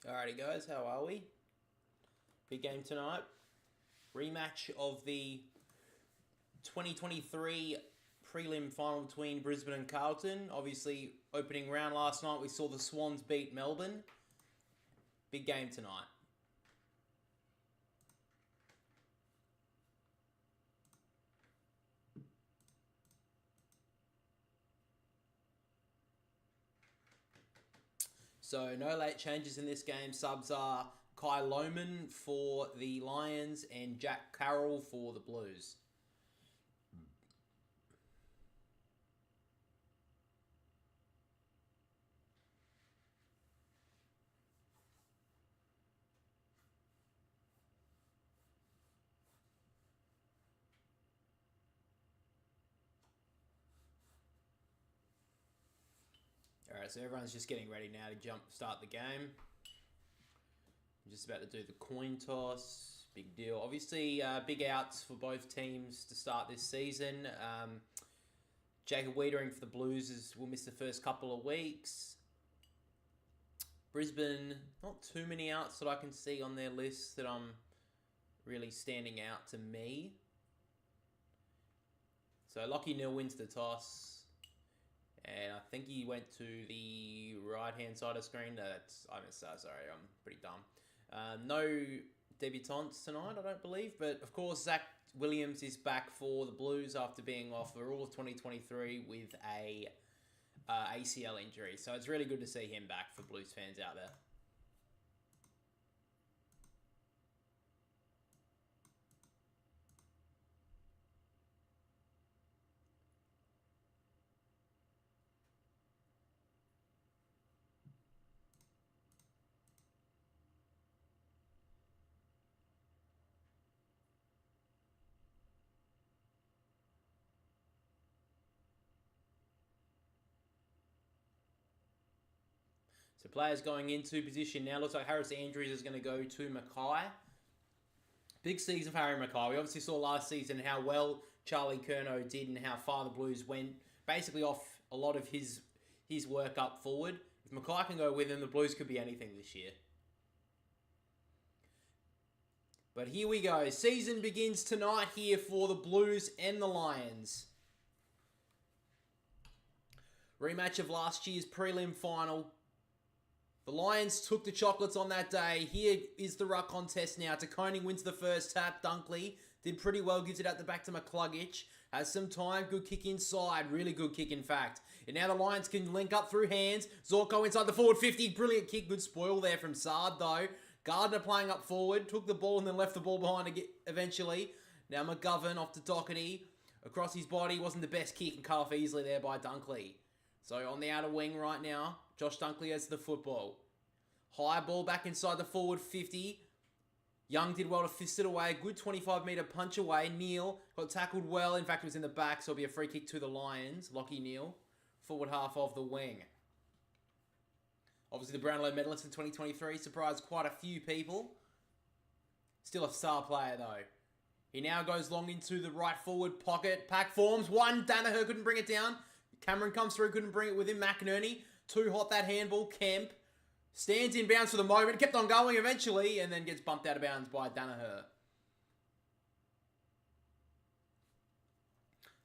Alrighty guys, how are we? Big game tonight. Rematch of the 2023 prelim final between Brisbane and Carlton. Obviously, opening round last night, we saw the Swans beat Melbourne. Big game tonight. So, no late changes in this game. Subs are Kai Lohman for the Lions and Jack Carroll for the Blues. Alright, so everyone's just getting ready now to start the game. I'm just about to do the coin toss. Big deal. Obviously, big outs for both teams to start this season. Jacob Wiedering for the Blues will miss the first couple of weeks. Brisbane, not too many outs that I can see on their list that I'm really standing out to me. So Lockie Neal wins the toss. And I think he went to the right-hand side of the screen. I'm sorry, I'm pretty dumb. No debutantes tonight, I don't believe. But, of course, Zach Williams is back for the Blues after being off for all of 2023 with a ACL injury. So it's really good to see him back for Blues fans out there. So players going into position now. Looks like Harris Andrews is going to go to Mackay. Big season for Harry Mackay. We obviously saw last season how well Charlie Curnow did and how far the Blues went. Basically off a lot of his work up forward. If Mackay can go with him, the Blues could be anything this year. But here we go. Season begins tonight here for the Blues and the Lions. Rematch of last year's prelim final. The Lions took the chocolates on that day. Here is the ruck contest now. Taconing wins the first tap. Dunkley did pretty well. Gives it out the back to McCluggage. Has some time. Good kick inside. Really good kick, in fact. And now the Lions can link up through hands. Zorko inside the forward 50. Brilliant kick. Good spoil there from Saad, though. Gardner playing up forward. Took the ball and then left the ball behind eventually. Now McGovern off to Doherty. Across his body. Wasn't the best kick and cut off easily there by Dunkley. So on the outer wing right now, Josh Dunkley has the football. High ball back inside the forward 50. Young did well to fist it away. Good 25-metre punch away. Neal got tackled well. In fact, it was in the back, so it'll be a free kick to the Lions. Lockie Neal, forward half of the wing. Obviously, the Brownlow medalist in 2023 surprised quite a few people. Still a star player, though. He now goes long into the right forward pocket. Pack forms. One, Danaher couldn't bring it down. Cameron comes through, couldn't bring it with him. McInerney, too hot that handball. Kemp stands in bounds for the moment. Kept on going eventually, and then gets bumped out of bounds by Danaher.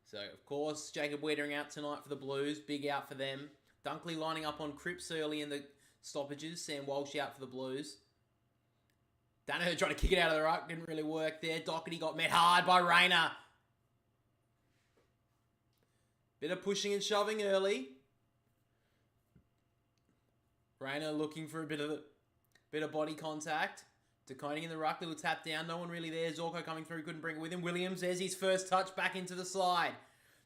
So, of course, Jacob Wiedering out tonight for the Blues. Big out for them. Dunkley lining up on Cripps early in the stoppages. Sam Walsh out for the Blues. Danaher trying to kick it out of the ruck. Didn't really work there. Doherty got met hard by Rayner. Bit of pushing and shoving early. Rayner looking for a bit of body contact. Taconing in the ruck, little tap down. No one really there. Zorko coming through, couldn't bring it with him. Williams, there's his first touch back into the slide.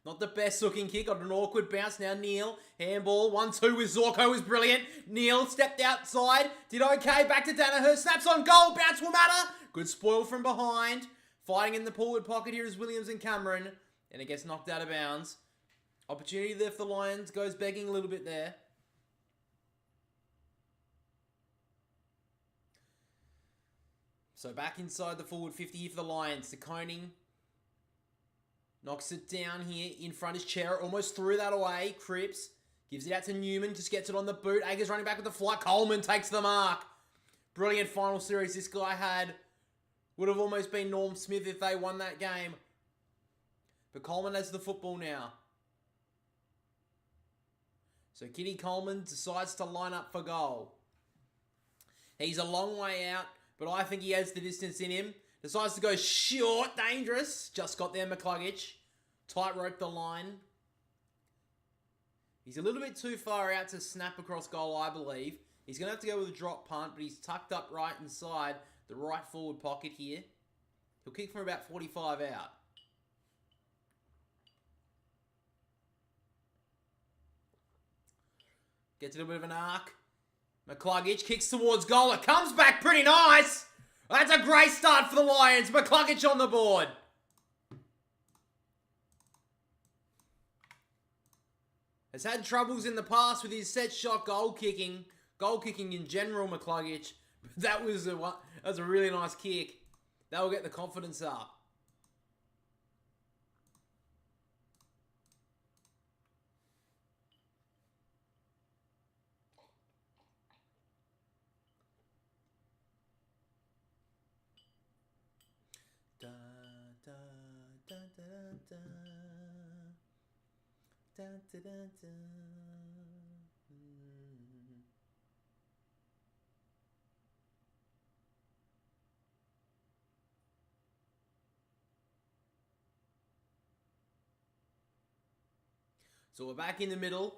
Not the best looking kick. Got an awkward bounce now. Neal, handball. 1-2 with Zorko was brilliant. Neal stepped outside. Did okay. Back to Danaher. Snaps on goal. Bounce will matter. Good spoil from behind. Fighting in the forward pocket here is Williams and Cameron. And it gets knocked out of bounds. Opportunity there for the Lions. Goes begging a little bit there. So back inside the forward 50 here for the Lions. Taconing knocks it down here in front. His chair almost threw that away. Cripps gives it out to Newman. Just gets it on the boot. Ager's running back with the flight. Coleman takes the mark. Brilliant final series this guy had. Would have almost been Norm Smith if they won that game. But Coleman has the football now. So Kitty Coleman decides to line up for goal. He's a long way out, but I think he has the distance in him. Decides to go short, dangerous. Just got there, McCluggage. Tightrope the line. He's a little bit too far out to snap across goal, I believe. He's going to have to go with a drop punt, but he's tucked up right inside the right forward pocket here. He'll kick from about 45 out. Gets a little bit of an arc. McCluggage kicks towards goal. It comes back pretty nice. That's a great start for the Lions. McCluggage on the board. Has had troubles in the past with his set shot goal kicking in general, McCluggage. But that was a really nice kick. That will get the confidence up. Da, da, da, da, da. Da, da, da, da. So we're back in the middle.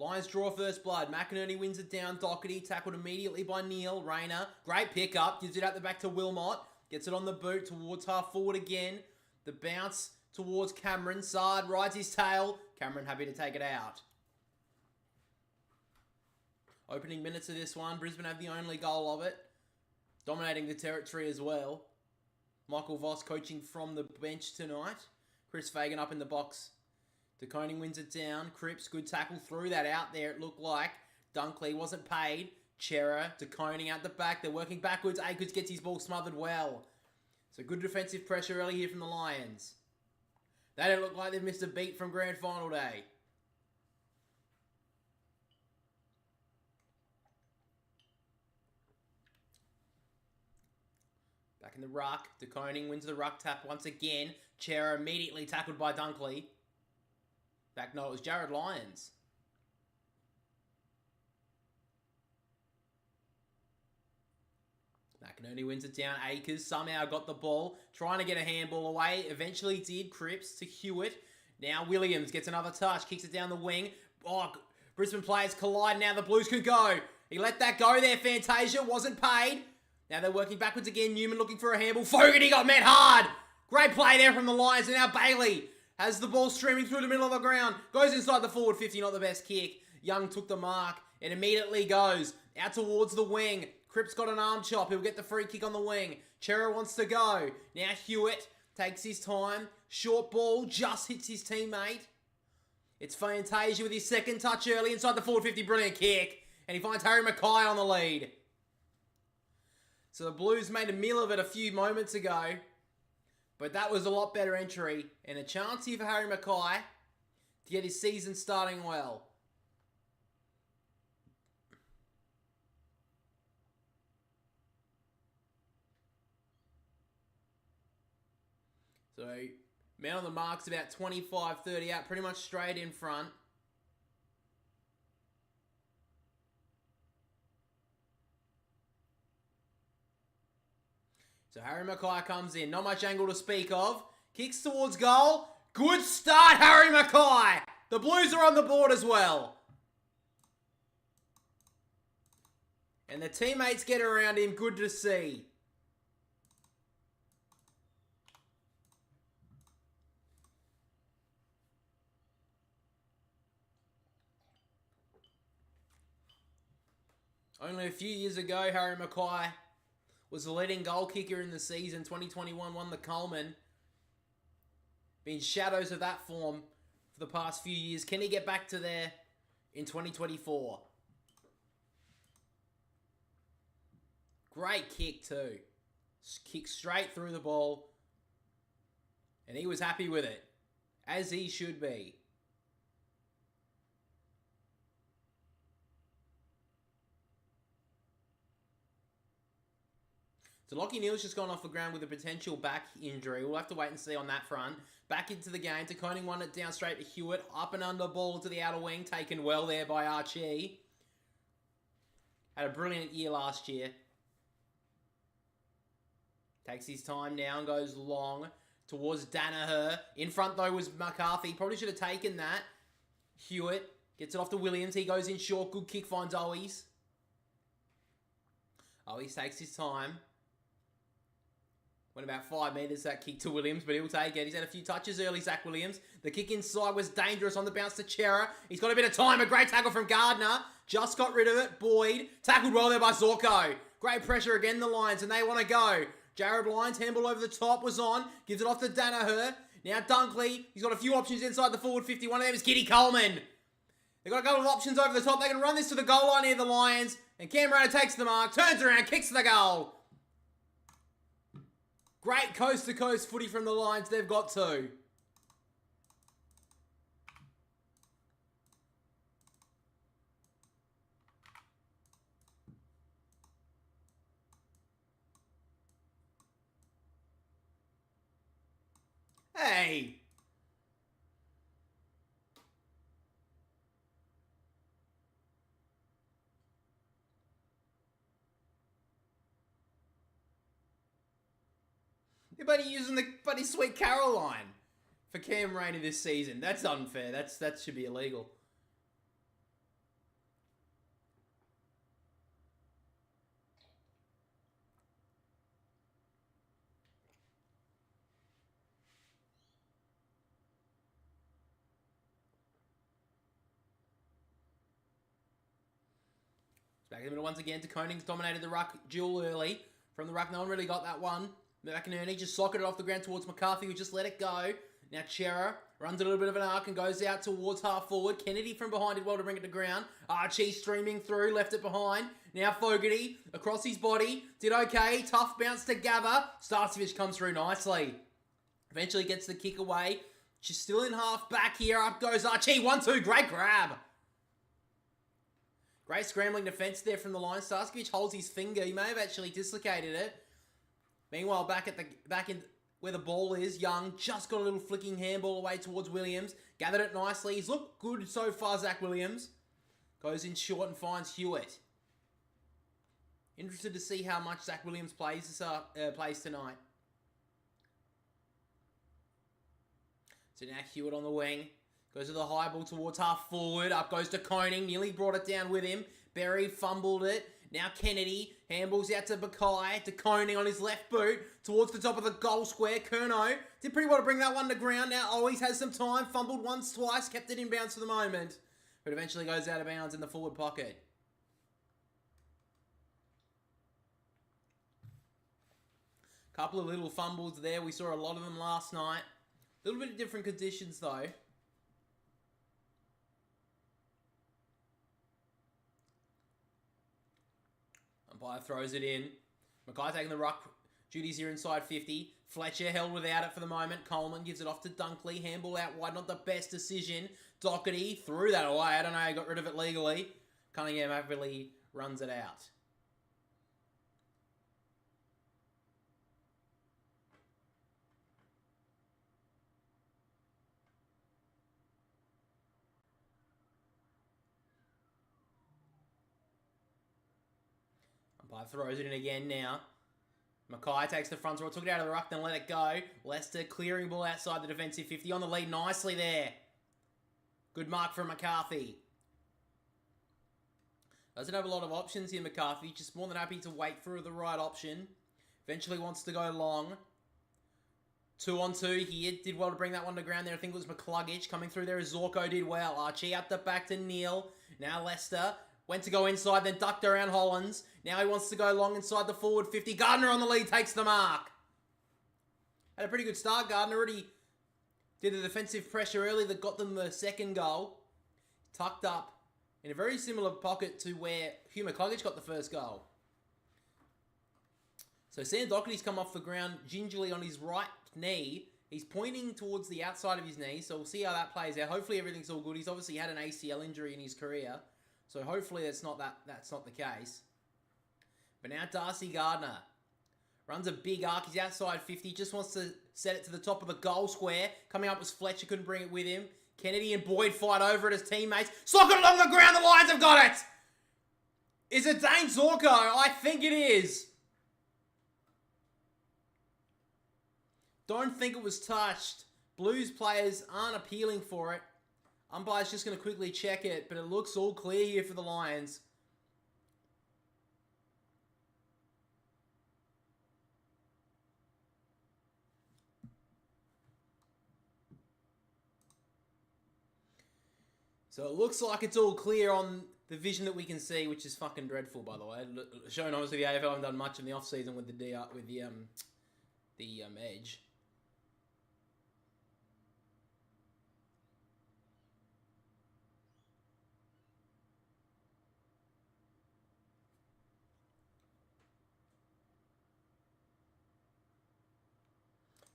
Lions draw first blood. McInerney wins it down. Doherty tackled immediately by Neil. Rayner, great pickup. Gives it out the back to Wilmot. Gets it on the boot towards half forward again. The bounce towards Cameron. Sard rides his tail. Cameron happy to take it out. Opening minutes of this one. Brisbane have the only goal of it. Dominating the territory as well. Michael Voss coaching from the bench tonight. Chris Fagan up in the box. DeConing wins it down. Cripps, good tackle through that out there, it looked like. Dunkley wasn't paid. Chera, DeConing out the back. They're working backwards. Akers gets his ball smothered well. So good defensive pressure early here from the Lions. They don't look like they've missed a beat from grand final day. Back in the ruck. DeConing wins the ruck tap once again. Chera immediately tackled by Dunkley. Back, no, it was Jared Lyons. McInerney wins it down. Akers somehow got the ball. Trying to get a handball away. Eventually did. Cripps to Hewitt. Now Williams gets another touch. Kicks it down the wing. Oh, Brisbane players collide. Now the Blues could go. He let that go there, Fantasia. Wasn't paid. Now they're working backwards again. Newman looking for a handball. Fogarty got met hard. Great play there from the Lions. And now Bailey has the ball streaming through the middle of the ground. Goes inside the forward 50. Not the best kick. Young took the mark. It immediately goes out towards the wing. Cripps got an arm chop. He'll get the free kick on the wing. Chera wants to go. Now Hewitt takes his time. Short ball. Just hits his teammate. It's Fantasia with his second touch early inside the forward 50. Brilliant kick. And he finds Harry Mackay on the lead. So the Blues made a meal of it a few moments ago. But that was a lot better entry. And a chance here for Harry Mackay to get his season starting well. So, man on the mark's about 25-30 out, pretty much straight in front. So Harry Mackay comes in. Not much angle to speak of. Kicks towards goal. Good start, Harry Mackay. The Blues are on the board as well. And the teammates get around him. Good to see. Only a few years ago, Harry Mackay was the leading goal kicker in the season. 2021 won the Coleman. Been shadows of that form for the past few years. Can he get back to there in 2024? Great kick too. Kick straight through the ball. And he was happy with it. As he should be. So Lockie Neal's just gone off the ground with a potential back injury. We'll have to wait and see on that front. Back into the game. Koning won it down straight to Hewitt. Up and under ball to the outer wing. Taken well there by Archie. Had a brilliant year last year. Takes his time now and goes long towards Danaher. In front, though, was McCarthy. Probably should have taken that. Hewitt gets it off to Williams. He goes in short. Good kick, finds Owies. Owies takes his time. Went about 5 metres, that kick to Williams, but he'll take it. He's had a few touches early, Zach Williams. The kick inside was dangerous on the bounce to Chera. He's got a bit of time. A great tackle from Gardner. Just got rid of it. Boyd. Tackled well there by Zorko. Great pressure again, the Lions, and they want to go. Jared Lyons, handball over the top, was on. Gives it off to Danaher. Now Dunkley. He's got a few options inside the forward 50. One of them is Kitty Coleman. They've got a couple of options over the top. They can run this to the goal line here, the Lions. And Cam Rayner takes the mark, turns around, kicks the goal. Great coast-to-coast footy from the Lions. They've got two. Hey! They're bloody using the bloody Sweet Caroline for Cam Rayner this season. That's unfair. That should be illegal. Back in the middle once again. Koning's dominated the ruck duel early. From the ruck, no one really got that one. McInerney just socketed it off the ground towards McCarthy, who just let it go. Now Chera runs a little bit of an arc and goes out towards half forward. Kennedy from behind did well to bring it to ground. Archie streaming through, left it behind. Now Fogarty across his body. Did okay. Tough bounce to Gabba. Starcevich comes through nicely. Eventually gets the kick away. She's still in half back here. Up goes Archie. 1-2. Great grab. Great scrambling defense there from the line. Starcevich holds his finger. He may have actually dislocated it. Meanwhile, back in where the ball is, Young just got a little flicking handball away towards Williams. Gathered it nicely. He's looked good so far, Zach Williams. Goes in short and finds Hewitt. Interested to see how much Zach Williams plays tonight. So now Hewitt on the wing. Goes to the high ball towards half forward. Up goes to Koning. Nearly brought it down with him. Berry fumbled it. Now Kennedy handballs out to Mackay, to Koning on his left boot, towards the top of the goal square. Curnow did pretty well to bring that one to ground. Now always has some time, fumbled once, twice, kept it in bounds for the moment, but eventually goes out of bounds in the forward pocket. Couple of little fumbles there. We saw a lot of them last night. A little bit of different conditions though. Umpire throws it in. Mackay taking the ruck. Duties here inside 50. Fletcher held without it for the moment. Coleman gives it off to Dunkley. Handball out wide. Not the best decision. Doherty threw that away. I don't know. He got rid of it legally. Cunningham happily runs it out. Umpire throws it in again now. Mackay takes the front row, took it out of the ruck, then let it go. Leicester clearing ball outside the defensive 50 on the lead nicely there. Good mark from McCarthy. Doesn't have a lot of options here, McCarthy. Just more than happy to wait for the right option. Eventually wants to go long. 2-on-2 here. Did well to bring that one to ground there. I think it was McCluggage coming through there as Zorko did well. Archie up the back to Neal. Now Leicester. Went to go inside, then ducked around Hollins. Now he wants to go long inside the forward 50. Gardner on the lead, takes the mark. Had a pretty good start. Gardner already did the defensive pressure early that got them the second goal. Tucked up in a very similar pocket to where Hugh McCluggage got the first goal. So Sam Doherty's come off the ground gingerly on his right knee. He's pointing towards the outside of his knee, so we'll see how that plays out. Hopefully everything's all good. He's obviously had an ACL injury in his career. So hopefully that's not the case. But now Darcy Gardner Runs a big arc. He's outside 50. Just wants to set it to the top of the goal square. Coming up was Fletcher. Couldn't bring it with him. Kennedy and Boyd fight over it as teammates. Sock it along the ground. The Lions have got it. Is it Dane Zorko? I think it is. Don't think it was touched. Blues players aren't appealing for it. Umpire's just going to quickly check it, but it looks all clear here for the Lions. So it looks like it's all clear on the vision that we can see, which is fucking dreadful, by the way. Showing honestly, the AFL haven't done much in the off season with the edge.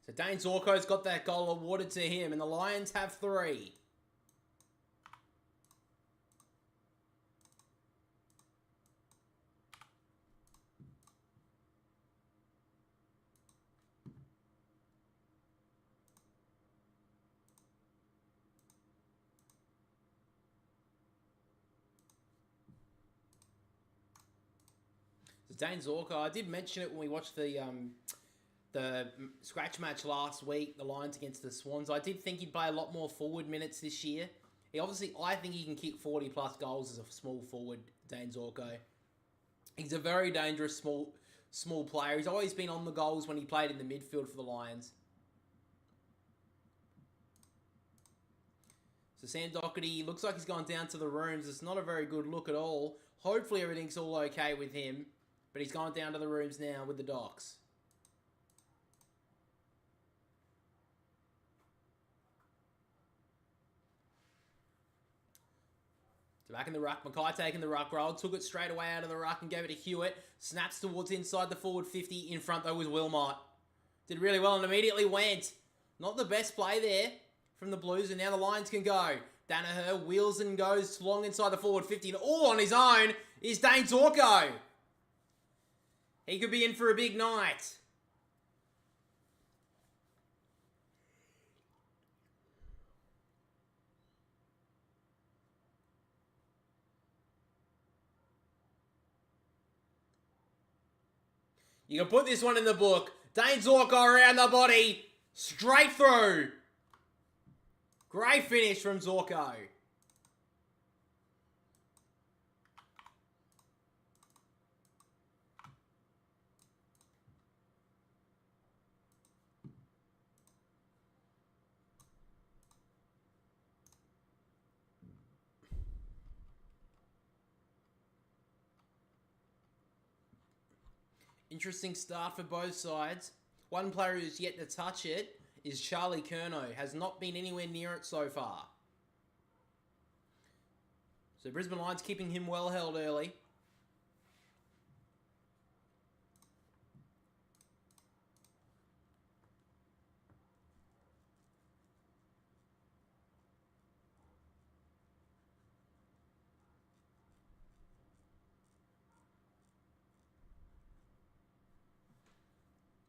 So Dane Zorko's got that goal awarded to him, and the Lions have 3. Dane Zorko, I did mention it when we watched the scratch match last week, the Lions against the Swans. I did think he'd play a lot more forward minutes this year. I think he can kick 40 plus goals as a small forward, Dane Zorko. He's a very dangerous small player. He's always been on the goals when he played in the midfield for the Lions. So Sam Doherty looks like he's gone down to the rooms. It's not a very good look at all. Hopefully everything's all okay with him. But he's gone down to the rooms now with the Docs. So back in the ruck. Mackay taking the ruck roll. Took it straight away out of the ruck and gave it to Hewitt. Snaps towards inside the forward 50. In front though was Wilmot. Did really well and immediately went. Not the best play there from the Blues. And now the Lions can go. Danaher wheels and goes long inside the forward 50. And all on his own is Dane Zorko. He could be in for a big night. You can put this one in the book. Dane Zorko around the body. Straight through. Great finish from Zorko. Interesting start for both sides. One player who's yet to touch it is Charlie Curnow. Has not been anywhere near it so far. So Brisbane Lions keeping him well held early.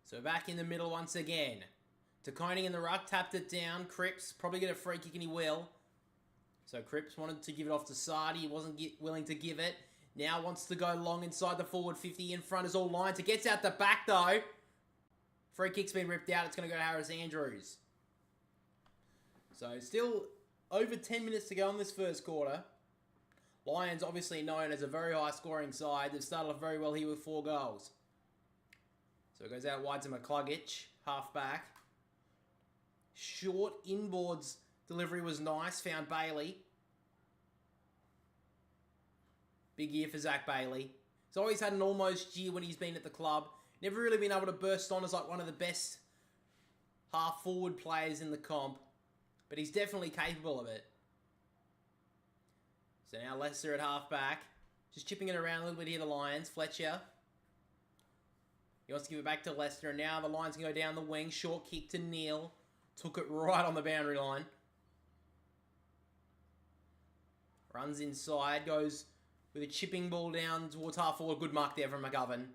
So back in the middle once again. To Koning in the ruck, tapped it down. Cripps probably get a free kick and he will. So Cripps wanted to give it off to Sardi. He wasn't willing to give it. Now wants to go long inside the forward 50. In front is all Lions. It gets out the back though. Free kick's been ripped out. It's going to go to Harris Andrews. So still over 10 minutes to go in this first quarter. Lions obviously known as a very high scoring side. They've started off very well here with 4 goals. So it goes out wide to McCluggage, half back. Short inboards delivery was nice. Found Bailey. Big year for Zach Bailey. He's always had an almost year when he's been at the club. Never really been able to burst on as like one of the best half forward players in the comp. But he's definitely capable of it. So now Lester at half back. Just chipping it around a little bit here, the Lions. Fletcher. He wants to give it back to Lester, and now the Lions can go down the wing. Short kick to Neal. Took it right on the boundary line. Runs inside, goes with a chipping ball down towards half forward. Good mark there from McGovern.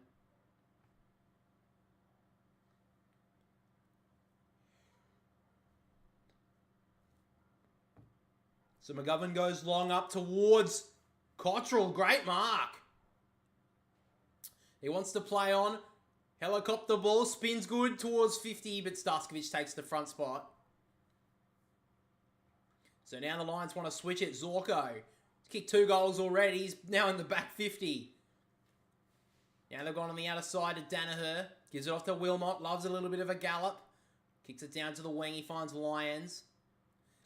So McGovern goes long up towards Cottrell. Great mark. He wants to play on. Helicopter ball. Spins good towards 50, but Staskovic takes the front spot. So now the Lions want to switch it. Zorko. He's kicked 2 goals already. He's now in the back 50. Now they've gone on the outer side to Danaher. Gives it off to Wilmot. Loves a little bit of a gallop. Kicks it down to the wing. He finds Lyons.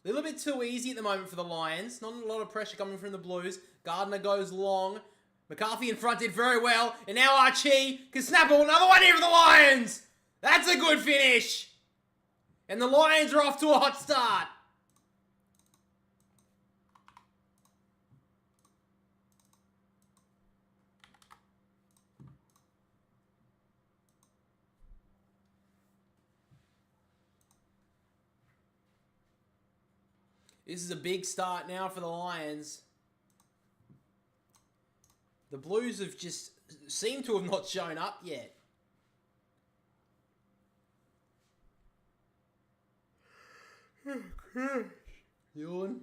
A little bit too easy at the moment for the Lions. Not a lot of pressure coming from the Blues. Gardner goes long. McCarthy in front did very well. And now Archie can snap another one here for the Lions. That's a good finish. And the Lions are off to a hot start. This is a big start now for the Lions. The Blues have just seemed to have not shown up yet. Yawn.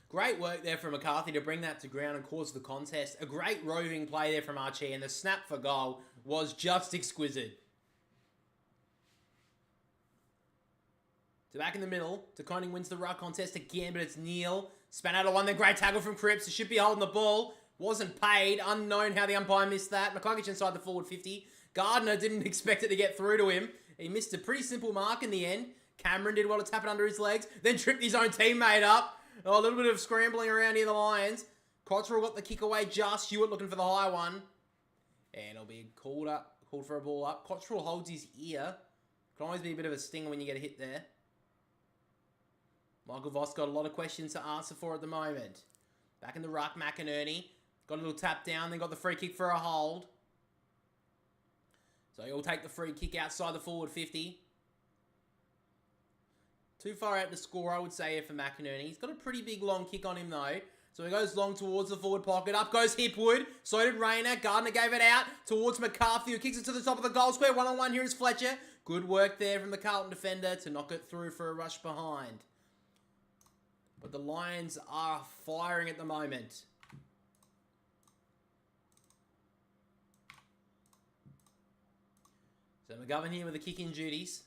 Great work there from McCarthy to bring that to ground and cause the contest. A great roving play there from Archie, and the snap for goal was just exquisite. So back in the middle, DeConing wins the ruck contest again, but it's Neal. Span out of one, then great tackle from Cripps. He should be holding the ball. Wasn't paid. Unknown how the umpire missed that. McCluggage inside the forward 50. Gardner didn't expect it to get through to him. He missed a pretty simple mark in the end. Cameron did well to tap it under his legs, then tripped his own teammate up. Oh, a little bit of scrambling around here, the Lions. Cottrell got the kick away just. Hewitt looking for the high one. And it'll be called for a ball up. Cottrell holds his ear. Can always be a bit of a stinger when you get a hit there. Michael Voss got a lot of questions to answer for at the moment. Back in the ruck, McInerney. Got a little tap down, then got the free kick for a hold. So he'll take the free kick outside the forward 50. Too far out to score, I would say, here for McInerney. He's got a pretty big long kick on him, though. So he goes long towards the forward pocket. Up goes Hipwood. So did Rayner. Gardner gave it out towards McCarthy, who kicks it to the top of the goal square. One-on-one here is Fletcher. Good work there from the Carlton defender to knock it through for a rush behind. But the Lions are firing at the moment. So McGovern here with the kick-in duties.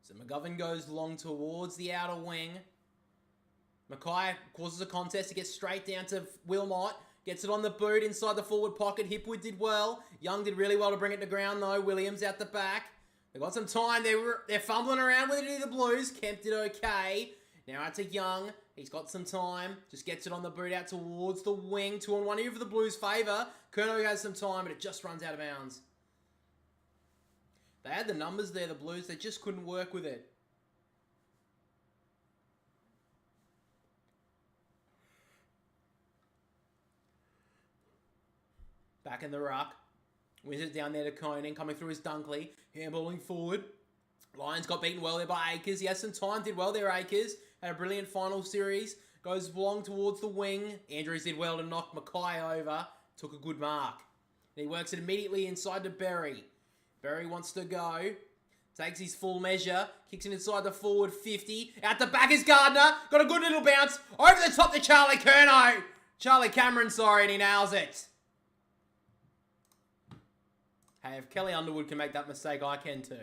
So McGovern goes long towards the outer wing. Mackay causes a contest to get straight down to Wilmot. Gets it on the boot inside the forward pocket. Hipwood did well. Young did really well to bring it to ground though. Williams out the back. They've got some time. They're fumbling around with it, the Blues. Kemp did okay. Now out to Young. He's got some time. Just gets it on the boot out towards the wing. 2-on-1 here for the Blues' favour. Kerno has some time, but it just runs out of bounds. They had the numbers there, the Blues. They just couldn't work with it. Back in the ruck. Wins it down there to Conan. Coming through his Dunkley. Handballing forward. Lions got beaten well there by Akers. He has some time. Did well there, Akers. Had a brilliant final series. Goes long towards the wing. Andrews did well to knock Mackay over. Took a good mark. And he works it immediately inside to Berry. Berry wants to go. Takes his full measure. Kicks it inside the forward 50. Out the back is Gardner. Got a good little bounce. Over the top to Charlie Curnow. Charlie Cameron, sorry, and he nails it. Hey, if Kelly Underwood can make that mistake, I can too.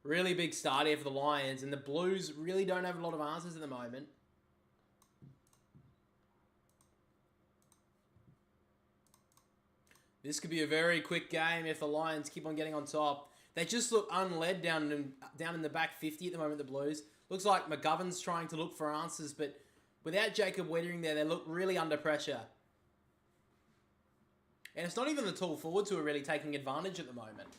Really big start here for the Lions, and the Blues really don't have a lot of answers at the moment. This could be a very quick game if the Lions keep on getting on top. They just look unled down in the back 50 at the moment, the Blues. Looks like McGovern's trying to look for answers, but without Jacob Wettering there, they look really under pressure. And it's not even the tall forwards who are really taking advantage at the moment.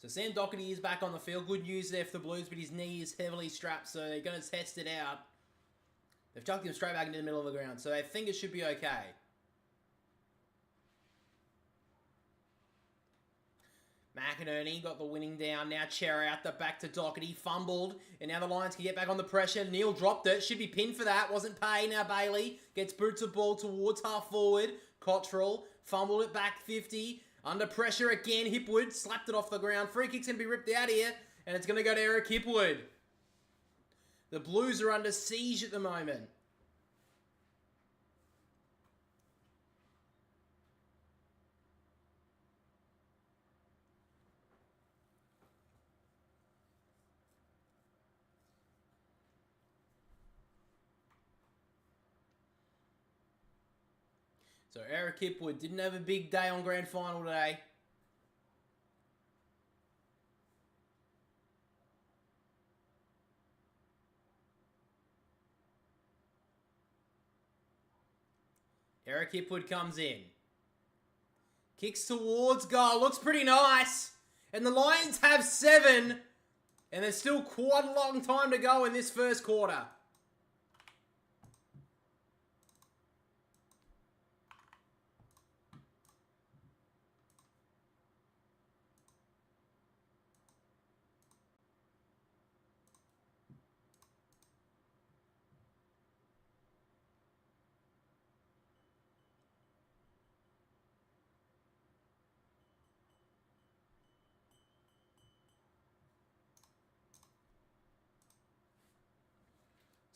So Sam Doherty is back on the field. Good news there for the Blues, but his knee is heavily strapped, so they're going to test it out. They've chucked him straight back into the middle of the ground, so I think it should be okay. McInerney got the winning down. Now Cherry out the back to Doherty. Fumbled. And now the Lions can get back on the pressure. Neal dropped it. Should be pinned for that. Wasn't paid. Now Bailey gets boots of ball towards half forward. Cottrell fumbled it back 50. Under pressure again. Hipwood slapped it off the ground. Free kick's going to be ripped out here. And it's going to go to Eric Hipwood. The Blues are under siege at the moment. So Eric Hipwood didn't have a big day on grand final day. Eric Hipwood comes in. Kicks towards goal. Looks pretty nice. And the Lions have 7. And there's still quite a long time to go in this first quarter.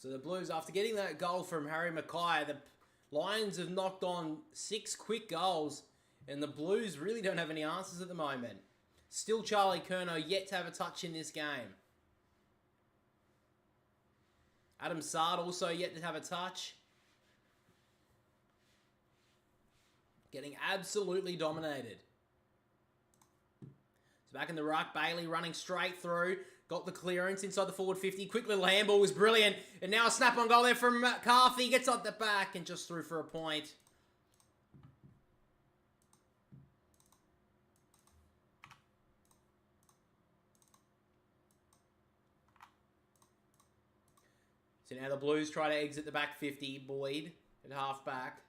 So the Blues, after getting that goal from Harry Mackay, the Lions have knocked on 6 quick goals, and the Blues really don't have any answers at the moment. Still Charlie Curnow yet to have a touch in this game. Adam Sard also yet to have a touch. Getting absolutely dominated. So back in the ruck, Bailey running straight through. Got the clearance inside the forward 50. Quick little handball was brilliant. And now a snap on goal there from McCarthy. Gets up the back and just through for a point. So now the Blues try to exit the back 50. Boyd at half back.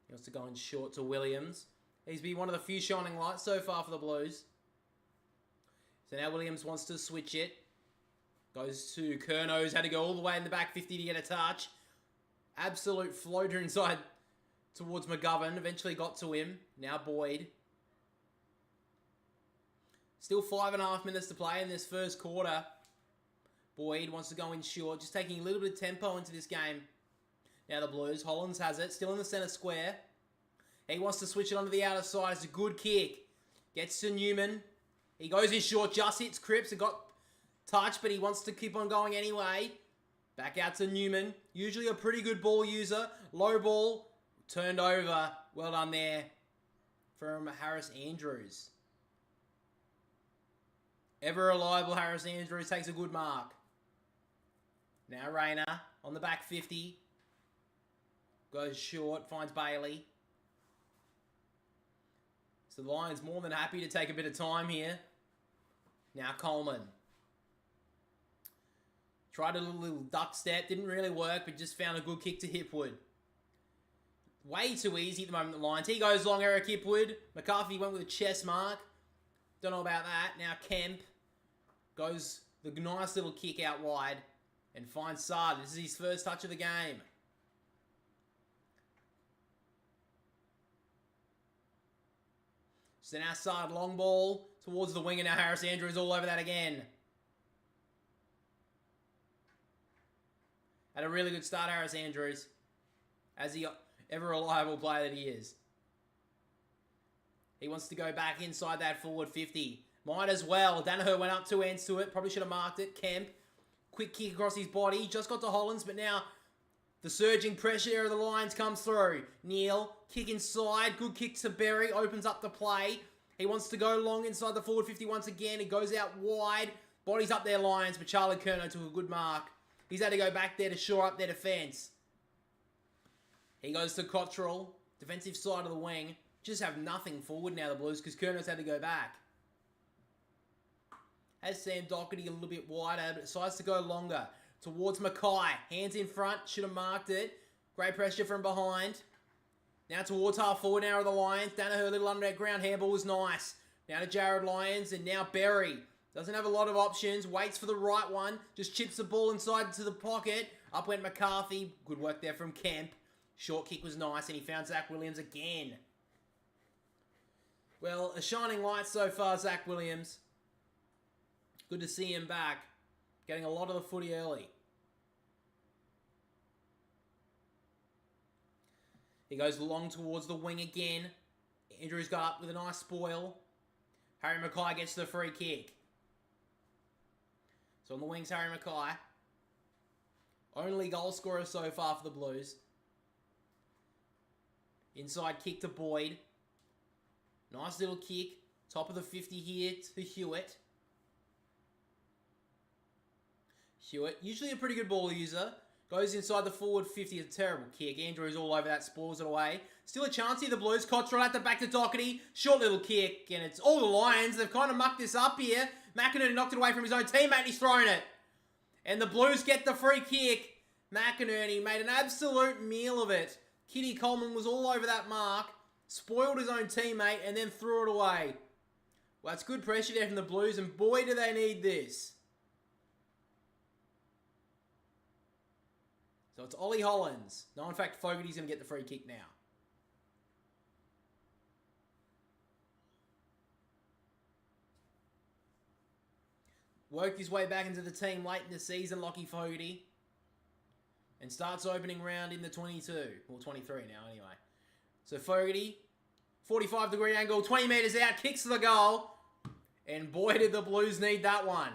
He wants to go in short to Williams. He's been one of the few shining lights so far for the Blues. So now Williams wants to switch it. Goes to Curnow's. Had to go all the way in the back 50 to get a touch. Absolute floater inside towards McGovern. Eventually got to him. Now Boyd. Still 5.5 minutes to play in this first quarter. Boyd wants to go in short. Just taking a little bit of tempo into this game. Now the Blues. Hollins has it. Still in the centre square. He wants to switch it onto the outer side. It's a good kick. Gets to Newman. He goes in short, just hits Cripps. It got touched, but he wants to keep on going anyway. Back out to Newman. Usually a pretty good ball user. Low ball. Turned over. Well done there from Harris Andrews. Ever reliable Harris Andrews takes a good mark. Now Rayner on the back 50. Goes short, finds Bailey. So the Lions more than happy to take a bit of time here. Now Coleman. Tried a little duck step. Didn't really work, but just found a good kick to Hipwood. Way too easy at the moment, the Lions. He goes long, Eric Hipwood. McCarthy went with a chest mark. Don't know about that. Now Kemp goes the nice little kick out wide and finds Sard. This is his first touch of the game. So now Sard long ball towards the wing, and now Harris Andrews all over that again. Had a really good start, Harris Andrews, as the ever reliable player that he is. He wants to go back inside that forward 50. Might as well. Danaher went up 2 ends to it. Probably should have marked it. Kemp. Quick kick across his body. Just got to Hollins, but now the surging pressure of the Lions comes through. Neal, kick inside. Good kick to Berry. Opens up the play. He wants to go long inside the forward 50 once again. He goes out wide. Bodies up their Lions, but Charlie Curnow took a good mark. He's had to go back there to shore up their defence. He goes to Cottrell. Defensive side of the wing. Just have nothing forward now, the Blues, because Kurno's had to go back. Has Sam Doherty a little bit wider, but decides to go longer. Towards Mackay. Hands in front. Should have marked it. Great pressure from behind. Now towards half forward now of the Lions. Danaher, little underground handball was nice. Now to Jared Lyons, and now Berry. Doesn't have a lot of options. Waits for the right one. Just chips the ball inside into the pocket. Up went McCarthy. Good work there from Kemp. Short kick was nice, and he found Zach Williams again. Well, a shining light so far, Zach Williams. Good to see him back. Getting a lot of the footy early. He goes long towards the wing again. Andrews got up with a nice spoil. Harry Mackay gets the free kick. So on the wings, Harry Mackay. Only goal scorer so far for the Blues. Inside kick to Boyd. Nice little kick. Top of the 50 here to Hewitt. Hewitt, usually a pretty good ball user. Goes inside the forward 50. A terrible kick. Andrews all over that. Spoils it away. Still a chance here, the Blues. Cottrell at the back to Doherty. Short little kick. And it's all the Lions. They've kind of mucked this up here. McInerney knocked it away from his own teammate. And he's thrown it. And the Blues get the free kick. McInerney made an absolute meal of it. Kitty Coleman was all over that mark. Spoiled his own teammate. And then threw it away. Well, that's good pressure there from the Blues. And boy, do they need this. So it's Ollie Hollins. No, in fact, Fogarty's going to get the free kick now. Worked his way back into the team late in the season, Lockie Fogarty. And starts opening round in the 22. Well, 23 now anyway. So Fogarty, 45-degree angle, 20 metres out, kicks to the goal. And boy, did the Blues need that one.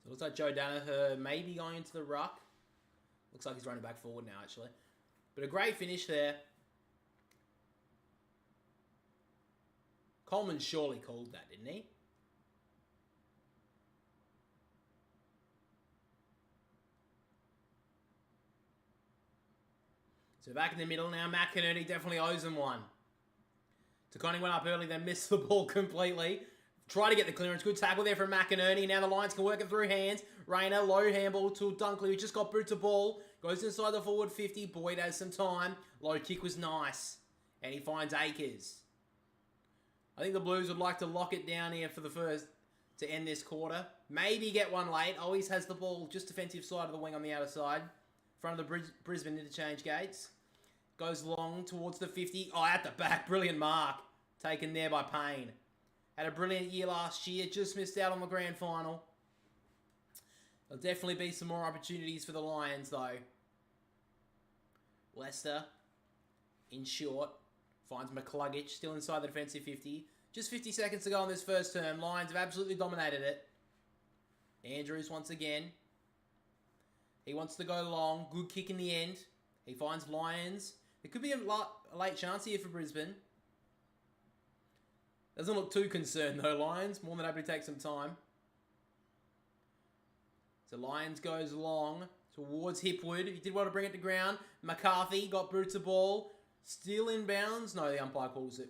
So it looks like Joe Danaher may be going into the ruck. Looks like he's running back forward now, actually. But a great finish there. Coleman surely called that, didn't he? So back in the middle now, McInerney definitely owes him one. Taconi went up early, then missed the ball completely. Try to get the clearance. Good tackle there from McInerney. Now the Lions can work it through hands. Rayner, low handball to Dunkley, who just got boot to ball. Goes inside the forward 50. Boyd has some time. Low kick was nice. And he finds Akers. I think the Blues would like to lock it down here for the first to end this quarter. Maybe get one late. Always has the ball just defensive side of the wing on the outer side. Front of the Brisbane interchange gates. Goes long towards the 50. Oh, at the back. Brilliant mark. Taken there by Payne. Had a brilliant year last year. Just missed out on the grand final. There'll definitely be some more opportunities for the Lions, though. Leicester, in short, finds McCluggage still inside the defensive 50. Just 50 seconds to go on this first term. Lions have absolutely dominated it. Andrews once again. He wants to go long. Good kick in the end. He finds Lions. It could be a late chance here for Brisbane. Doesn't look too concerned though, Lions. More than happy to take some time. So Lions goes long towards Hipwood. He did well to bring it to ground. McCarthy got boots of ball. Still inbounds. No, the umpire calls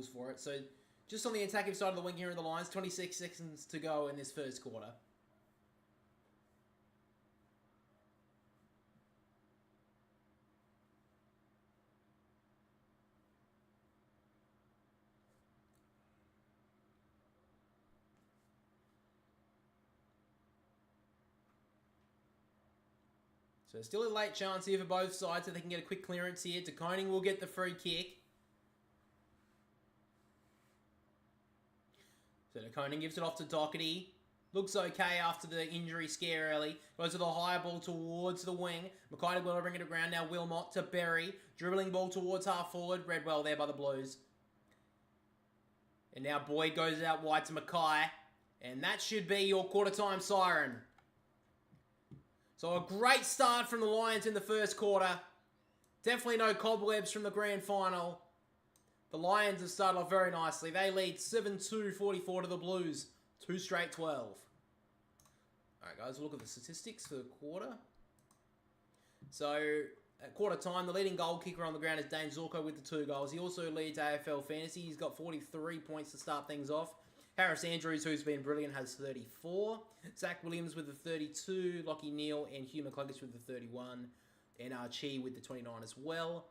for it. So just on the attacking side of the wing here in the Lions. 26 seconds to go in this first quarter. So still a late chance here for both sides so they can get a quick clearance here. DeConing will get the free kick. So DeConing gives it off to Doherty. Looks okay after the injury scare early. Goes to the high ball towards the wing. Mackay will bring it to ground now. Wilmot to Berry. Dribbling ball towards half forward. Redwell there by the Blues. And now Boyd goes out wide to Mackay. And that should be your quarter time siren. So a great start from the Lions in the first quarter. Definitely no cobwebs from the grand final. The Lions have started off very nicely. They lead 7-2-44 to the Blues. 2 straight 12. Alright guys, we'll look at the statistics for the quarter. So, at quarter time, the leading goal kicker on the ground is Dane Zorko with the 2 goals. He also leads AFL Fantasy. He's got 43 points to start things off. Harris Andrews, who's been brilliant, has 34. Zach Williams with the 32. Lockie Neal and Hugh McCluggage with the 31. And Chi with the 29 as well.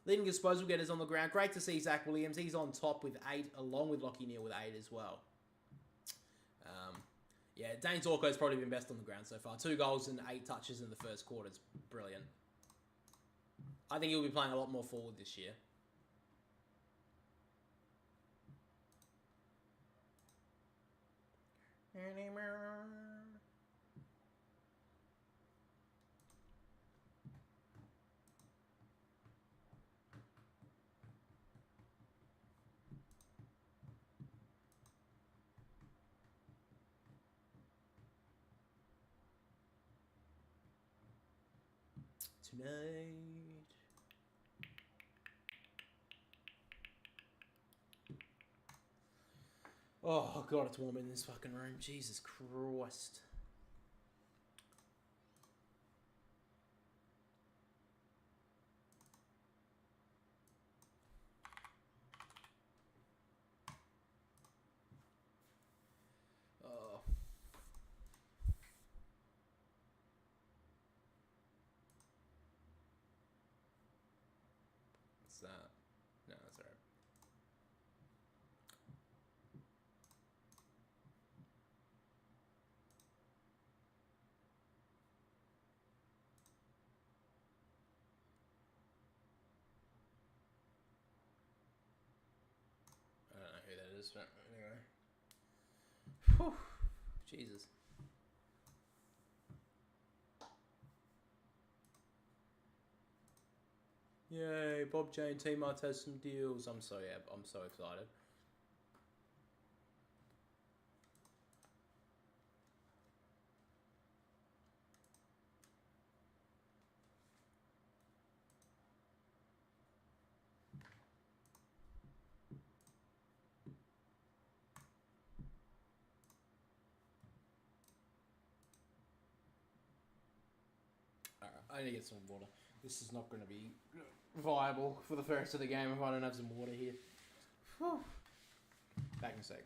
Leading disposal getters on the ground. Great to see Zach Williams. He's on top with 8, along with Lockie Neal with 8 as well. Yeah, Dane Zorko's probably been best on the ground so far. 2 goals and 8 touches in the first quarter. It's brilliant. I think he'll be playing a lot more forward this year. Tonight. Oh god, it's warm in this fucking room. Jesus Christ. Oh. What's that? No, that's alright. I don't know who that is, but anyway. Whew. Jesus. Yay, Bob Jane T-Mart has some deals. I'm so excited. Alright, I need to get some water. This is not going to be viable for the rest of the game if I don't have some water here. Whew. Back in a sec.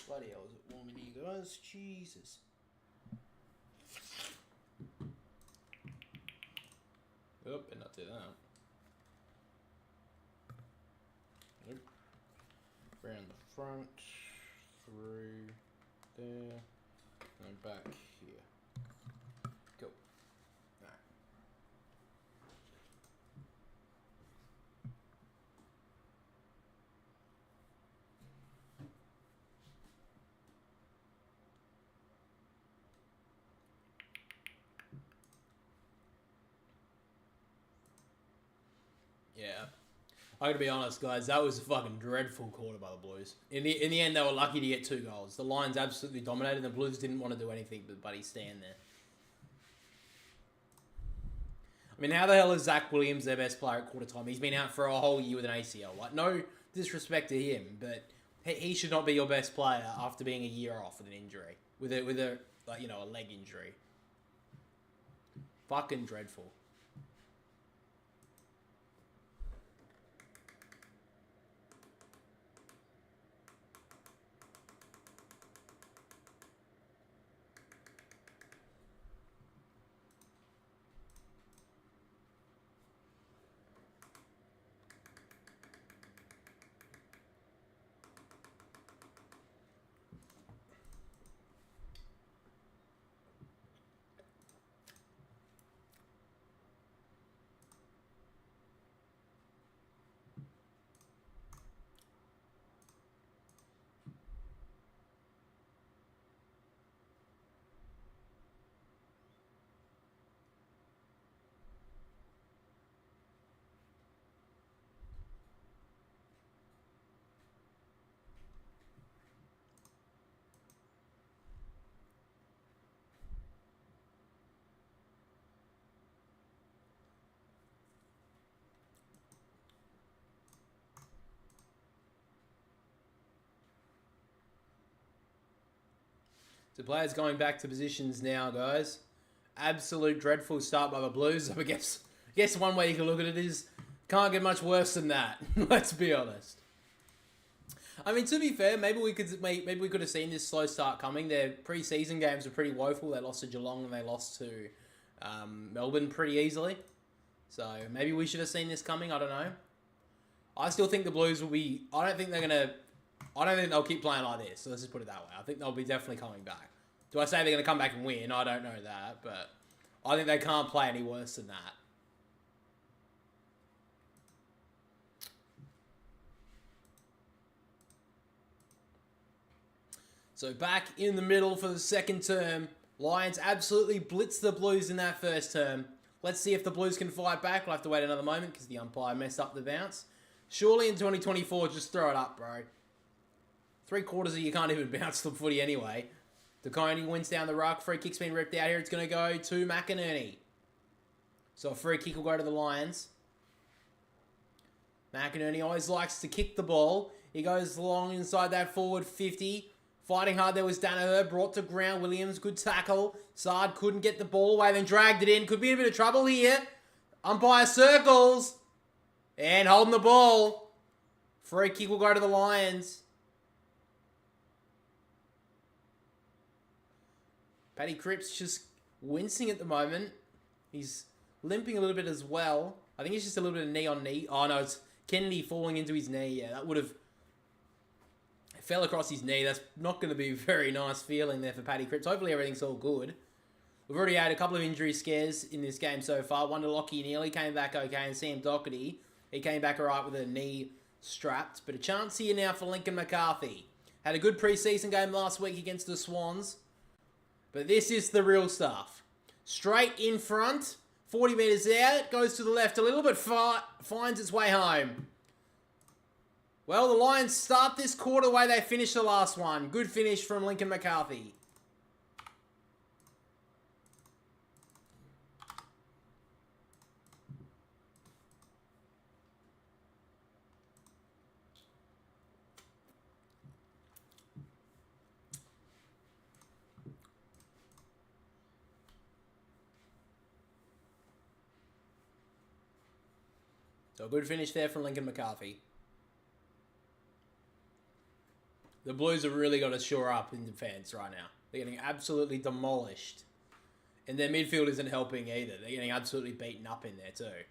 Bloody hell, is it warm in here, guys? Jesus. Oh, better not do that. Nope. Around the front, through there, and back here. Cool. Alright. Yeah. I gotta be honest, guys. That was a fucking dreadful quarter by the Blues. In the end, they were lucky to get 2 goals. The Lions absolutely dominated. The Blues didn't want to do anything but buddy stand there. I mean, how the hell is Zach Williams their best player at quarter time? He's been out for a whole year with an ACL. Like, no disrespect to him, but he should not be your best player after being a year off with an injury, with a like, you know, a leg injury. Fucking dreadful. So players going back to positions now, guys. Absolute dreadful start by the Blues. I guess one way you can look at it is can't get much worse than that. Let's be honest. I mean, to be fair, maybe we could have seen this slow start coming. Their pre-season games were pretty woeful. They lost to Geelong and they lost to Melbourne pretty easily. So maybe we should have seen this coming. I don't know. I still think the Blues will be. I don't think they'll keep playing like this. So let's just put it that way. I think they'll be definitely coming back. Do I say they're going to come back and win? I don't know that, but I think they can't play any worse than that. So back in the middle for the second term. Lions absolutely blitzed the Blues in that first term. Let's see if the Blues can fight back. We'll have to wait another moment because the umpire messed up the bounce. Surely in 2024, just throw it up, bro. 3/4 of you can't even bounce the footy anyway. DeConey wins down the ruck. Free kick's been ripped out here. It's going to go to McInerney. So a free kick will go to the Lions. McInerney always likes to kick the ball. He goes long inside that forward 50. Fighting hard there was Danaher. Brought to ground. Williams, good tackle. Sard couldn't get the ball away, then dragged it in. Could be in a bit of trouble here. Umpire circles. And holding the ball. Free kick will go to the Lions. Paddy Cripps just wincing at the moment. He's limping a little bit as well. I think it's just a little bit of knee on knee. Oh no, it's Kennedy falling into his knee. Yeah, that would have fell across his knee. That's not going to be a very nice feeling there for Paddy Cripps. Hopefully everything's all good. We've already had a couple of injury scares in this game so far. One to Lockie nearly came back okay, and Sam Doherty, he came back alright with a knee strapped. But a chance here now for Lincoln McCarthy. Had a good preseason game last week against the Swans. But this is the real stuff. Straight in front, 40 metres out, goes to the left a little bit far, finds its way home. Well, the Lions start this quarter the way they finished the last one. Good finish from Lincoln McCarthy. So a good finish there from Lincoln McCarthy. The Blues have really got to shore up in defence right now. They're getting absolutely demolished. And their midfield isn't helping either. They're getting absolutely beaten up in there too.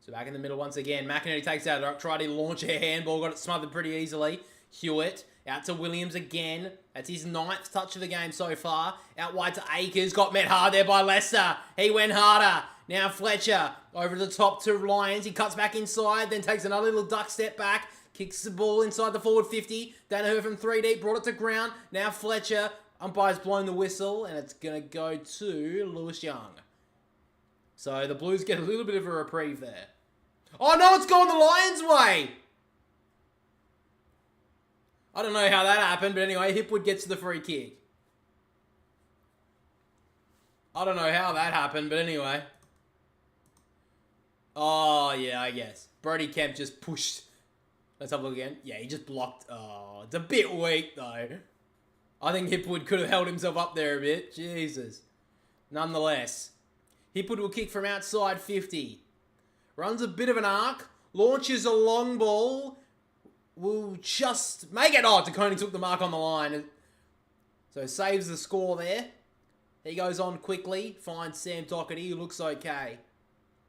So back in the middle once again. McInerney takes out, tried to launch a handball, got it smothered pretty easily. Hewitt out to Williams again. That's his 9th touch of the game so far. Out wide to Akers, got met hard there by Lester. He went harder. Now Fletcher over the top to Lyons. He cuts back inside, then takes another little duck step back. Kicks the ball inside the forward 50. Danaher from 3 deep, brought it to ground. Now Fletcher. Umpire's blown the whistle, and it's going to go to Lewis Young. So the Blues get a little bit of a reprieve there. Oh no, it's gone the Lions' way! I don't know how that happened, but anyway, Hipwood gets the free kick. I don't know how that happened, but anyway. Oh, yeah, I guess. Brody Kemp just pushed. Let's have a look again. Yeah, he just blocked. Oh, it's a bit weak, though. I think Hipwood could have held himself up there a bit. Jesus. Nonetheless, Hipwood will kick from outside 50. Runs a bit of an arc. Launches a long ball. Will just make it. Oh, DeConing took the mark on the line. So saves the score there. He goes on quickly. Finds Sam Doherty, who looks okay.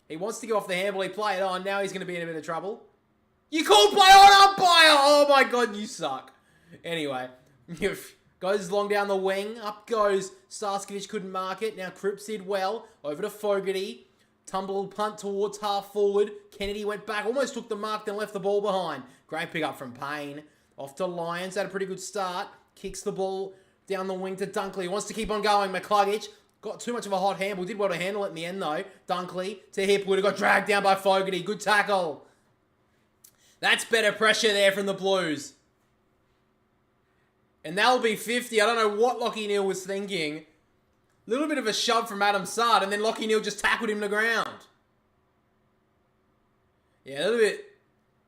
He wants to get off the handball. He play it on. Now he's going to be in a bit of trouble. You call play on umpire! Oh my god, you suck. Anyway. Goes long down the wing. Up goes Starskiewicz, couldn't mark it. Now Cripps did well. Over to Fogarty. Tumble punt towards half forward. Kennedy went back. Almost took the mark, then left the ball behind. Great pick up from Payne. Off to Lyons. Had a pretty good start. Kicks the ball down the wing to Dunkley. Wants to keep on going. McCluggage. Got too much of a hot handball. Did well to handle it in the end, though. Dunkley to Hipwood. Got dragged down by Fogarty. Good tackle. That's better pressure there from the Blues. And that'll be 50. I don't know what Lachie Neale was thinking. Little bit of a shove from Adam Sard, and then Lachie Neale just tackled him to the ground. Yeah, a little bit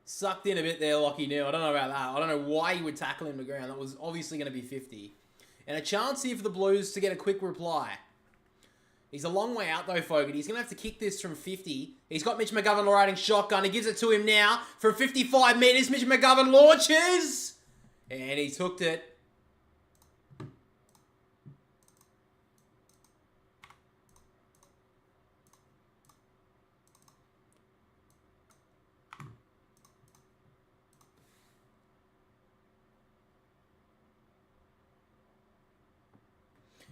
sucked in a bit there, Lachie Neale. I don't know about that. I don't know why he would tackle him to the ground. That was obviously going to be 50. And a chance here for the Blues to get a quick reply. He's a long way out, though, Fogarty. He's going to have to kick this from 50. He's got Mitch McGovern riding shotgun. He gives it to him now from 55 metres. Mitch McGovern launches. And he's hooked it.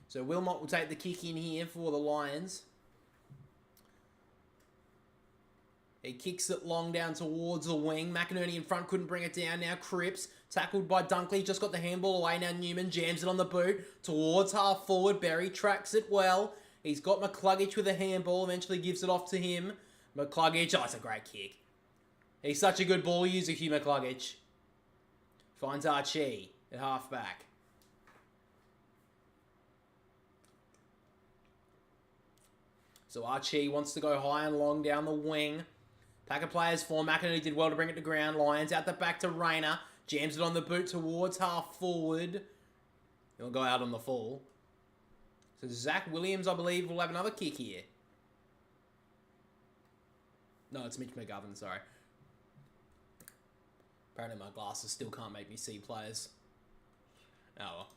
So Wilmot will take the kick in here for the Lions. He kicks it long down towards the wing. McInerney in front, couldn't bring it down. Now Cripps, tackled by Dunkley, just got the handball away. Now Newman jams it on the boot towards half forward. Berry tracks it well. He's got McCluggage with a handball, eventually gives it off to him. McCluggage, oh, it's a great kick. He's such a good ball user, Hugh McCluggage. Finds Archie at halfback. So Archie wants to go high and long down the wing. Pack of players for McInerney did well to bring it to ground. Lions out the back to Rayner. Jams it on the boot towards half forward. He'll go out on the full. So Zach Williams, I believe, will have another kick here. No, it's Mitch McGovern, sorry. Apparently my glasses still can't make me see players. Oh well.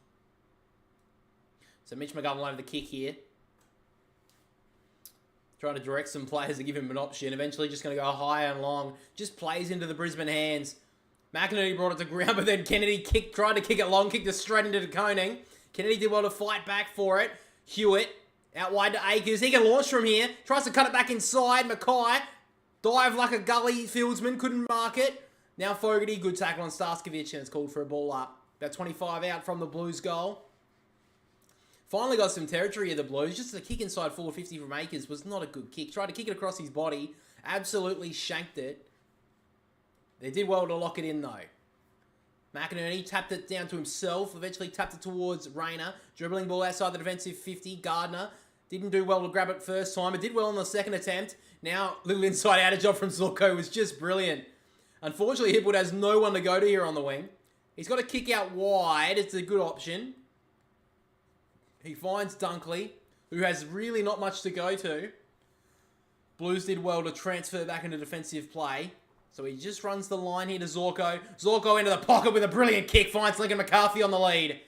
So Mitch McGovern will have the kick here. Trying to direct some players to give him an option. Eventually just going to go high and long. Just plays into the Brisbane hands. McInerney brought it to ground, but then Kennedy tried to kick it long, kicked it straight into DeConing. Kennedy did well to fight back for it. Hewitt out wide to Akers. He can launch from here. Tries to cut it back inside. Mackay dive like a gully fieldsman. Couldn't mark it. Now Fogarty. Good tackle on Starskiewicz, and it's called for a ball up. About 25 out from the Blues goal. Finally got some territory of the Blues. Just a kick inside 450 from Akers was not a good kick. Tried to kick it across his body. Absolutely shanked it. They did well to lock it in, though. McInerney tapped it down to himself. Eventually tapped it towards Rayner. Dribbling ball outside the defensive 50. Gardner didn't do well to grab it first time. It did well on the second attempt. Now, little inside outer job from Zorko was just brilliant. Unfortunately, Hipwood has no one to go to here on the wing. He's got to kick out wide. It's a good option. He finds Dunkley, who has really not much to go to. Blues did well to transfer back into defensive play. So he just runs the line here to Zorko. Zorko into the pocket with a brilliant kick. Finds Lincoln McCarthy on the lead.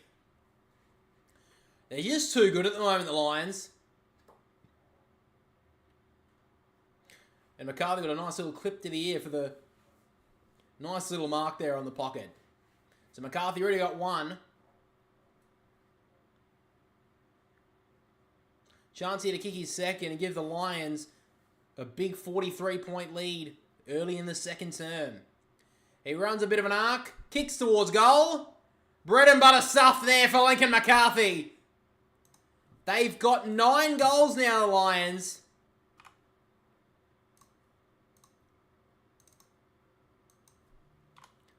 They're just too good at the moment, the Lions. And McCarthy got a nice little clip to the ear for the nice little mark there on the pocket. So McCarthy already got one. Chance here to kick his second and give the Lions a big 43-point lead early in the second term. He runs a bit of an arc. Kicks towards goal. Bread and butter stuff there for Lincoln McCarthy. They've got 9 goals now, the Lions.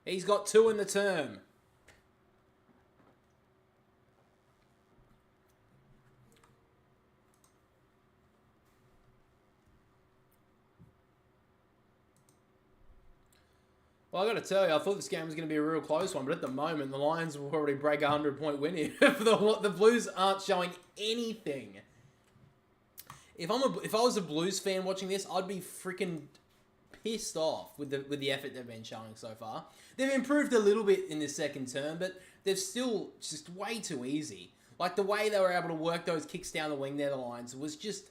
He's got 2 in the term. Well, I got to tell you, I thought this game was going to be a real close one, but at the moment, the Lions will probably break a 100-point win here. The Blues aren't showing anything. If I was a Blues fan watching this, I'd be freaking pissed off with the effort they've been showing so far. They've improved a little bit in this second term, but they're still just way too easy. Like, the way they were able to work those kicks down the wing there, the Lions, was just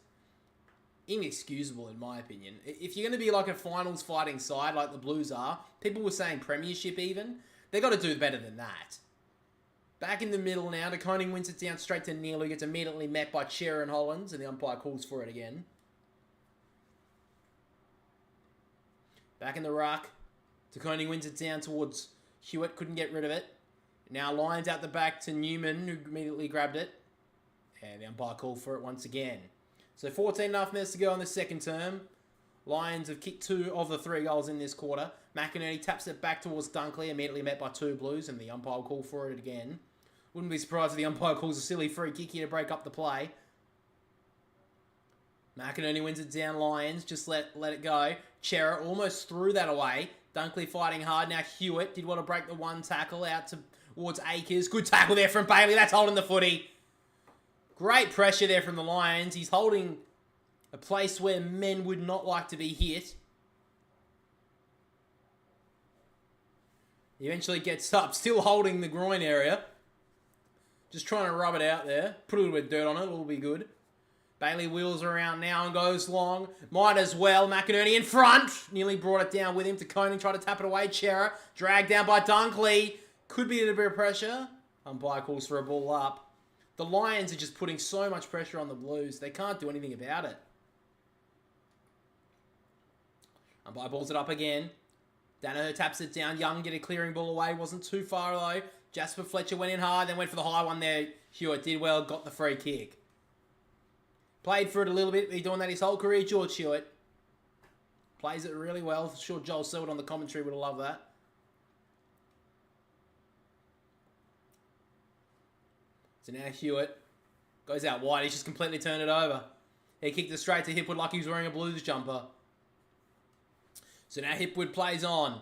inexcusable in my opinion. If you're going to be like a finals fighting side like the Blues are, people were saying premiership even, they got to do better than that. Back in the middle now, De Koning wins it down straight to Neal, who gets immediately met by Cher and Hollands, and the umpire calls for it again. Back in the ruck, De Koning wins it down towards Hewitt, couldn't get rid of it. Now Lions out the back to Newman, who immediately grabbed it, and the umpire called for it once again. So 14.5 minutes to go in the second term. Lions have kicked 2 of the 3 goals in this quarter. McInerney taps it back towards Dunkley, immediately met by 2 Blues, and the umpire will call for it again. Wouldn't be surprised if the umpire calls a silly free kick here to break up the play. McInerney wins it down, Lions. Just let it go. Chera almost threw that away. Dunkley fighting hard. Now Hewitt did want to break the one tackle out towards Akers. Good tackle there from Bailey. That's holding the footy. Great pressure there from the Lions. He's holding a place where men would not like to be hit. He eventually gets up, still holding the groin area. Just trying to rub it out there. Put a little bit of dirt on it, it'll be good. Bailey wheels around now and goes long. Might as well. McInerney in front. Nearly brought it down with him. To Koning, tried to tap it away. Chera dragged down by Dunkley. Could be a little bit of pressure. Umpire calls for a ball up. The Lions are just putting so much pressure on the Blues. They can't do anything about it. Umpire balls it up again. Danaher taps it down. Young get a clearing ball away. Wasn't too far though. Jasper Fletcher went in hard, then went for the high one there. Hewitt did well, got the free kick. Played for it a little bit. Been doing that his whole career, George Hewitt. Plays it really well. I'm sure Joel Selwood on the commentary would have loved that. So now Hewitt goes out wide. He's just completely turned it over. He kicked it straight to Hipwood like he was wearing a Blues jumper. So now Hipwood plays on.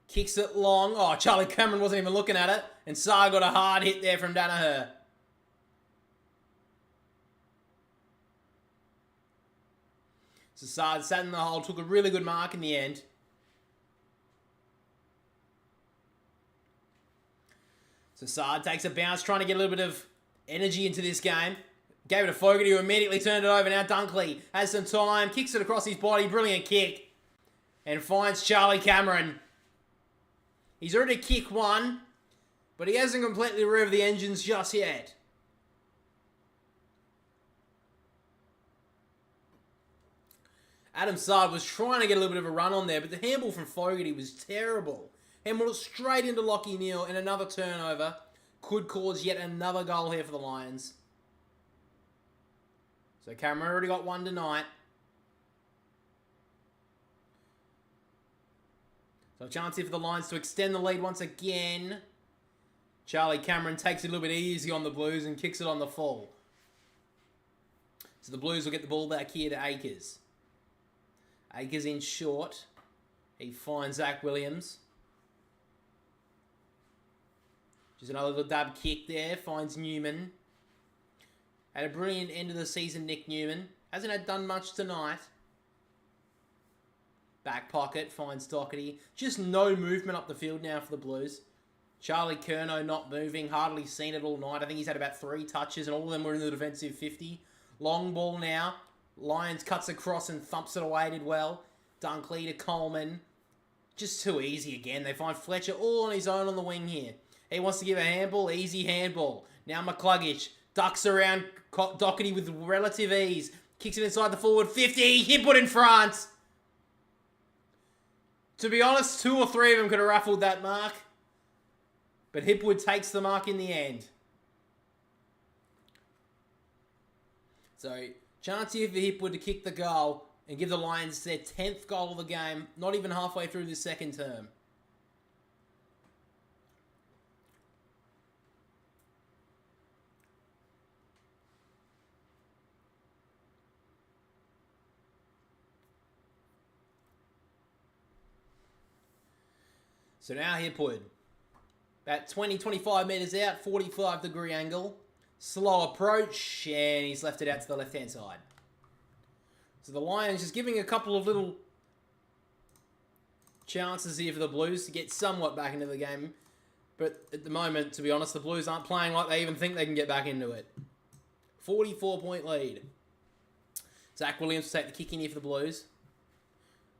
Kicks it long. Oh, Charlie Cameron wasn't even looking at it. And Saar got a hard hit there from Danaher. So Saar sat in the hole. Took a really good mark in the end. So Saad takes a bounce, trying to get a little bit of energy into this game. Gave it to Fogarty, who immediately turned it over. Now Dunkley has some time, kicks it across his body. Brilliant kick. And finds Charlie Cameron. He's already kicked one, but he hasn't completely revved the engines just yet. Adam Saad was trying to get a little bit of a run on there, but the handball from Fogarty was terrible. Handball straight into Lachie Neale, and another turnover could cause yet another goal here for the Lions. So Cameron already got one tonight. So a chance here for the Lions to extend the lead once again. Charlie Cameron takes it a little bit easy on the Blues and kicks it on the full. So the Blues will get the ball back here to Akers. Akers in short. He finds Zach Williams. Just another little dab kick there. Finds Newman. Had a brilliant end of the season, Nick Newman. Hasn't had done much tonight. Back pocket. Finds Doherty. Just no movement up the field now for the Blues. Charlie Curnow not moving. Hardly seen it all night. I think he's had about 3 touches and all of them were in the defensive 50. Long ball now. Lions cuts across and thumps it away. Did well. Dunkley to Coleman. Just too easy again. They find Fletcher all on his own on the wing here. He wants to give a handball. Easy handball. Now McCluggage ducks around Doherty with relative ease. Kicks it inside the forward 50. Hipwood in front. To be honest, 2 or 3 of them could have ruffled that mark. But Hipwood takes the mark in the end. So, chance here for Hipwood to kick the goal and give the Lions their 10th goal of the game, not even halfway through this second term. So now Hipwood. About 20-25 metres out, 45-degree angle. Slow approach, and he's left it out to the left-hand side. So the Lions just giving a couple of little chances here for the Blues to get somewhat back into the game. But at the moment, to be honest, the Blues aren't playing like they even think they can get back into it. 44-point lead. Zach Williams will take the kick in here for the Blues.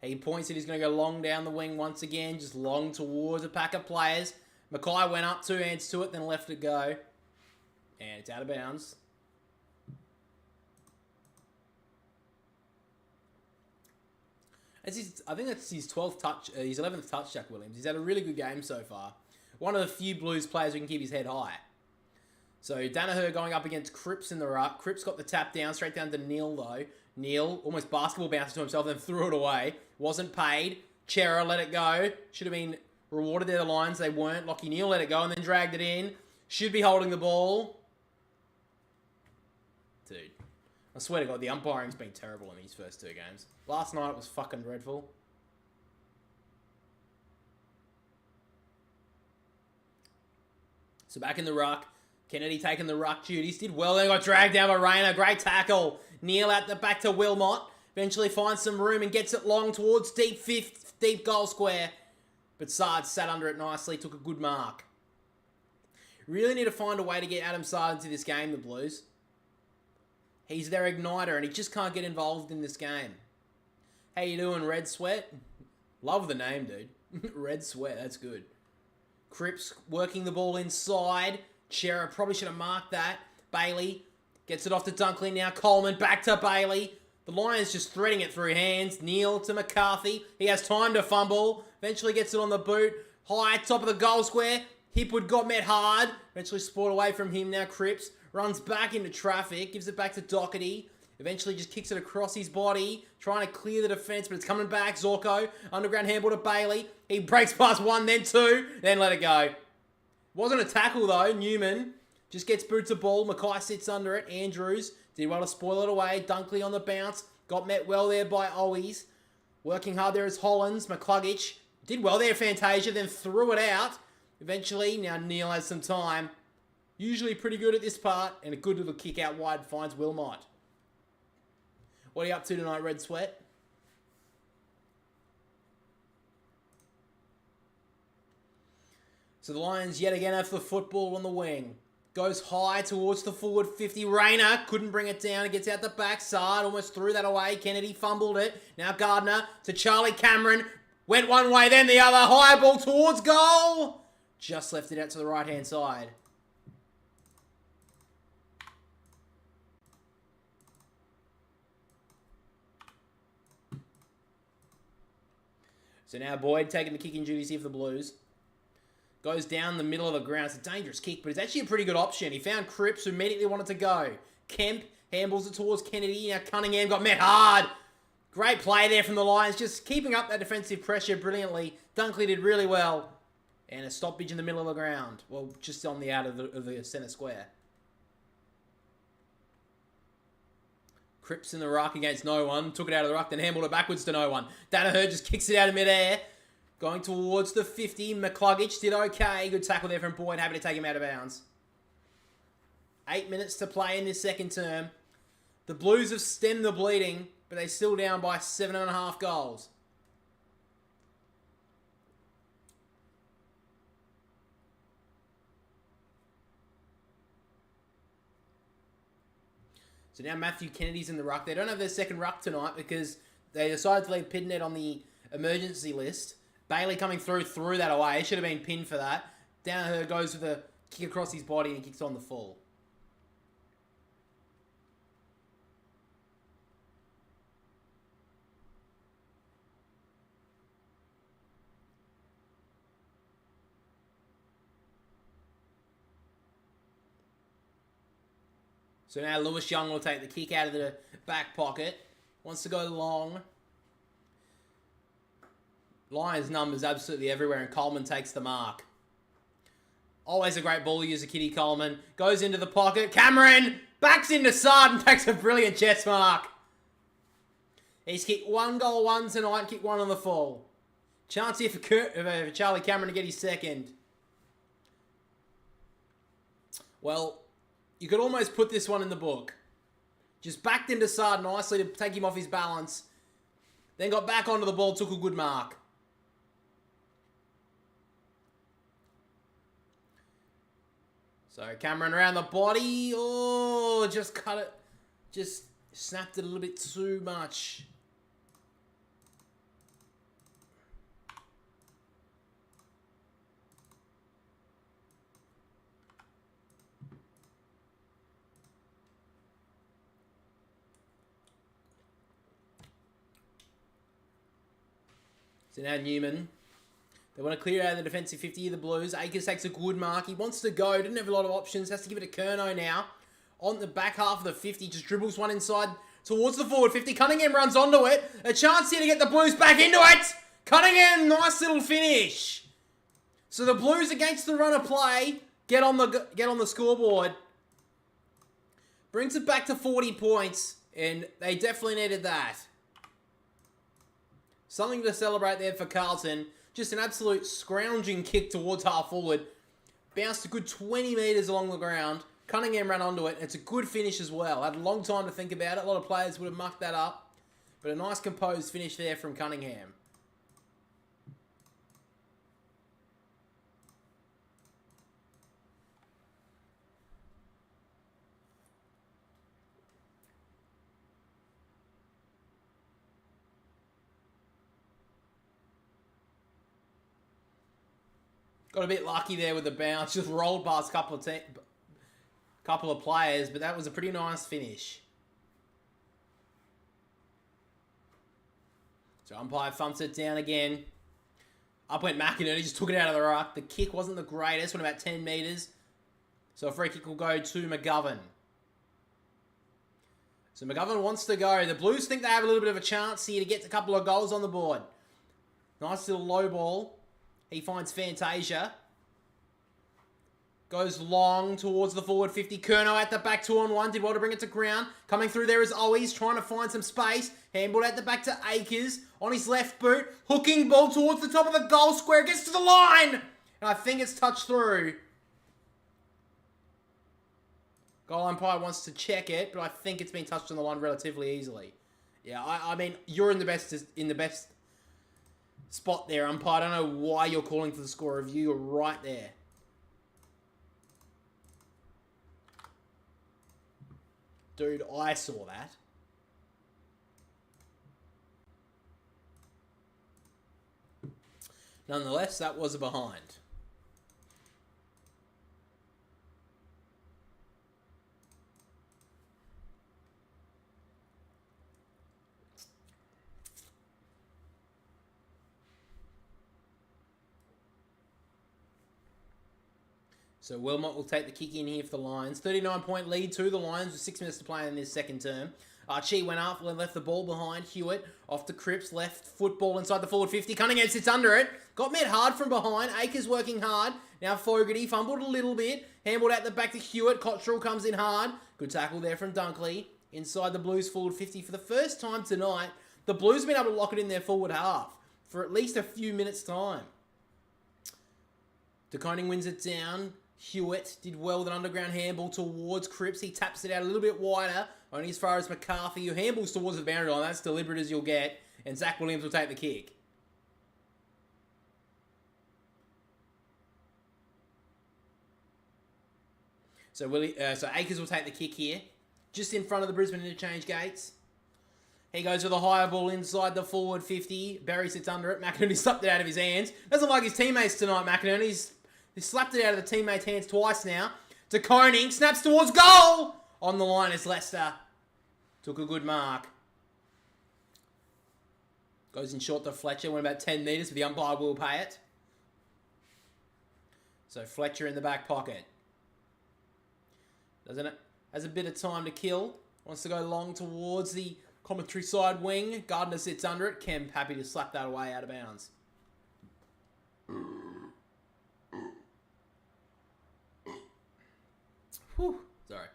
He points it, he's going to go long down the wing once again, just long towards a pack of players. Mackay went up 2 hands to it, then left it go. And it's out of bounds. I think that's his 12th touch, his 11th touch, Jack Williams. He's had a really good game so far. One of the few Blues players who can keep his head high. So Danaher going up against Cripps in the ruck. Cripps got the tap down, straight down to Neil though. Neil almost basketball bounced to himself, then threw it away. Wasn't paid. Chera let it go. Should have been rewarded there, the Lions. They weren't. Lockie Neal let it go and then dragged it in. Should be holding the ball. Dude, I swear to God, the umpiring's been terrible in these first 2 games. Last night it was fucking dreadful. So back in the ruck. Kennedy taking the ruck duties. Did well. They got dragged down by Rayner. Great tackle. Neal out the back to Wilmot. Eventually finds some room and gets it long towards deep goal square. But Sard sat under it nicely. Took a good mark. Really need to find a way to get Adam Sard into this game, the Blues. He's their igniter and he just can't get involved in this game. How you doing, Red Sweat? Love the name, dude. Red Sweat, that's good. Cripps working the ball inside. Chera probably should have marked that. Bailey gets it off to Dunkley now. Coleman back to Bailey. The Lions just threading it through hands. Neal to McCarthy. He has time to fumble. Eventually gets it on the boot. High, top of the goal square. Hipwood got met hard. Eventually sport away from him now. Cripps runs back into traffic. Gives it back to Doherty. Eventually just kicks it across his body. Trying to clear the defence, but it's coming back. Zorko. Underground handball to Bailey. He breaks past 1, then 2. Then let it go. Wasn't a tackle though. Newman just gets boots a ball. Mackay sits under it. Andrews did well to spoil it away. Dunkley on the bounce. Got met well there by Owies. Working hard there is Hollins. McCluggage did well there. Fantasia then threw it out. Eventually, now Neal has some time. Usually pretty good at this part. And a good little kick out wide finds Wilmot. What are you up to tonight, Red Sweat? So the Lions yet again have the football on the wing. Goes high towards the forward 50. Rayner couldn't bring it down. It gets out the backside. Almost threw that away. Kennedy fumbled it. Now Gardner to Charlie Cameron. Went one way, then the other. High ball towards goal. Just left it out to the right-hand side. So now Boyd taking the kicking duties here for the Blues. Goes down the middle of the ground. It's a dangerous kick, but it's actually a pretty good option. He found Cripps, who immediately wanted to go. Kemp handballs it towards Kennedy. Now Cunningham got met hard. Great play there from the Lions. Just keeping up that defensive pressure brilliantly. Dunkley did really well. And a stoppage in the middle of the ground. Well, just on the out of the centre square. Cripps in the ruck against no one. Took it out of the ruck, then handballed it backwards to no one. Danaher just kicks it out of midair. Going towards the 50. McCluggage did okay. Good tackle there from Boyd. Happy to take him out of bounds. 8 minutes to play in this second term. The Blues have stemmed the bleeding, but they're still down by 7.5 goals. So now Matthew Kennedy's in the ruck. They don't have their second ruck tonight because they decided to leave Pidnet on the emergency list. Bailey coming threw that away. Should have been pinned for that. Danaher goes with a kick across his body and kicks on the full. So now Lewis Young will take the kick out of the back pocket. Wants to go long. Lions numbers absolutely everywhere, and Coleman takes the mark. Always a great ball user, Kitty Coleman. Goes into the pocket. Cameron backs into Sard and takes a brilliant chest mark. He's kicked 1 goal, 1 tonight, kicked 1 on the fall. Chance here for Charlie Cameron to get his second. Well, you could almost put this one in the book. Just backed into Sard nicely to take him off his balance. Then got back onto the ball, took a good mark. So Cameron around the body. Oh, just cut it. Just snapped it a little bit too much. So now Newman. They want to clear out the defensive 50 of the Blues. Akers takes a good mark. He wants to go. Didn't have a lot of options. Has to give it to Curnow now. On the back half of the 50. Just dribbles one inside towards the forward 50. Cunningham runs onto it. A chance here to get the Blues back into it. Cunningham, nice little finish. So the Blues against the run of play. Get on the scoreboard. Brings it back to 40 points. And they definitely needed that. Something to celebrate there for Carlton. Just an absolute scrounging kick towards half forward. Bounced a good 20 metres along the ground. Cunningham ran onto it. It's a good finish as well. Had a long time to think about it. A lot of players would have mucked that up. But a nice composed finish there from Cunningham. Got a bit lucky there with the bounce. Just rolled past a couple of players, but that was a pretty nice finish. So umpire thumps it down again. Up went McInerney, just took it out of the ruck. The kick wasn't the greatest, went about 10 metres. So a free kick will go to McGovern. So McGovern wants to go. The Blues think they have a little bit of a chance here to get a couple of goals on the board. Nice little low ball. He finds Fantasia. Goes long towards the forward 50. Curnow at the back, 2-on-1. Did well to bring it to ground. Coming through there is Owies, trying to find some space. Handball at the back to Akers. On his left boot. Hooking ball towards the top of the goal square. Gets to the line. And I think it's touched through. Goal umpire wants to check it, but I think it's been touched on the line relatively easily. Yeah, I mean, you're in the best spot there, umpire. I don't know why you're calling for the score review. You're right there. Dude, I saw that. Nonetheless, that was a behind. So Wilmot will take the kick in here for the Lions. 39-point lead to the Lions with 6 minutes to play in this second term. Archie went up and left the ball behind. Hewitt off to Cripps. Left football inside the forward 50. Cunningham sits under it. Got met hard from behind. Akers working hard. Now Fogarty fumbled a little bit. Handballed out the back to Hewitt. Cottrell comes in hard. Good tackle there from Dunkley. Inside the Blues forward 50 for the first time tonight. The Blues have been able to lock it in their forward half for at least a few minutes' time. DeConing wins it down. Hewitt did well with an underground handball towards Cripps. He taps it out a little bit wider, only as far as McCarthy, who handballs towards the boundary line. That's deliberate as you'll get. And Zach Williams will take the kick. So Akers will take the kick here, just in front of the Brisbane interchange gates. He goes with a higher ball inside the forward 50. Barry sits under it. McInerney slapped it out of his hands. Doesn't like his teammates tonight, McInerney. He slapped it out of the teammate's hands twice now. To Koning. Snaps towards goal. On the line is Leicester. Took a good mark. Goes in short to Fletcher. Went about 10 metres, but the umpire will pay it. So Fletcher in the back pocket. has a bit of time to kill. Wants to go long towards the commentary side wing. Gardner sits under it. Kemp happy to slap that away out of bounds. Whew. Sorry.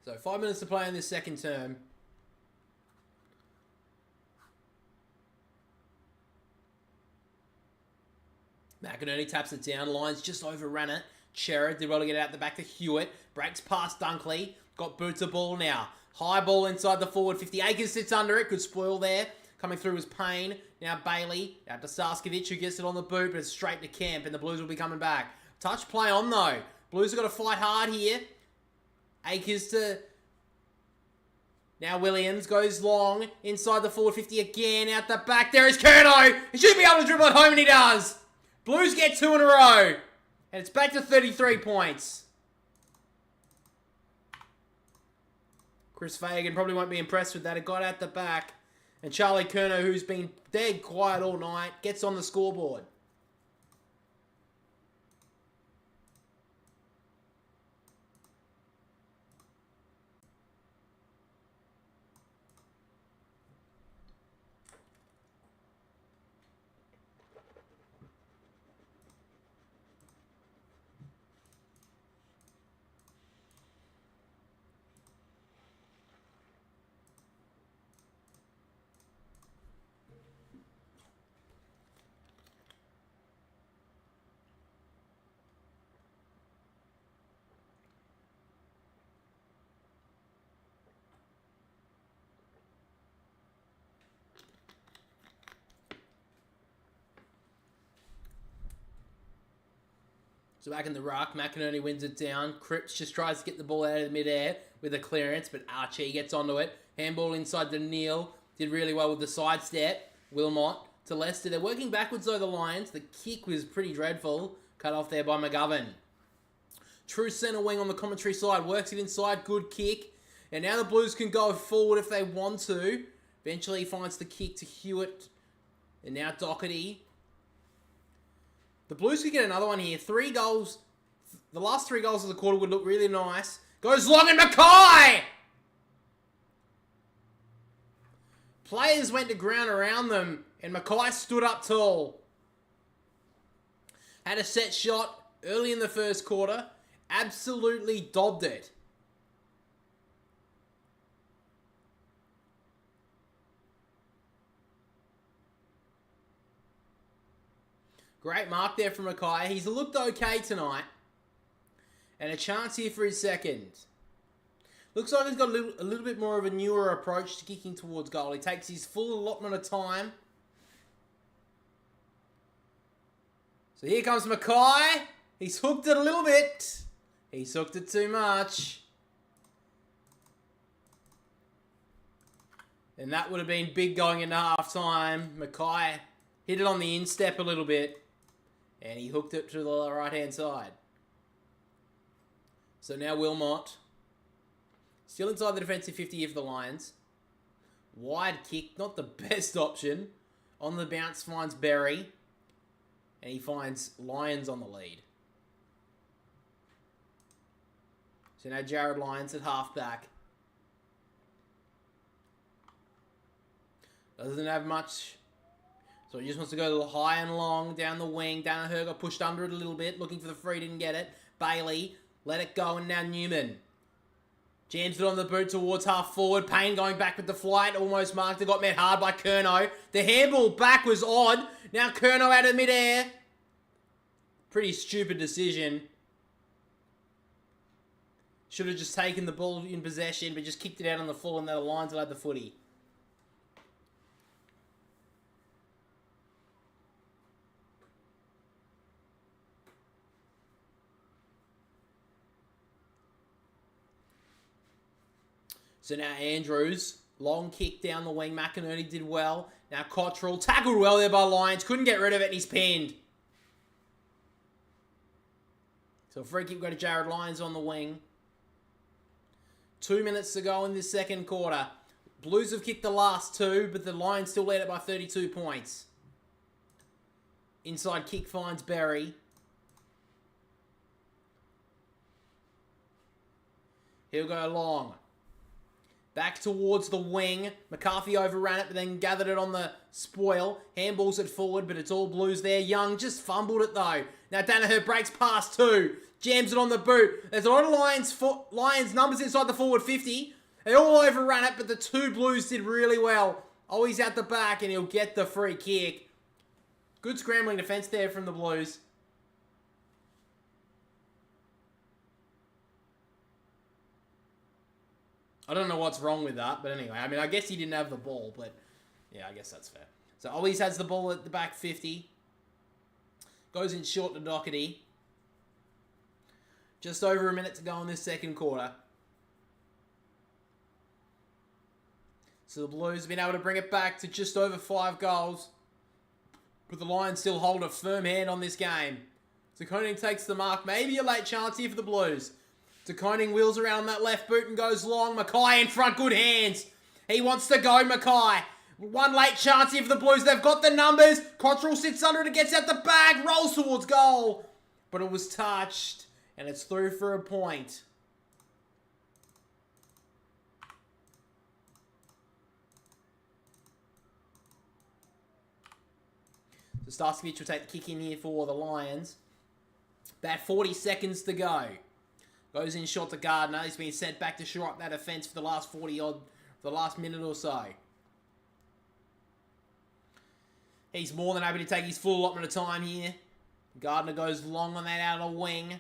So 5 minutes to play in this second term. McInerney taps it down. Lions just overran it. Sherrod did well to get it out the back to Hewitt. Breaks past Dunkley. Got boots a ball now. High ball inside the forward 50. Akers sits under it. Good spoil there. Coming through was Payne. Now Bailey. Out to Sarskovic, who gets it on the boot, but it's straight to Kemp, and the Blues will be coming back. Touch play on, though. Blues have got to fight hard here. Akers to... Now Williams goes long. Inside the forward 50 again. Out the back. There is Curnow. He should be able to dribble it home, and he does. Blues get 2 in a row. And it's back to 33 points. Chris Fagan probably won't be impressed with that. It got out the back. And Charlie Curnow, who's been dead quiet all night, gets on the scoreboard. So back in the ruck, McInerney wins it down. Cripps just tries to get the ball out of the midair with a clearance, but Archie gets onto it. Handball inside to Neal. Did really well with the sidestep. Wilmot to Lester. They're working backwards though, the Lions. The kick was pretty dreadful. Cut off there by McGovern. True centre wing on the commentary side. Works it inside. Good kick. And now the Blues can go forward if they want to. Eventually finds the kick to Hewitt. And now Doherty. The Blues could get another one here. 3 goals. The last 3 goals of the quarter would look really nice. Goes long and Mackay! Players went to ground around them. And Mackay stood up tall. Had a set shot early in the first quarter. Absolutely dobbed it. Great mark there from Mackay. He's looked okay tonight. And a chance here for his second. Looks like he's got a little bit more of a newer approach to kicking towards goal. He takes his full allotment of time. So here comes Mackay. He's hooked it a little bit. He's hooked it too much. And that would have been big going into half time. Mackay hit it on the instep a little bit. And he hooked it to the right-hand side. So now Wilmot. Still inside the defensive 50 of the Lions. Wide kick, not the best option. On the bounce finds Berry. And he finds Lions on the lead. So now Jared Lyons at halfback. Doesn't have much. So he just wants to go high and long down the wing. Danaher got pushed under it a little bit. Looking for the free, didn't get it. Bailey let it go, and now Newman. Jams it on the boot towards half forward. Payne going back with the flight. Almost marked. It got met hard by Curnow. The handball back was odd. Now Curnow out of midair. Pretty stupid decision. Should have just taken the ball in possession, but just kicked it out on the full, and the Lions will have the footy. So now Andrews, long kick down the wing. McInerney did well. Now Cottrell, tackled well there by Lyons. Couldn't get rid of it, and he's pinned. So free kick go to Jared Lyons on the wing. 2 minutes to go in this second quarter. Blues have kicked the last 2, but the Lions still lead it by 32 points. Inside kick finds Berry. He'll go long. Back towards the wing. McCarthy overran it, but then gathered it on the spoil. Handballs it forward, but it's all Blues there. Young just fumbled it, though. Now Danaher breaks past 2. Jams it on the boot. There's a lot of Lions numbers inside the forward 50. They all overran it, but the 2 Blues did really well. Oh, he's out the back, and he'll get the free kick. Good scrambling defense there from the Blues. I don't know what's wrong with that, but anyway. I mean, I guess he didn't have the ball, but yeah, I guess that's fair. So Ollie's has the ball at the back 50. Goes in short to Doherty. Just over a minute to go in this second quarter. So the Blues have been able to bring it back to just over 5 goals. But the Lions still hold a firm hand on this game. So Koning takes the mark. Maybe a late chance here for the Blues. De Koning wheels around that left boot and goes long. Mackay in front, good hands. He wants to go, Mackay. One late chance here for the Blues. They've got the numbers. Cottrell sits under it and gets out the bag. Rolls towards goal. But it was touched. And it's through for a point. So Starcevic will take the kick in here for the Lions. About 40 seconds to go. Goes in short to Gardner. He's been sent back to shore up that offence for the last 40-odd, for the last minute or so. He's more than happy to take his full allotment of time here. Gardner goes long on that outer wing.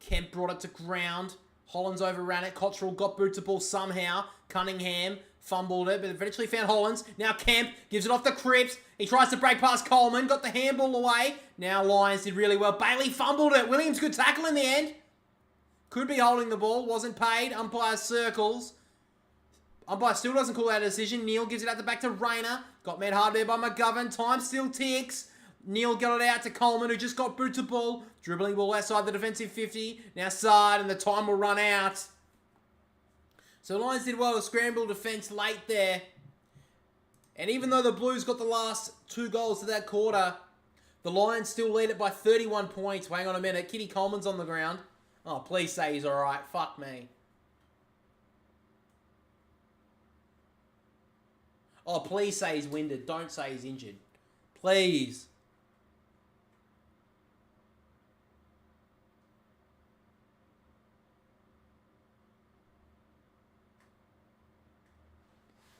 Kemp brought it to ground. Hollands overran it. Cottrell got boot to ball somehow. Cunningham fumbled it, but eventually found Hollands. Now Kemp gives it off the Cripps. He tries to break past Coleman. Got the handball away. Now Lions did really well. Bailey fumbled it. Williams good tackle in the end. Could be holding the ball. Wasn't paid. Umpire circles. Umpire still doesn't call that a decision. Neal gives it out the back to Rayner. Got met hard there by McGovern. Time still ticks. Neal got it out to Coleman, who just got boot to ball. Dribbling ball outside the defensive 50. Now side, and the time will run out. So the Lions did well with scramble defense late there. And even though the Blues got the last 2 goals to that quarter, the Lions still lead it by 31 points. Hang on a minute. Kitty Coleman's on the ground. Oh, please say he's alright. Fuck me. Oh, please say he's winded. Don't say he's injured. Please.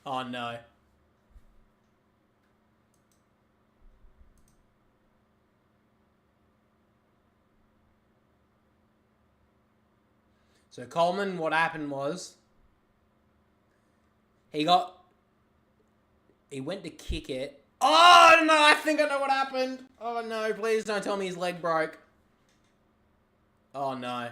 Oh, no. So Coleman, what happened was, he went to kick it. Oh, no, I think I know what happened. Oh, no, please don't tell me his leg broke. Oh, no.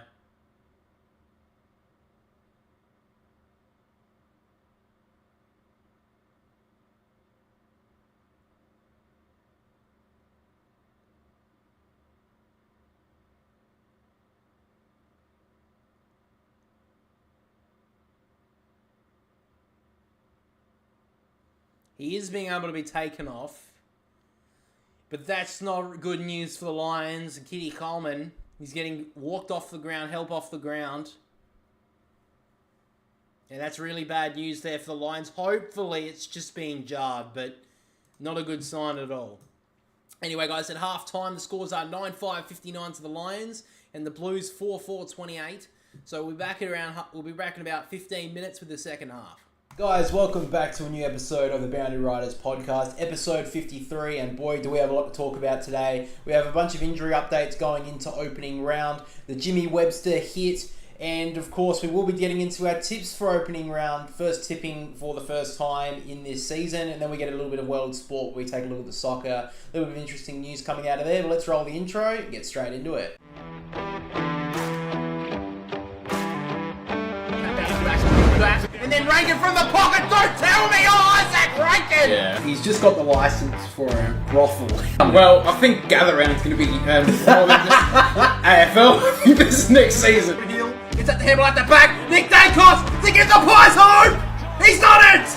He is being able to be taken off. But that's not good news for the Lions. And Kitty Coleman, he's getting walked off the ground, help off the ground. And that's really bad news there for the Lions. Hopefully it's just being jarred, but not a good sign at all. Anyway, guys, at halftime, the scores are 9-5-59 to the Lions, and the Blues 4-4-28. So we'll be back in about 15 minutes with the second half. Guys, welcome back to a new episode of the Boundary Riders podcast, episode 53, and boy, do we have a lot to talk about today. We have a bunch of injury updates going into opening round, the Jimmy Webster hit, and of course we will be getting into our tips for opening round, first tipping for the first time in this season, and then we get a little bit of world sport, we take a look at the soccer, a little bit of interesting news coming out of there, but let's roll the intro and get straight into it. And then Rankin from the pocket, don't tell me, Isaac Rankin! Yeah. He's just got the license for a brothel. Well, I think Gather Round's going to be AFL this next season. It's at the handball at the back. Nick Dankos to get the Pies home! He's done it!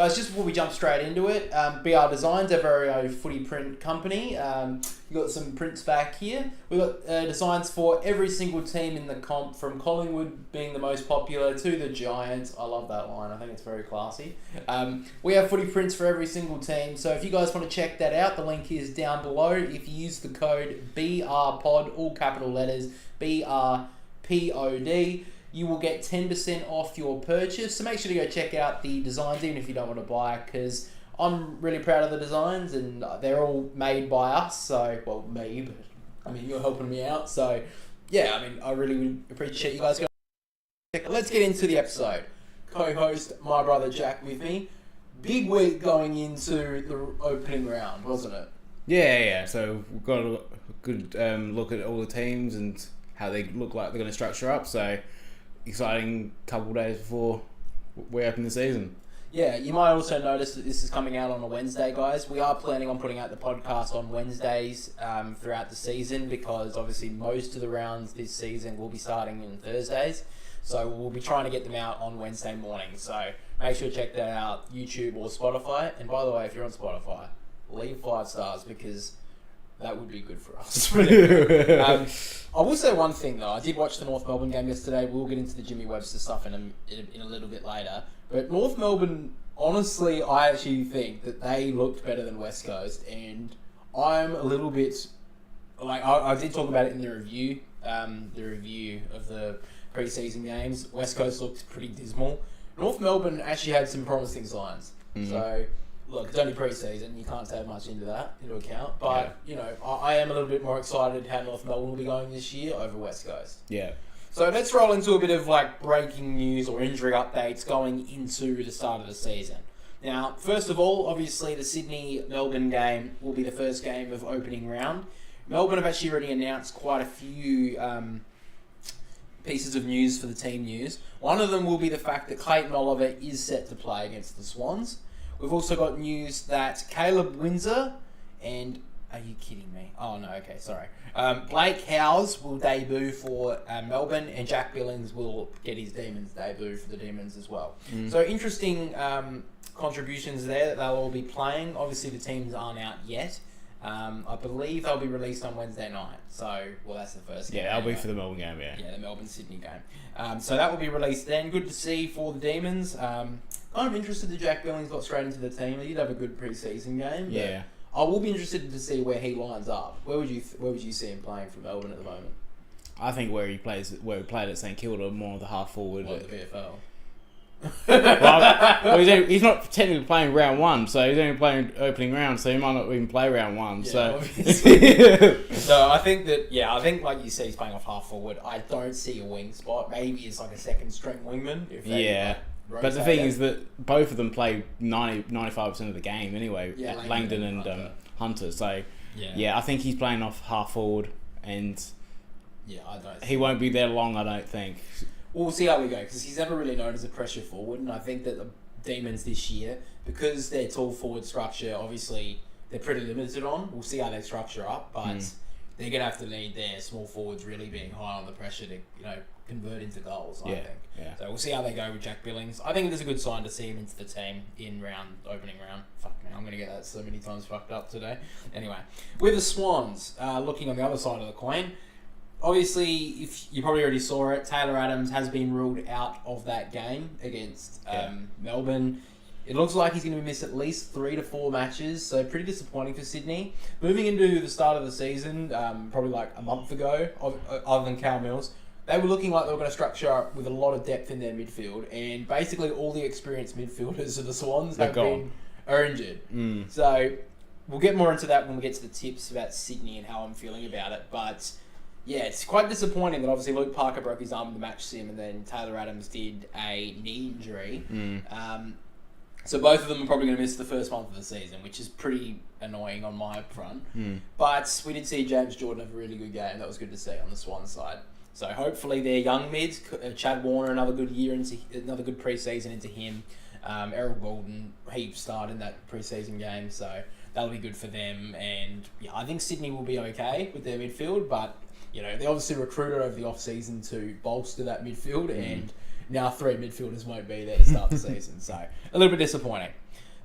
Guys, just before we jump straight into it, BR Designs, our very own footy print company. We've got some prints back here. We've got designs for every single team in the comp, from Collingwood being the most popular to the Giants. I love that line. I think it's very classy. We have footy prints for every single team. So if you guys want to check that out, the link is down below. If you use the code BRPOD, all capital letters, BRPOD, you will get 10% off your purchase. So make sure to go check out the designs, even if you don't want to buy it, because I'm really proud of the designs and they're all made by us. So, well, me, but I mean, you're helping me out. So, yeah, I mean, I really would appreciate you guys going. Let's get into the episode. Co-host, my brother Jack with me. Big week going into the opening round, wasn't it? Yeah. So we've got a good look at all the teams and how they look like they're going to structure up. So exciting couple of days before we open the season. Yeah, you might also notice that this is coming out on a Wednesday, guys. We are planning on putting out the podcast on Wednesdays throughout the season, because obviously most of the rounds this season will be starting on Thursdays. So we'll be trying to get them out on Wednesday morning. So make sure to check that out, YouTube or Spotify. And by the way, if you're on Spotify, leave 5 stars, because that would be good for us. I will say one thing though. I did watch the North Melbourne game yesterday. We'll get into the Jimmy Webster stuff in a little bit later. But North Melbourne, honestly, I actually think that they looked better than West Coast, and I'm a little bit like I did talk about it in the review of the pre-season games. West Coast looked pretty dismal. North Melbourne actually had some promising signs. So. Look, it's only pre-season. You can't take much into account. But, you know, I am a little bit more excited how North Melbourne will be going this year over West Coast. Yeah. So let's roll into a bit of, breaking news or injury updates going into the start of the season. Now, first of all, obviously, the Sydney-Melbourne game will be the first game of opening round. Melbourne have actually already announced quite a few pieces of news for the team news. One of them will be the fact that Clayton Oliver is set to play against the Swans. We've also got news that Caleb Windsor and... Are you kidding me? Oh, no, okay, sorry. Blake Howes will debut for Melbourne, and Jack Billings will get his Demons debut for the Demons as well. So interesting contributions there that they'll all be playing. Obviously, the teams aren't out yet. I believe they'll be released on Wednesday night. So, well, that's the first game. Yeah, that'll be for the Melbourne game, yeah. Yeah, the Melbourne-Sydney game. So that will be released then. Good to see for the Demons. Kind of interested that Jack Billings got straight into the team. He did have a good pre-season game. Yeah. I will be interested to see where he lines up. Where would you see him playing for Melbourne at the moment? I think where he played at St Kilda, more of the half forward. Or the VFL. well, he's not technically playing round 1, so he's only playing opening round, so he might not even play round 1. Yeah, so I think like you said, he's playing off half forward. I don't see a wing spot. Maybe it's like a second string wingman. But the thing is that both of them play 95% of the game anyway. Yeah, Langdon and Hunter. So I think he's playing off half forward, and he won't be there long, I don't think. We'll see how we go, because he's never really known as a pressure forward, and I think that the Demons this year, because their tall forward structure, obviously they're pretty limited on. We'll see how they structure up, but they're going to have to need their small forwards really being high on the pressure to, convert into goals, I think. Yeah. So we'll see how they go with Jack Billings. I think it is a good sign to see him into the team in opening round. Fuck man, I'm going to get that so many times fucked up today. Anyway, with the Swans, looking on the other side of the coin, obviously, if you probably already saw it, Taylor Adams has been ruled out of that game against Melbourne. It looks like he's going to miss at least 3 to 4 matches, so pretty disappointing for Sydney. Moving into the start of the season, probably like a month ago, other than Cal Mills, they were looking like they were going to structure up with a lot of depth in their midfield, and basically all the experienced midfielders of the Swans are injured. So we'll get more into that when we get to the tips about Sydney and how I'm feeling about it, but yeah, it's quite disappointing that obviously Luke Parker broke his arm in the match sim, and then Taylor Adams did a knee injury. So both of them are probably going to miss the first month of the season, which is pretty annoying on my front. But we did see James Jordan have a really good game. That was good to see on the Swan side. So hopefully their young mids, Chad Warner, another good pre-season into him. Errol Golden, he started in that pre-season game, so that'll be good for them. And yeah, I think Sydney will be okay with their midfield, but they obviously recruited over the off-season to bolster that midfield, and now 3 midfielders won't be there to start the season. So a little bit disappointing.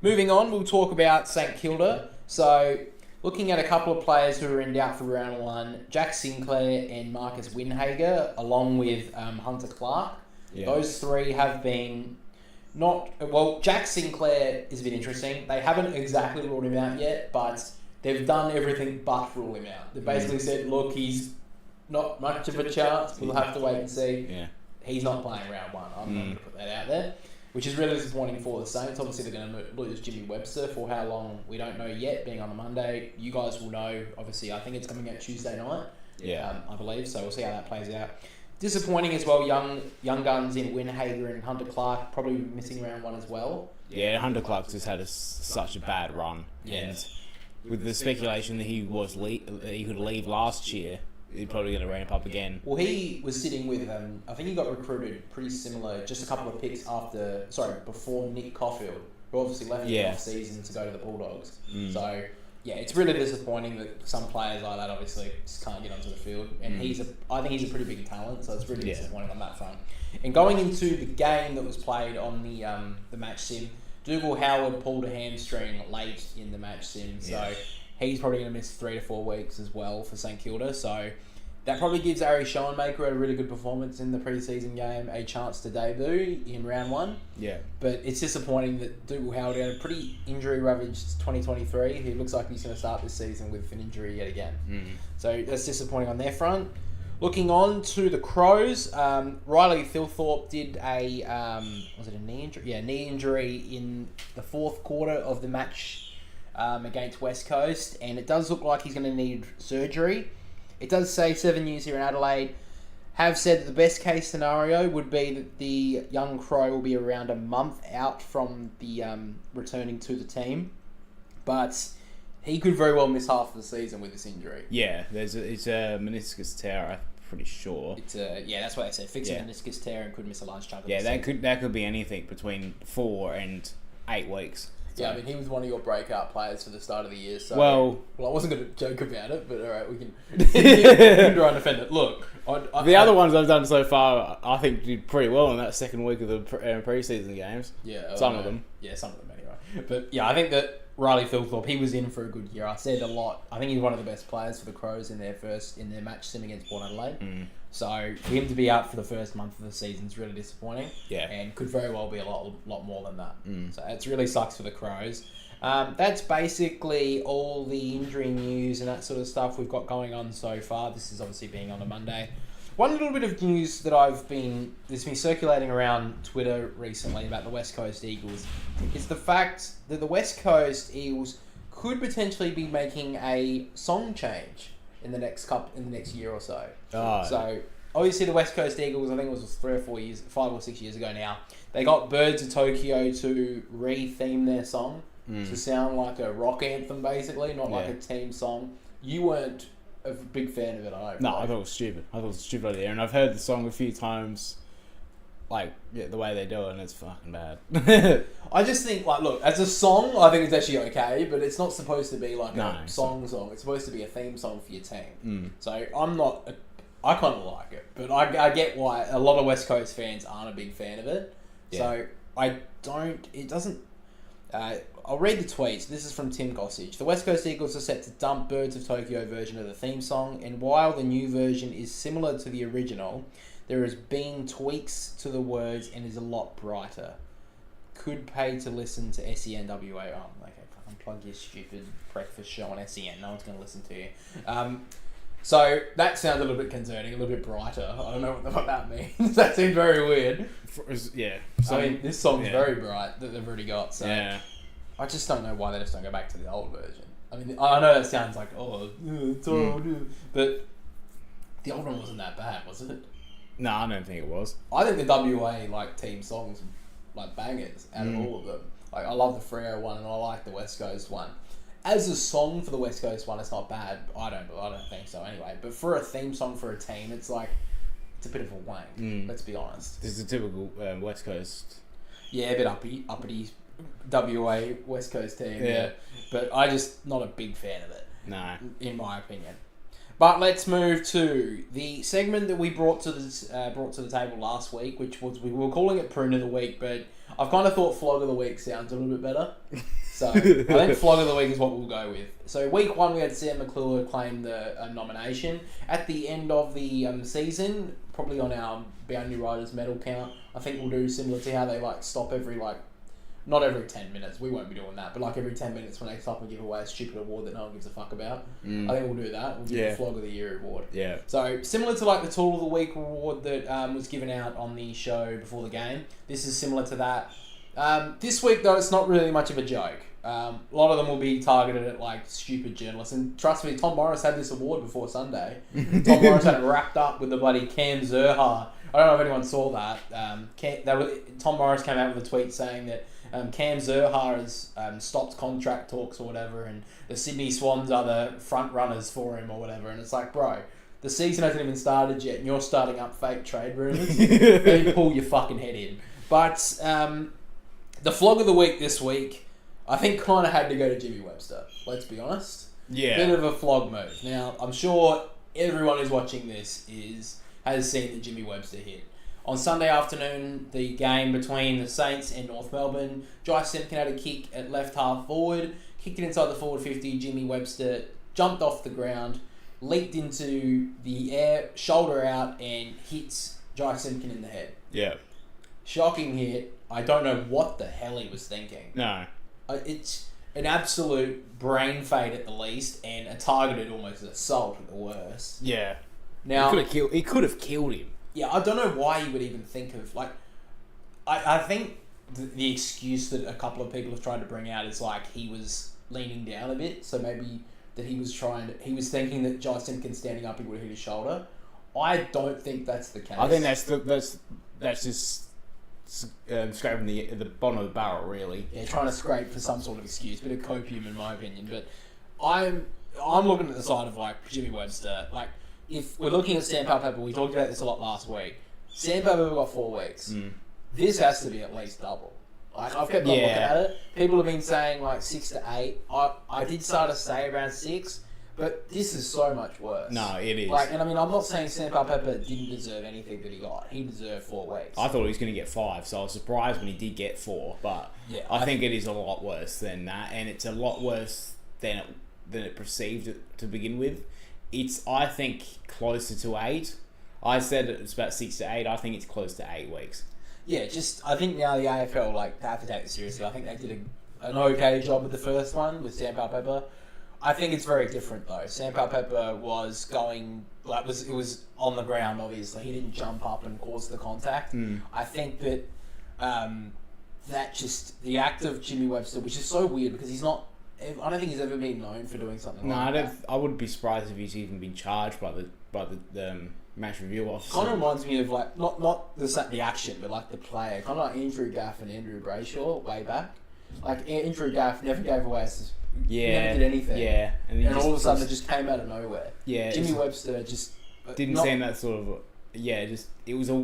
Moving on, we'll talk about St Kilda. So, looking at a couple of players who are in doubt for round one, Jack Sinclair and Marcus Windhager, along with Hunter Clark. Yeah. Those three have been Jack Sinclair is a bit interesting. They haven't exactly ruled him out yet, but they've done everything but rule him out. They basically said, look, he's not much of a chance. We'll have to wait and see. Yeah. He's not playing round one. I'm not going to put that out there, which is really disappointing for the Saints. Obviously, they're going to lose Jimmy Webster for how long, we don't know yet, being on a Monday. You guys will know, obviously. I think it's coming out Tuesday night, I believe, so we'll see how that plays out. Disappointing as well, young guns in Windhager and Hunter Clark, probably missing round one as well. Yeah, Hunter Clark's just had such a bad run. Yeah. And with the speculation that he could leave last year, he's probably going to ramp up again. Well, he was sitting with, I think he got recruited pretty similar, just a couple of picks before Nick Caulfield, who obviously left in the off-season to go to the Bulldogs. So, yeah, it's really disappointing that some players like that obviously just can't get onto the field. And I think he's a pretty big talent, so it's really disappointing on that front. And going into the game that was played on the match sim, Dougal Howard pulled a hamstring late in the match sim, so he's probably going to miss 3 to 4 weeks as well for St Kilda. So that probably gives Ari Schoenmaker a really good performance in the pre-season game a chance to debut in round one. Yeah. But it's disappointing that Dougal Howard had a pretty injury-ravaged 2023. He looks like he's going to start this season with an injury yet again. So that's disappointing on their front. Looking on to the Crows, Riley Thilthorpe did a knee injury? Yeah, knee injury in the fourth quarter of the match against West Coast, and it does look like he's going to need surgery. It does say 7 years here in Adelaide. Have said that the best case scenario would be that the young Crow will be around a month out from the returning to the team, but he could very well miss half of the season with this injury. Yeah, it's a meniscus tear, I'm pretty sure. That's what they said. Fixing meniscus tear and could miss a large chunk of the Yeah, season. that could be anything between 4 and 8 weeks. So. Yeah, I mean, he was one of your breakout players for the start of the year. So, well, I wasn't going to joke about it, but all right, we can try and defend it. Look, the other ones I've done so far, I think did pretty well in that second week of the pre-season games. Yeah, some of them. Yeah, some of them anyway. But yeah, I think that Riley Thilthorpe, he was in for a good year. I said a lot. I think he's one of the best players for the Crows in their match sim against Port Adelaide. So for him to be out for the first month of the season is really disappointing. Yeah, and could very well be a lot more than that. So it really sucks for the Crows. That's basically all the injury news and that sort of stuff we've got going on so far. This is obviously being on a Monday. One little bit of news that that's been circulating around Twitter recently about the West Coast Eagles is the fact that the West Coast Eagles could potentially be making a song change in the next year or so. So obviously the West Coast Eagles, I think it was 5 or 6 years ago now, they got Birds of Tokyo to re-theme their song to sound like a rock anthem, basically, not like a team song. You weren't a big fan of it, I don't know. No, I thought it was stupid. I thought it was a stupid idea, and I've heard the song a few times. The way they do it, and it's fucking bad. I just think, look, as a song, I think it's actually okay, but it's not supposed to be a song. It's supposed to be a theme song for your team. So I kind of like it, but I get why a lot of West Coast fans aren't a big fan of it. Yeah. So I'll read the tweets. This is from Tim Gossage. The West Coast Eagles are set to dump Birds of Tokyo version of the theme song, and while the new version is similar to the original, there has been tweaks to the words and is a lot brighter. Could pay to listen to SENWA. Oh, okay, unplug your stupid breakfast show on SEN. No one's going to listen to you. So that sounds a little bit concerning, a little bit brighter. I don't know what that means. That seems very weird. Yeah. I mean, this song's very bright that they've already got. So yeah. I just don't know why they just don't go back to the old version. I mean, I know that sounds like, it's old, but the old one wasn't that bad, was it? No, I don't think it was. I think the WA team songs bangers out of all of them. I love the Freo one and I like the West Coast one. As a song for the West Coast one, it's not bad. I don't think so anyway. But for a theme song for a team, it's it's a bit of a wank. Let's be honest. This is a typical West Coast. Yeah, a bit uppity WA West Coast team. Yeah. But I just not a big fan of it. No. In my opinion. But let's move to the segment that we brought to the table last week, which was we were calling it Prune of the Week, but I've kind of thought Flog of the Week sounds a little bit better. So I think Flog of the Week is what we'll go with. So week 1 we had Sam McClure claim the nomination. At the end of the season, probably on our Boundary Riders medal count, I think we'll do similar to how they stop every not every 10 minutes, we won't be doing that, but every 10 minutes when they stop and give away a stupid award that no one gives a fuck about. I think we'll do that. We'll give the Flog of the Year award. Yeah. So, similar to the Tool of the Week award that was given out on the show before the game, this is similar to that. This week, though, it's not really much of a joke. A lot of them will be targeted at stupid journalists, and trust me, Tom Morris had this award before Sunday. Tom Morris had it wrapped up with the bloody Cam Zurhaar. I don't know if anyone saw that. Tom Morris came out with a tweet saying that Cam Zurhaar has stopped contract talks or whatever, and the Sydney Swans are the front runners for him or whatever. And it's bro, the season hasn't even started yet, and you're starting up fake trade rumours. Maybe pull your fucking head in. But the Flog of the Week this week, I think kind of had to go to Jimmy Webster. Let's be honest. Yeah. Bit of a flog move. Now, I'm sure everyone who's watching this has seen the Jimmy Webster hit. On Sunday afternoon, the game between the Saints and North Melbourne, Jai Simpkin had a kick at left half forward, kicked it inside the forward 50, Jimmy Webster jumped off the ground, leaped into the air, shoulder out, and hits Jai Simpkin in the head. Yeah. Shocking hit. I don't know what the hell he was thinking. No. It's an absolute brain fade at the least, and a targeted almost assault at the worst. Yeah. Now he could have killed him. Yeah, I don't know why you would even think of I think the excuse that a couple of people have tried to bring out is he was leaning down a bit, so maybe that he was thinking that Jai Simpkin standing up he would have hit his shoulder. I don't think that's the case. I think that's just scraping the bottom of the barrel, really. Yeah, trying to scrape for some sort of excuse, bit of copium in my opinion. But I'm looking at the side of Jimmy Webster. If we're looking at Sam Palpepper, we talked about this a lot last week. Sam Palpepper got 4 weeks. This has to be at least double. I've kept on looking at it. People have been saying 6 to 8. I did start to say around 6, but this is so much worse. No, it is. And I'm not saying Sam Palpepper didn't deserve anything that he got. He deserved 4 weeks. I thought he was going to get 5, so I was surprised when he did get 4. But yeah, I think it is a lot worse than that, and it's a lot worse than it perceived to begin with. It's, I think, closer to 8. I said it's about 6 to 8. I think it's close to 8 weeks. Yeah, I think now the AFL have to take it seriously. I think they did an okay job with the first one with Sam Palpepper. I think it's very different though. Sam Palpepper was going it was on the ground. Obviously, he didn't jump up and cause the contact. I think that that just the act of Jimmy Webster, which is so weird because he's not. I don't think he's ever been known for doing something like that. I wouldn't be surprised if he's even been charged by the match review officer. Kind of reminds me of not the action, but the player. Kind of like Andrew Gaff and Andrew Brayshaw way back. Andrew Gaff never gave away never did anything. Yeah, and all of a sudden it just came out of nowhere. Yeah, Jimmy Webster just didn't seem that sort of. Just it was a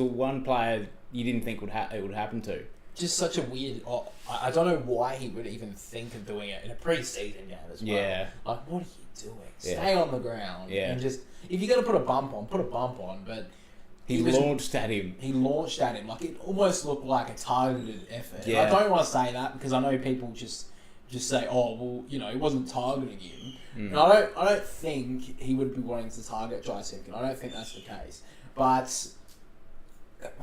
one player you didn't think it would happen to. Just such a weird. I don't know why he would even think of doing it in a pre-season game as well. Yeah. What are you doing? Stay on the ground. Yeah. And just if you're gonna put a bump on, but he launched at him. He launched at him. It almost looked like a targeted effort. Yeah. And I don't want to say that because I know people just say, oh well, he wasn't targeting him. And I don't think he would be wanting to target Jai Simpkin. I don't think that's the case. But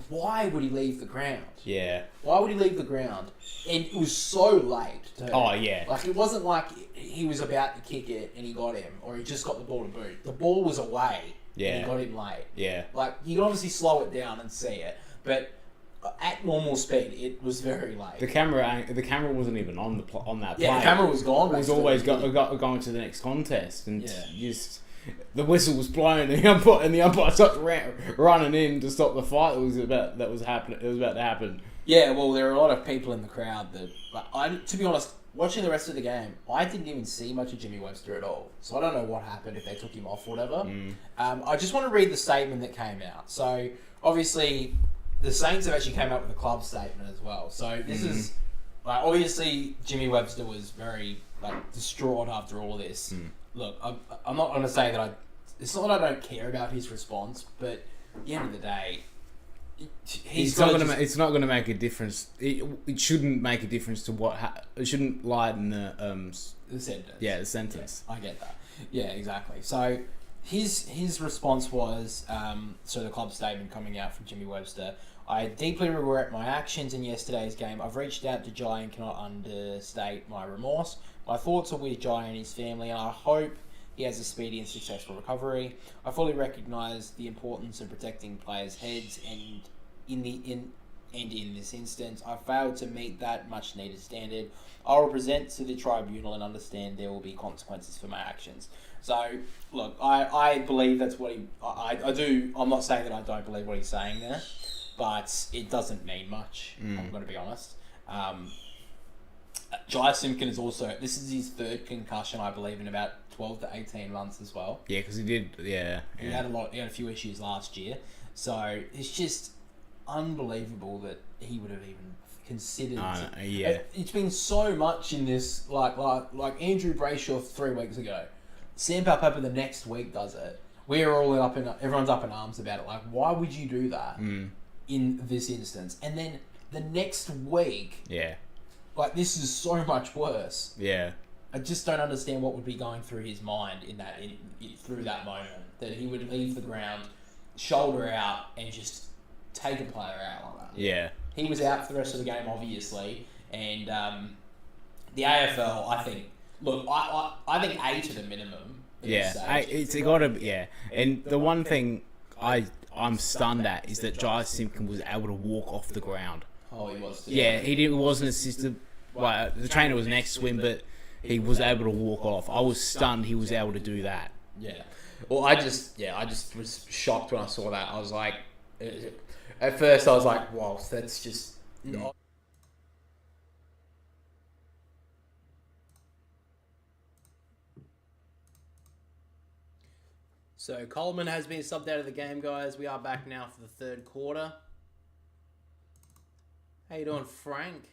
why would he leave the ground? Yeah. Why would he leave the ground? And it was so late, too. Oh, yeah. It wasn't like he was about to kick it and he got him, or he just got the ball to boot. The ball was away and he got him late. Yeah. You can obviously slow it down and see it, but at normal speed, it was very late. The camera wasn't even on that play. Yeah, the camera was gone. It was always going to the next contest, and just the whistle was blown, and the umpire started running in to stop the fight that was about to happen. Yeah, well, there are a lot of people in the crowd that, to be honest, watching the rest of the game, I didn't even see much of Jimmy Webster at all. So I don't know what happened, if they took him off or whatever. I just want to read the statement that came out. So, obviously, the Saints have actually came out with a club statement as well. So this is, obviously, Jimmy Webster was very, distraught after all of this. Look, I'm not going to say that I it's not that I don't care about his response, but at the end of the day, It's not going to make a difference. It shouldn't make a difference to what it shouldn't lie in the sentence. Yeah, the sentence. Yeah, I get that. Yeah, exactly. So his response was so the club statement coming out from Jimmy Webster. I deeply regret my actions in yesterday's game. I've reached out to Jai and cannot understate my remorse. My thoughts are with Jai and his family, and I hope he has a speedy and successful recovery. I fully recognise the importance of protecting players' heads, and in this instance, I failed to meet that much needed standard. I will present to the tribunal and understand there will be consequences for my actions. So, look, I believe that's what I do. I'm not saying that I don't believe what he's saying there, but it doesn't mean much. I'm going to be honest. Jai Simpkin is also, this is his third concussion, I believe, in about 12 to 18 months as well. Yeah, because he did. Yeah, he had a few issues last year, so it's just unbelievable that he would have even considered. Yeah, it's been so much in this, like Andrew Brayshaw 3 weeks ago. Sam Palpapa the next week does it. We're all everyone's up in arms about it. Like, why would you do that in this instance? And then the next week, like, this is so much worse. Yeah. I just don't understand what would be going through his mind through that moment, that he would leave the ground, shoulder out, and just take a player out like that. Yeah. He was out for the rest of the game, obviously, and the AFL, I think. Look, I think 8 at a minimum. Yeah, it's got to be. Yeah, and the one thing I'm stunned at is that Jai Simpkin was able to walk off the ground. Oh, he was too. Yeah, he wasn't assisted. Well, the trainer was next to him, but he was able to walk off. I was stunned he was able to do that. Yeah. Well, I just was shocked when I saw that. I was like, at first I was like, wow, that's just not. So Coleman has been subbed out of the game, guys. We are back now for the third quarter. How you doing, Frank?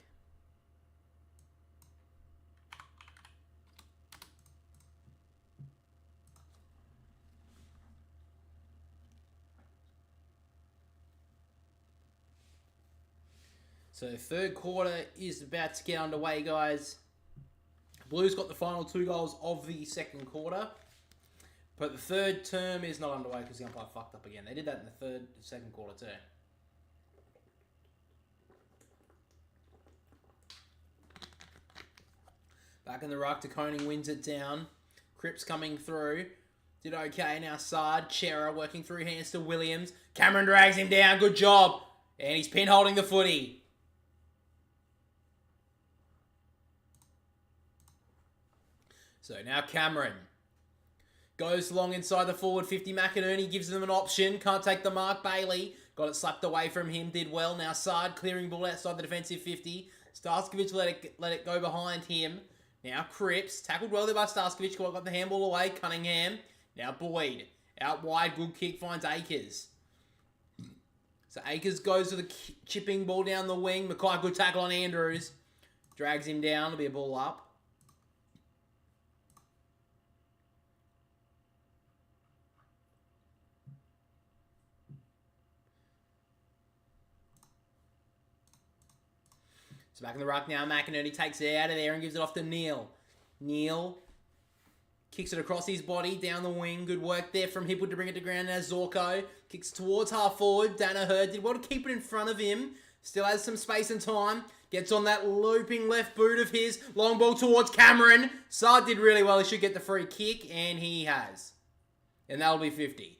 So third quarter is about to get underway, guys. Blues got the final 2 goals of the second quarter. But the third term is not underway because the umpire fucked up again. They did that in the second quarter too. Back in the ruck, Koning wins it down. Cripps coming through. Did okay. Now Sard, Chera working through hands to Williams. Cameron drags him down. Good job. And he's pin holding the footy. So now Cameron goes along inside the forward 50. McInerney gives them an option. Can't take the mark. Bailey got it slapped away from him. Did well. Now Sard clearing ball outside the defensive 50. Starskovich let it go behind him. Now Cripps. Tackled well there by Starskovich. Got the handball away. Cunningham. Now Boyd. Out wide. Good kick. Finds Akers. So Akers goes to the chipping ball down the wing. Mackay, good tackle on Andrews. Drags him down. It'll be a ball up. So back in the ruck now, McInerney takes it out of there and gives it off to Neal. Neal kicks it across his body, down the wing. Good work there from Hipwood to bring it to ground. Now Zorko kicks towards half forward. Danaher did well to keep it in front of him. Still has some space and time. Gets on that looping left boot of his. Long ball towards Cameron. Sard did really well. He should get the free kick, and he has. And that'll be 50.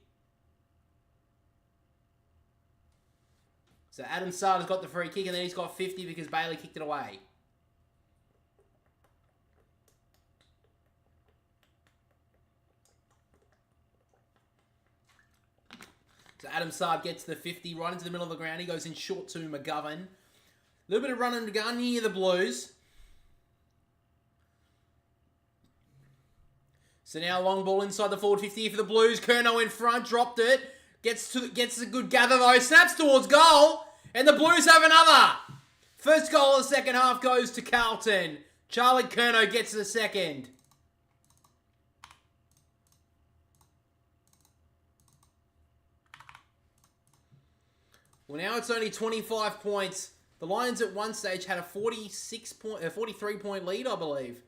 So Adam Sard has got the free kick, and then he's got 50 because Bailey kicked it away. So Adam Sard gets the 50 right into the middle of the ground. He goes in short to McGovern. A little bit of run and gun here, the Blues. So now long ball inside the forward 50 for the Blues. Curnow in front, dropped it. Gets a good gather though. Snaps towards goal. And the Blues have another. First goal of the second half goes to Carlton. Charlie Curnow gets the second. Well, now it's only 25 points. The Lions at one stage had a 43-point lead, I believe.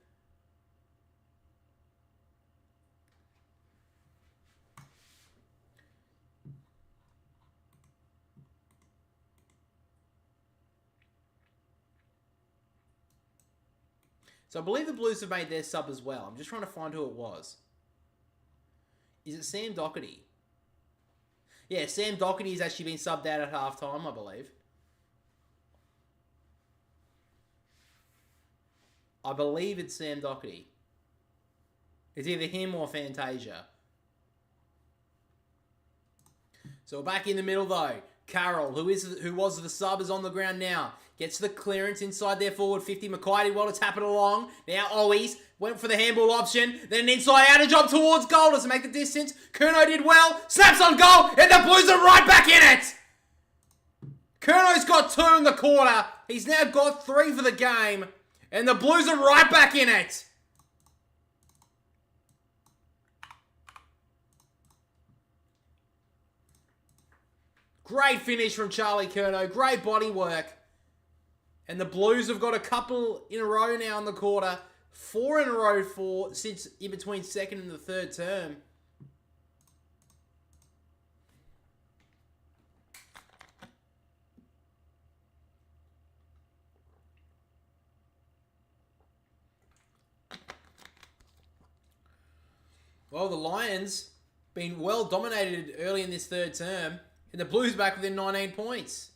So I believe the Blues have made their sub as well. I'm just trying to find who it was. Is it Sam Doherty? Yeah, Sam Doherty has actually been subbed out at halftime, I believe. I believe it's Sam Doherty. It's either him or Fantasia. So we're back in the middle though. Carroll, who was the sub, is on the ground now. Gets the clearance inside their forward 50. Mackay did well to tap it along. Now Owies went for the handball option. Then an inside outer job towards goal. Doesn't make the distance. Curnow did well. Snaps on goal. And the Blues are right back in it. Curnow's got 2 in the quarter. He's now got 3 for the game. And the Blues are right back in it. Great finish from Charlie Curnow. Great body work. And the Blues have got a couple in a row now in the quarter. 4 in a row since in between second and the third term. Well, the Lions been well dominated early in this third term. And the Blues back within 19 points.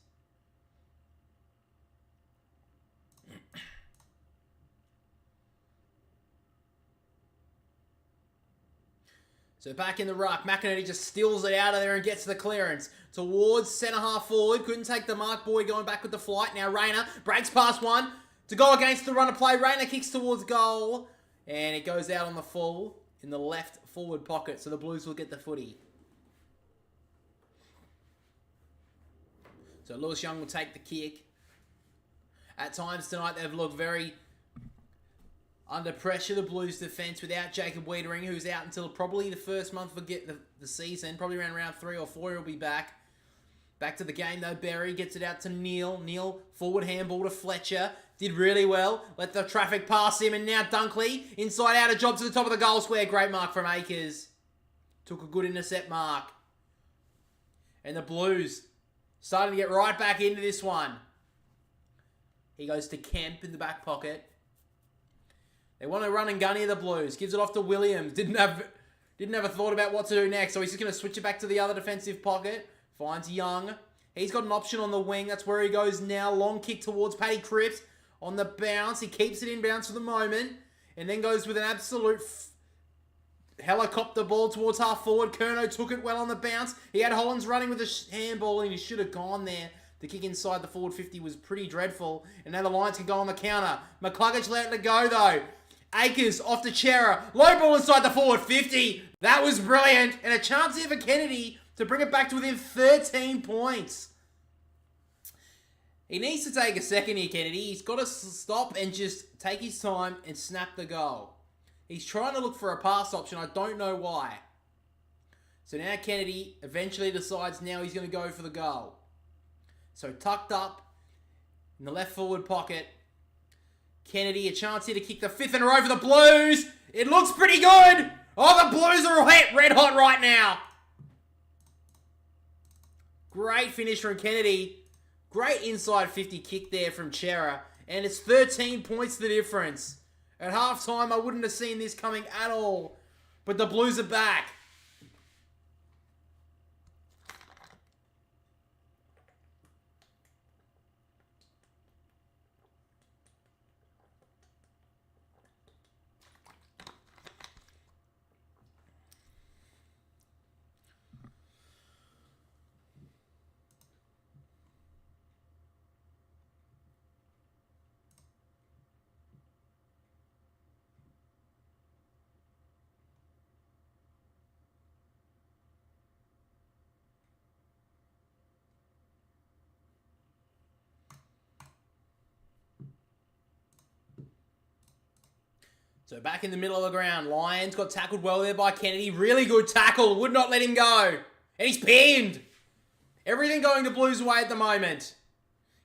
So back in the ruck, McInerney just steals it out of there and gets the clearance. Towards centre half forward. Couldn't take the mark. Boy going back with the flight. Now Rayner breaks past one to go against the run of play. Rayner kicks towards goal. And it goes out on the full in the left forward pocket. So the Blues will get the footy. So Lewis Young will take the kick. At times tonight they've looked very under pressure, the Blues defence, without Jacob Wiedering, who's out until probably the first month of the season. Probably around round 3 or 4 he'll be back. Back to the game though, Berry gets it out to Neal. Neal, forward handball to Fletcher. Did really well. Let the traffic pass him, and now Dunkley, inside out, a job to the top of the goal square. Great mark from Akers. Took a good intercept mark. And the Blues starting to get right back into this one. He goes to Kemp in the back pocket. They want to run and gun here, the Blues. Gives it off to Williams. Didn't have a thought about what to do next, so he's just going to switch it back to the other defensive pocket. Finds Young. He's got an option on the wing. That's where he goes now. Long kick towards Paddy Cripps on the bounce. He keeps it in bounce for the moment. And then goes with an absolute helicopter ball towards half forward. Curnow took it well on the bounce. He had Hollins running with a handball, and he should have gone there. The kick inside the forward 50 was pretty dreadful. And now the Lions can go on the counter. McCluggage letting it go, though. Akers off to Chera. Low ball inside the forward 50. That was brilliant. And a chance here for Kennedy to bring it back to within 13 points. He needs to take a second here, Kennedy. He's got to stop and just take his time and snap the goal. He's trying to look for a pass option. I don't know why. So now Kennedy eventually decides now he's going to go for the goal. So tucked up in the left forward pocket. Kennedy, a chance here to kick the 5th in a row for the Blues. It looks pretty good. Oh, the Blues are red hot right now. Great finish from Kennedy. Great inside 50 kick there from Chera. And it's 13 points the difference. At halftime, I wouldn't have seen this coming at all. But the Blues are back. So back in the middle of the ground, Lions got tackled well there by Kennedy. Really good tackle. Would not let him go. And he's pinned. Everything going the Blues' way at the moment.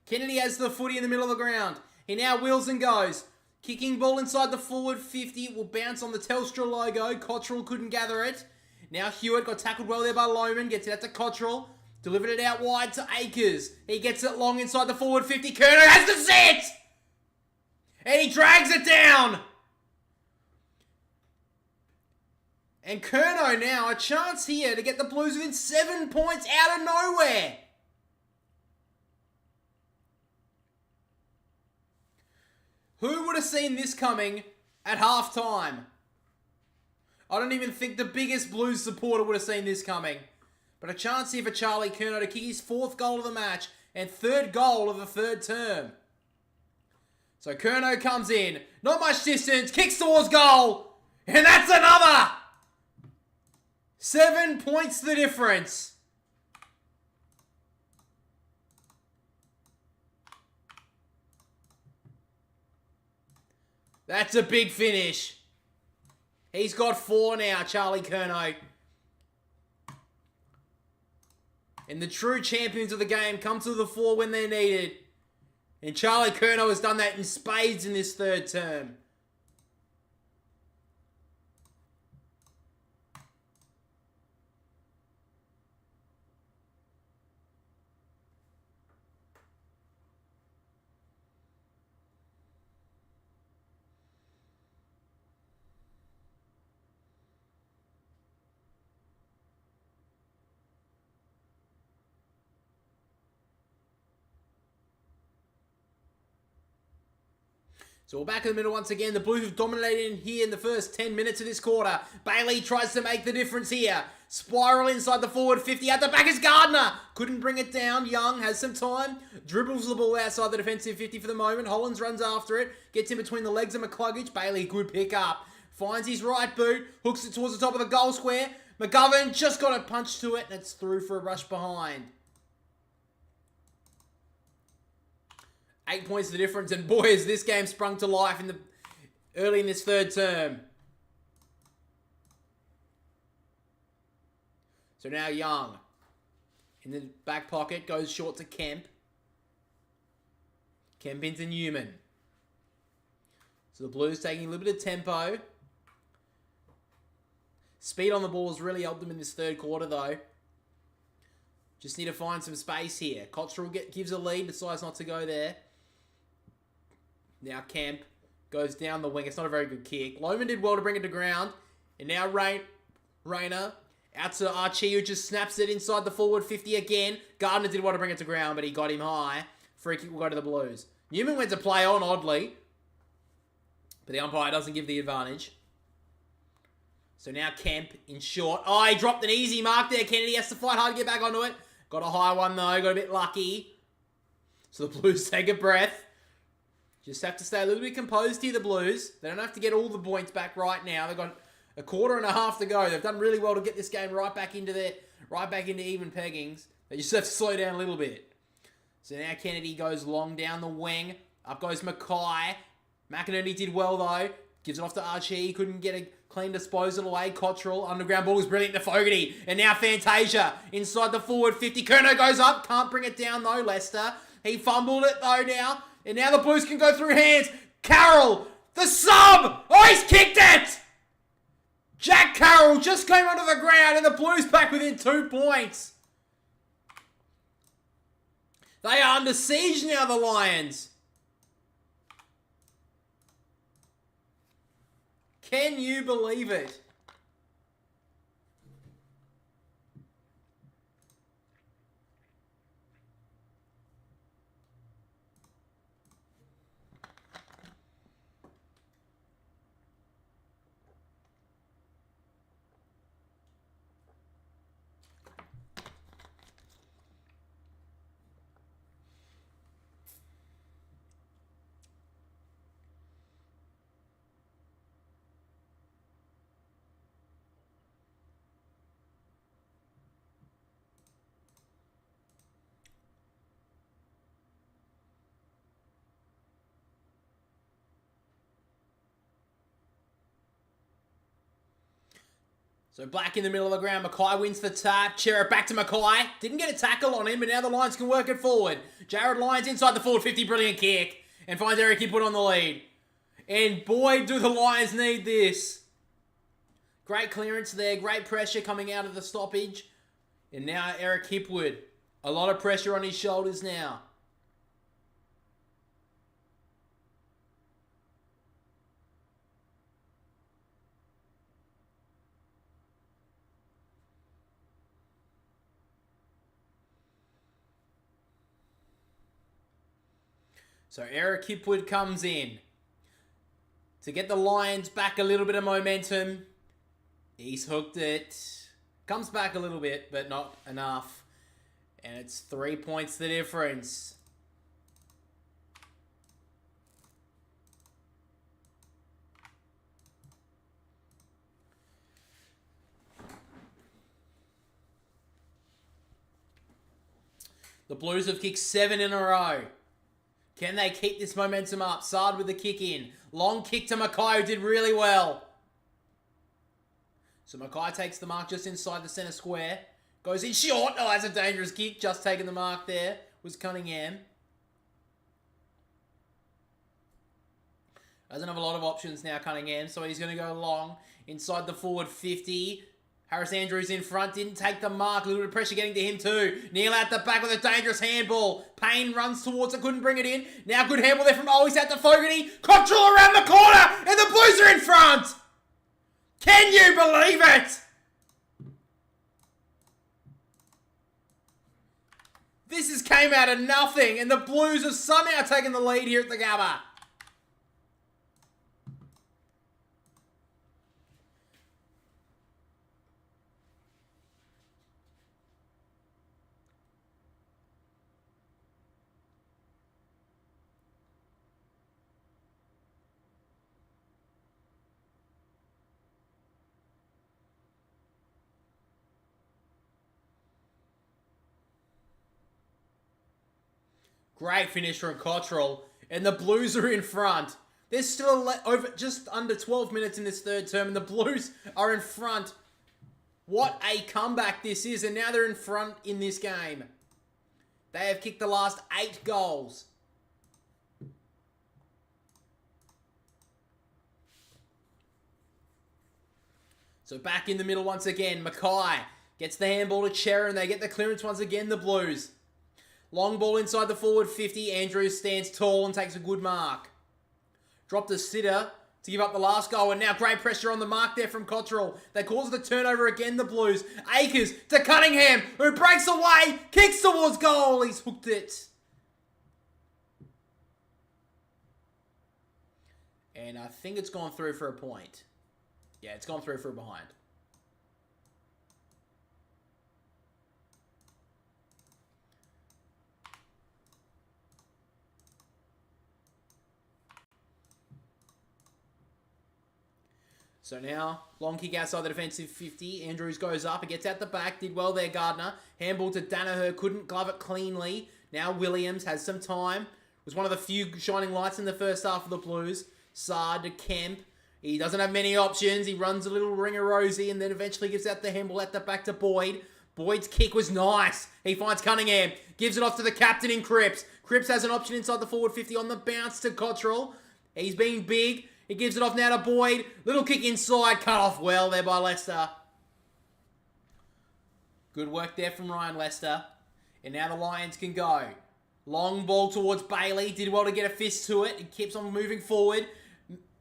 Kennedy has the footy in the middle of the ground. He now wheels and goes. Kicking ball inside the forward 50. Will bounce on the Telstra logo. Cottrell couldn't gather it. Now Hewitt got tackled well there by Lohman. Gets it out to Cottrell. Delivered it out wide to Akers. He gets it long inside the forward 50. Curnow has to sit! And he drags it down! And Curnow now, a chance here to get the Blues within 7 points out of nowhere. Who would have seen this coming at halftime? I don't even think the biggest Blues supporter would have seen this coming. But a chance here for Charlie Curnow to kick his 4th goal of the match and 3rd goal of the 3rd term. So Curnow comes in, not much distance, kicks towards goal, and that's another! 7 points the difference. That's a big finish. He's got 4 now, Charlie Curnow. And the true champions of the game come to the fore when they're needed. And Charlie Curnow has done that in spades in this 3rd term. So we're back in the middle once again. The Blues have dominated in here in the first 10 minutes of this quarter. Bailey tries to make the difference here. Spiral inside the forward 50. At the back is Gardner. Couldn't bring it down. Young has some time. Dribbles the ball outside the defensive 50 for the moment. Hollins runs after it. Gets in between the legs of McCluggage. Bailey, good pick up. Finds his right boot. Hooks it towards the top of the goal square. McGovern just got a punch to it. And it's through for a rush behind. 8 points the difference, and boy, has this game sprung to life early in this 3rd term. So now Young in the back pocket goes short to Kemp. Kemp into Newman. So the Blues taking a little bit of tempo. Speed on the ball has really helped them in this 3rd quarter, though. Just need to find some space here. Cottrell gives a lead, decides not to go there. Now Kemp goes down the wing. It's not a very good kick. Lohman did well to bring it to ground. And now Rayner out to Archie, who just snaps it inside the forward 50 again. Gardner did well to bring it to ground, but he got him high. Free kick will go to the Blues. Newman went to play on, oddly. But the umpire doesn't give the advantage. So now Kemp in short. Oh, he dropped an easy mark there. Kennedy has to fight hard to get back onto it. Got a high one, though. Got a bit lucky. So the Blues take a breath. Just have to stay a little bit composed here, the Blues. They don't have to get all the points back right now. They've got a quarter and a half to go. They've done really well to get this game right back into even peggings. They just have to slow down a little bit. So now Kennedy goes long down the wing. Up goes Mackay. McInerney did well, though. Gives it off to Archie. Couldn't get a clean disposal away. Cottrell. Underground ball was brilliant to Fogarty. And now Fantasia inside the forward 50. Curnow goes up. Can't bring it down, though, Leicester. He fumbled it, though, now. And now the Blues can go through hands. Carroll, the sub! Oh, he's kicked it! Jack Carroll just came onto the ground and the Blues back within 2 points. They are under siege now, the Lions. Can you believe it? So back in the middle of the ground, Mackay wins the tap. Chera back to Mackay. Didn't get a tackle on him, but now the Lions can work it forward. Jared Lyons inside the forward 50, brilliant kick. And finds Eric Hipwood on the lead. And boy, do the Lions need this. Great clearance there, great pressure coming out of the stoppage. And now Eric Hipwood. A lot of pressure on his shoulders now. So Eric Hipwood comes in to get the Lions back a little bit of momentum. He's hooked it. Comes back a little bit, but not enough. And it's 3 points the difference. The Blues have kicked 7 in a row. Can they keep this momentum up? Saad with the kick in. Long kick to Mackay, who did really well. So Mackay takes the mark just inside the centre square. Goes in short. Oh, that's a dangerous kick. Just taking the mark there was Cunningham. Doesn't have a lot of options now, Cunningham. So he's going to go long inside the forward 50. Harris Andrews in front, didn't take the mark. A little bit of pressure getting to him too. Neil at the back with a dangerous handball. Payne runs towards it, couldn't bring it in. Now good handball there from he's at the Fogarty. Cottrell around the corner, and the Blues are in front. Can you believe it? This has came out of nothing, and the Blues have somehow taken the lead here at the Gabba. Great finish from Cottrell. And the Blues are in front. There's still over just under 12 minutes in this third term, and the Blues are in front. What a comeback this is, and now they're in front in this game. They have kicked the last 8 goals. So back in the middle once again, Mackay gets the handball to Chera, and they get the clearance once again, the Blues. Long ball inside the forward 50. Andrews stands tall and takes a good mark. Dropped a sitter to give up the last goal. And now great pressure on the mark there from Cottrell. They cause the turnover again, the Blues. Akers to Cunningham, who breaks away, kicks towards goal. He's hooked it. And I think it's gone through for a point. Yeah, it's gone through for a behind. So now, long kick outside the defensive 50. Andrews goes up. It gets out the back. Did well there, Gardner. Handball to Danaher. Couldn't glove it cleanly. Now Williams has some time. Was one of the few shining lights in the first half of the Blues. Saad to Kemp. He doesn't have many options. He runs a little ringer-rosy and then eventually gives out the handball at the back to Boyd. Boyd's kick was nice. He finds Cunningham. Gives it off to the captain in Cripps. Cripps has an option inside the forward 50 on the bounce to Cottrell. He's being big. He gives it off now to Boyd. Little kick inside. Cut off well there by Lester. Good work there from Ryan Lester. And now the Lions can go. Long ball towards Bailey. Did well to get a fist to it. He keeps on moving forward.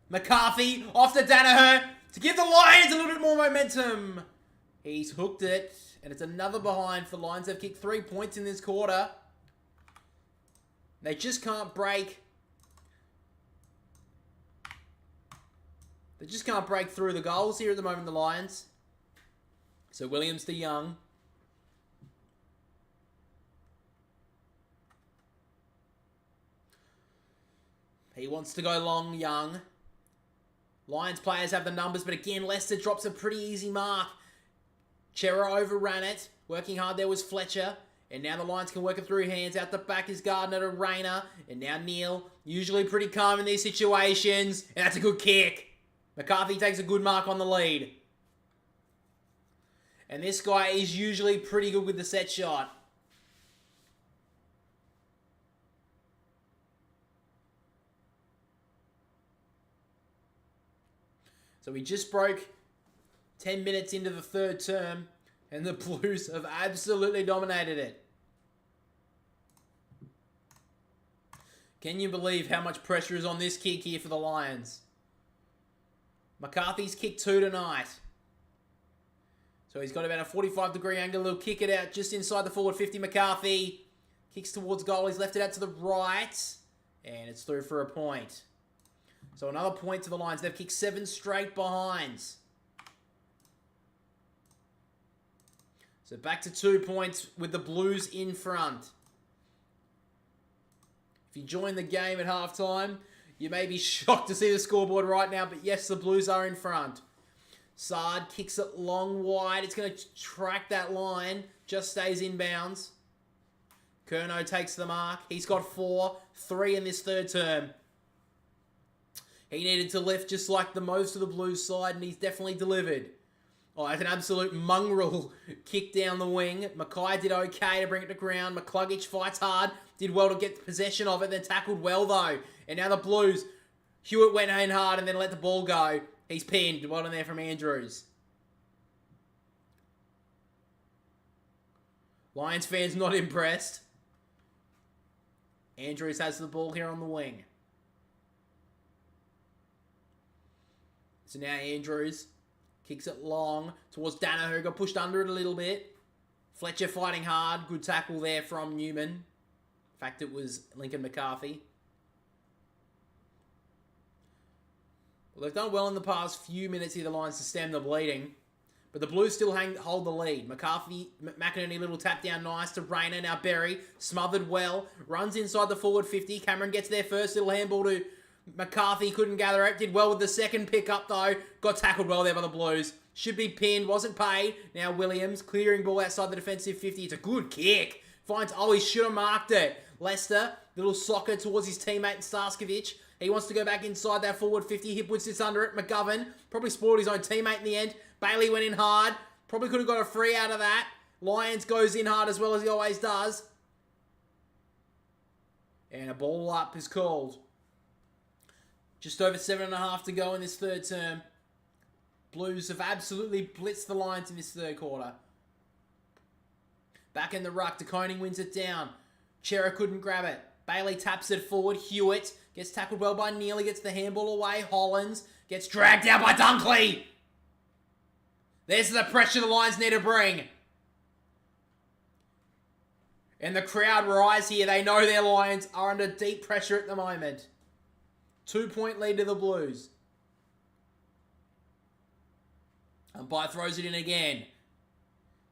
McCarthy off to Danaher to give the Lions a little bit more momentum. He's hooked it. And it's another behind for the Lions. They've kicked 3 points in this quarter. They just can't break. They just can't break through the goals here at the moment, the Lions. So Williams to Young. He wants to go long, Young. Lions players have the numbers, but again, Leicester drops a pretty easy mark. Chera overran it. Working hard there was Fletcher. And now the Lions can work it through hands. Out the back is Gardner to Rayner. And now Neal. Usually pretty calm in these situations. And that's a good kick. McCarthy takes a good mark on the lead. And this guy is usually pretty good with the set shot. So we just broke 10 minutes into the third term, and the Blues have absolutely dominated it. Can you believe how much pressure is on this kick here for the Lions? McCarthy's kicked 2 tonight. So he's got about a 45-degree angle. He'll kick it out just inside the forward 50. McCarthy kicks towards goal. He's left it out to the right. And it's through for a point. So another point to the Lions. They've kicked 7 straight behinds. So back to 2 points with the Blues in front. If you join the game at halftime, you may be shocked to see the scoreboard right now. But yes, the Blues are in front. Sard kicks it long wide. It's going to track that line. Just stays in bounds. Curnow takes the mark. He's got 4. 3 in this third term. He needed to lift just like the most of the Blues side, and he's definitely delivered. Oh, that's an absolute mongrel kick down the wing. Mackay did okay to bring it to ground. McCluggage fights hard. Did well to get possession of it, then tackled well, though. And now the Blues. Hewitt went in hard and then let the ball go. He's pinned. Well done there from Andrews. Lions fans not impressed. Andrews has the ball here on the wing. So now Andrews kicks it long towards Danaher. Got pushed under it a little bit. Fletcher fighting hard. Good tackle there from Newman. In fact, it was Lincoln McCarthy. Well, they've done well in the past few minutes here, the Lions, to stem the bleeding. But the Blues still hold the lead. McInerney, little tap down nice to Rayner. Now Berry, smothered well. Runs inside the forward 50. Cameron gets there first. Little handball to McCarthy. Couldn't gather it. Did well with the second pickup, though. Got tackled well there by the Blues. Should be pinned. Wasn't paid. Now Williams, clearing ball outside the defensive 50. It's a good kick. Finds, he should have marked it. Lester, little soccer towards his teammate Starskovich. He wants to go back inside that forward 50. Hipwood sits under it. McGovern probably spoiled his own teammate in the end. Bailey went in hard. Probably could have got a free out of that. Lyons goes in hard as well as he always does. And a ball up is called. Just over 7.5 to go in this third term. Blues have absolutely blitzed the Lions in this third quarter. Back in the ruck. DeConing wins it down. Chera couldn't grab it. Bailey taps it forward. Hewitt gets tackled well by Neely. Gets the handball away. Hollins gets dragged out by Dunkley. There's the pressure the Lions need to bring. And the crowd rise here. They know their Lions are under deep pressure at the moment. 2-point lead to the Blues. Umpire throws it in again.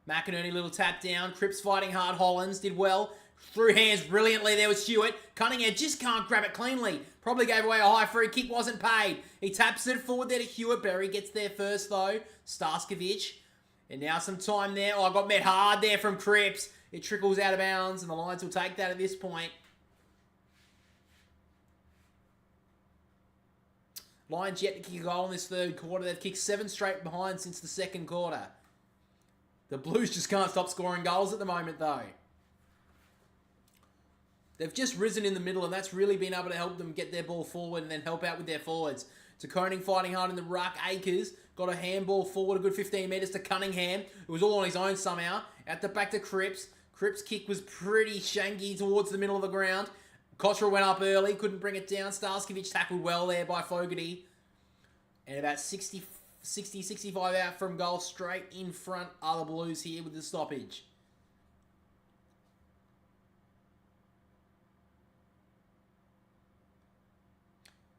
McInerney, little tap down. Cripps fighting hard. Hollins did well. Threw hands brilliantly. There was Hewitt. Cunningham just can't grab it cleanly. Probably gave away a high free kick. Wasn't paid. He taps it forward there to Hewitt. Berry gets there first, though. Starskovich. And now some time there. I got met hard there from Cripps. It trickles out of bounds, and the Lions will take that at this point. Lions yet to kick a goal in this third quarter. They've kicked 7 straight behind since the second quarter. The Blues just can't stop scoring goals at the moment, though. They've just risen in the middle, and that's really been able to help them get their ball forward and then help out with their forwards. To Koning fighting hard in the ruck. Akers got a handball forward, a good 15 metres to Cunningham. It was all on his own somehow. At the back to Cripps. Cripps' kick was pretty shanky towards the middle of the ground. Cottrell went up early, couldn't bring it down. Starskovich tackled well there by Fogarty. And about 65 out from goal, straight in front are the Blues here with the stoppage.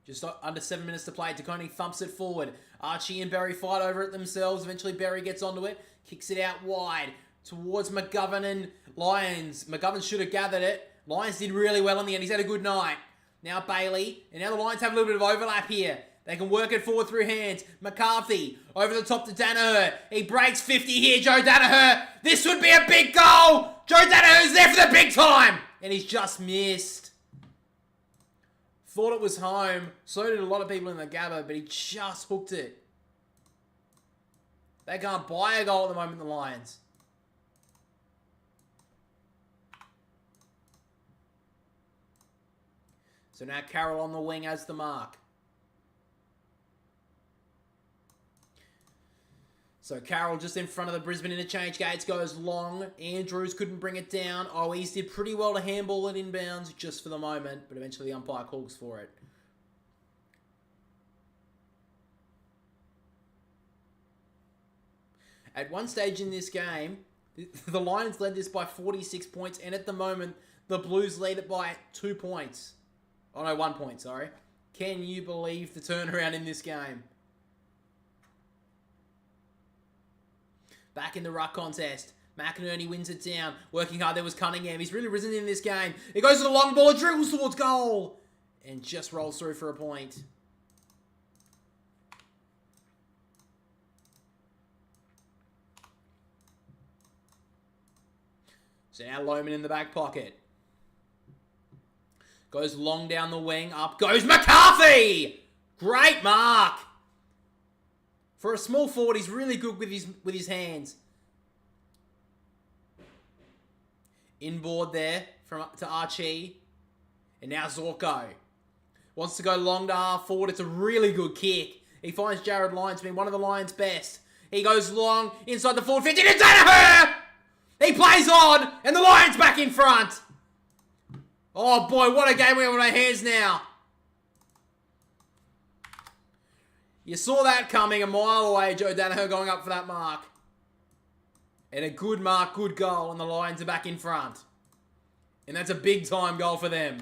Just under 7 minutes to play. DeConing thumps it forward. Archie and Berry fight over it themselves. Eventually Berry gets onto it. Kicks it out wide towards McGovern and Lyons. McGovern should have gathered it. Lyons did really well in the end. He's had a good night. Now Bailey. And now the Lions have a little bit of overlap here. They can work it forward through hands. McCarthy over the top to Danaher. He breaks 50 here. Joe Danaher. This would be a big goal. Joe Danaher's there for the big time. And he's just missed. Thought it was home. So did a lot of people in the Gabba, but he just hooked it. They can't buy a goal at the moment, the Lions. So now Carroll on the wing as the mark. So Carroll just in front of the Brisbane interchange gates goes long. Andrews couldn't bring it down. Owies did pretty well to handball it inbounds just for the moment, but eventually the umpire calls for it. At one stage in this game, the Lions led this by 46 points, and at the moment, the Blues lead it by 2 points. Oh no, 1 point, sorry. Can you believe the turnaround in this game? Back in the ruck contest. McInerney wins it down. Working hard, there was Cunningham. He's really risen in this game. He goes to the long ball, dribbles towards goal. And just rolls through for a point. So now Lohman in the back pocket. Goes long down the wing. Up goes McCarthy! Great mark! For a small forward, he's really good with his hands. Inboard there to Archie. And now Zorko. Wants to go long to half forward. It's a really good kick. He finds Jared Lyons being one of the Lions' best. He goes long inside the forward 50 to Danaher! He plays on, and the Lions back in front. Oh boy, what a game we have on our hands now. You saw that coming a mile away, Joe Danaher going up for that mark. And a good mark, good goal, and the Lions are back in front. And that's a big time goal for them.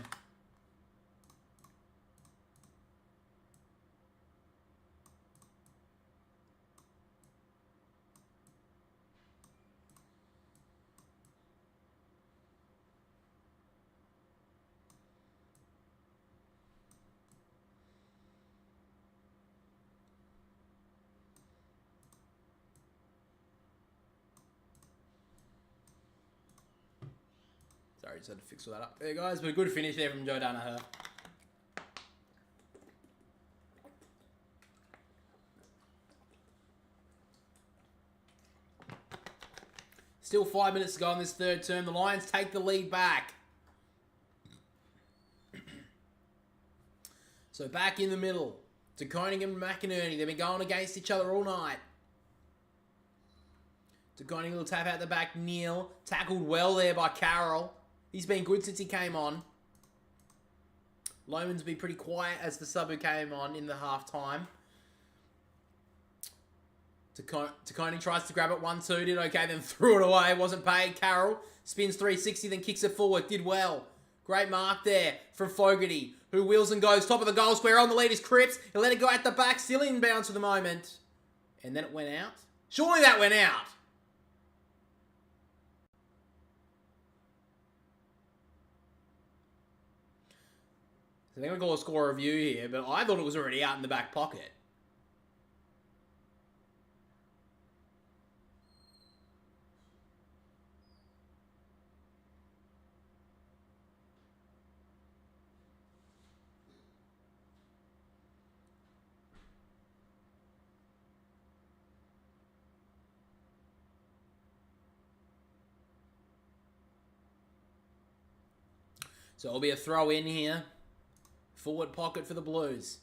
Sorry, just had to fix all that up there, guys. But a good finish there from Joe Danaher. Still 5 minutes to go in this third term. The Lions take the lead back. So back in the middle to Koenig and McInerney. They've been going against each other all night. To Koenig, little tap out the back. Neal tackled well there by Carroll. He's been good since he came on. Lohman's been pretty quiet as the sub who came on in the half time. Koenig tries to grab it 1-2, did okay, then threw it away, wasn't paid. Carroll spins 360, then kicks it forward, did well. Great mark there from Fogarty, who wheels and goes top of the goal square. On the lead is Cripps. He'll let it go at the back, still inbounds for the moment. And then it went out. Surely that went out. I think I'm going to score a review here, but I thought it was already out in the back pocket. So it'll be a throw in here. Forward pocket for the Blues.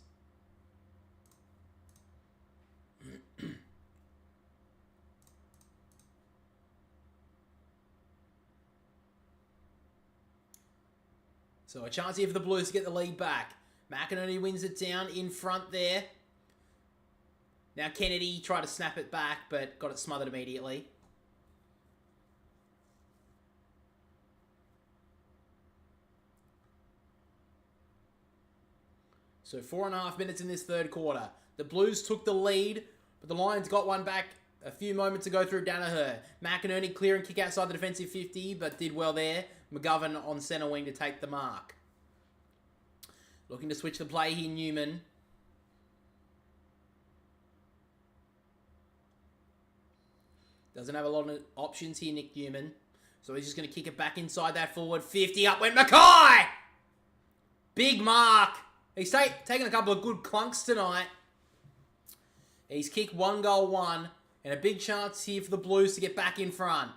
So a chance here for the Blues to get the lead back. McInerney wins it down in front there. Now Kennedy tried to snap it back, but got it smothered immediately. So 4.5 minutes in this third quarter. The Blues took the lead, but the Lions got one back a few moments ago through Danaher. McInerney clear and kick outside the defensive 50, but did well there. McGovern on centre wing to take the mark. Looking to switch the play here, Newman. Doesn't have a lot of options here, Nick Newman. So he's just going to kick it back inside that forward 50. Up went Mackay! Big mark. He's taken a couple of good clunks tonight. He's kicked 1-goal-1. And a big chance here for the Blues to get back in front.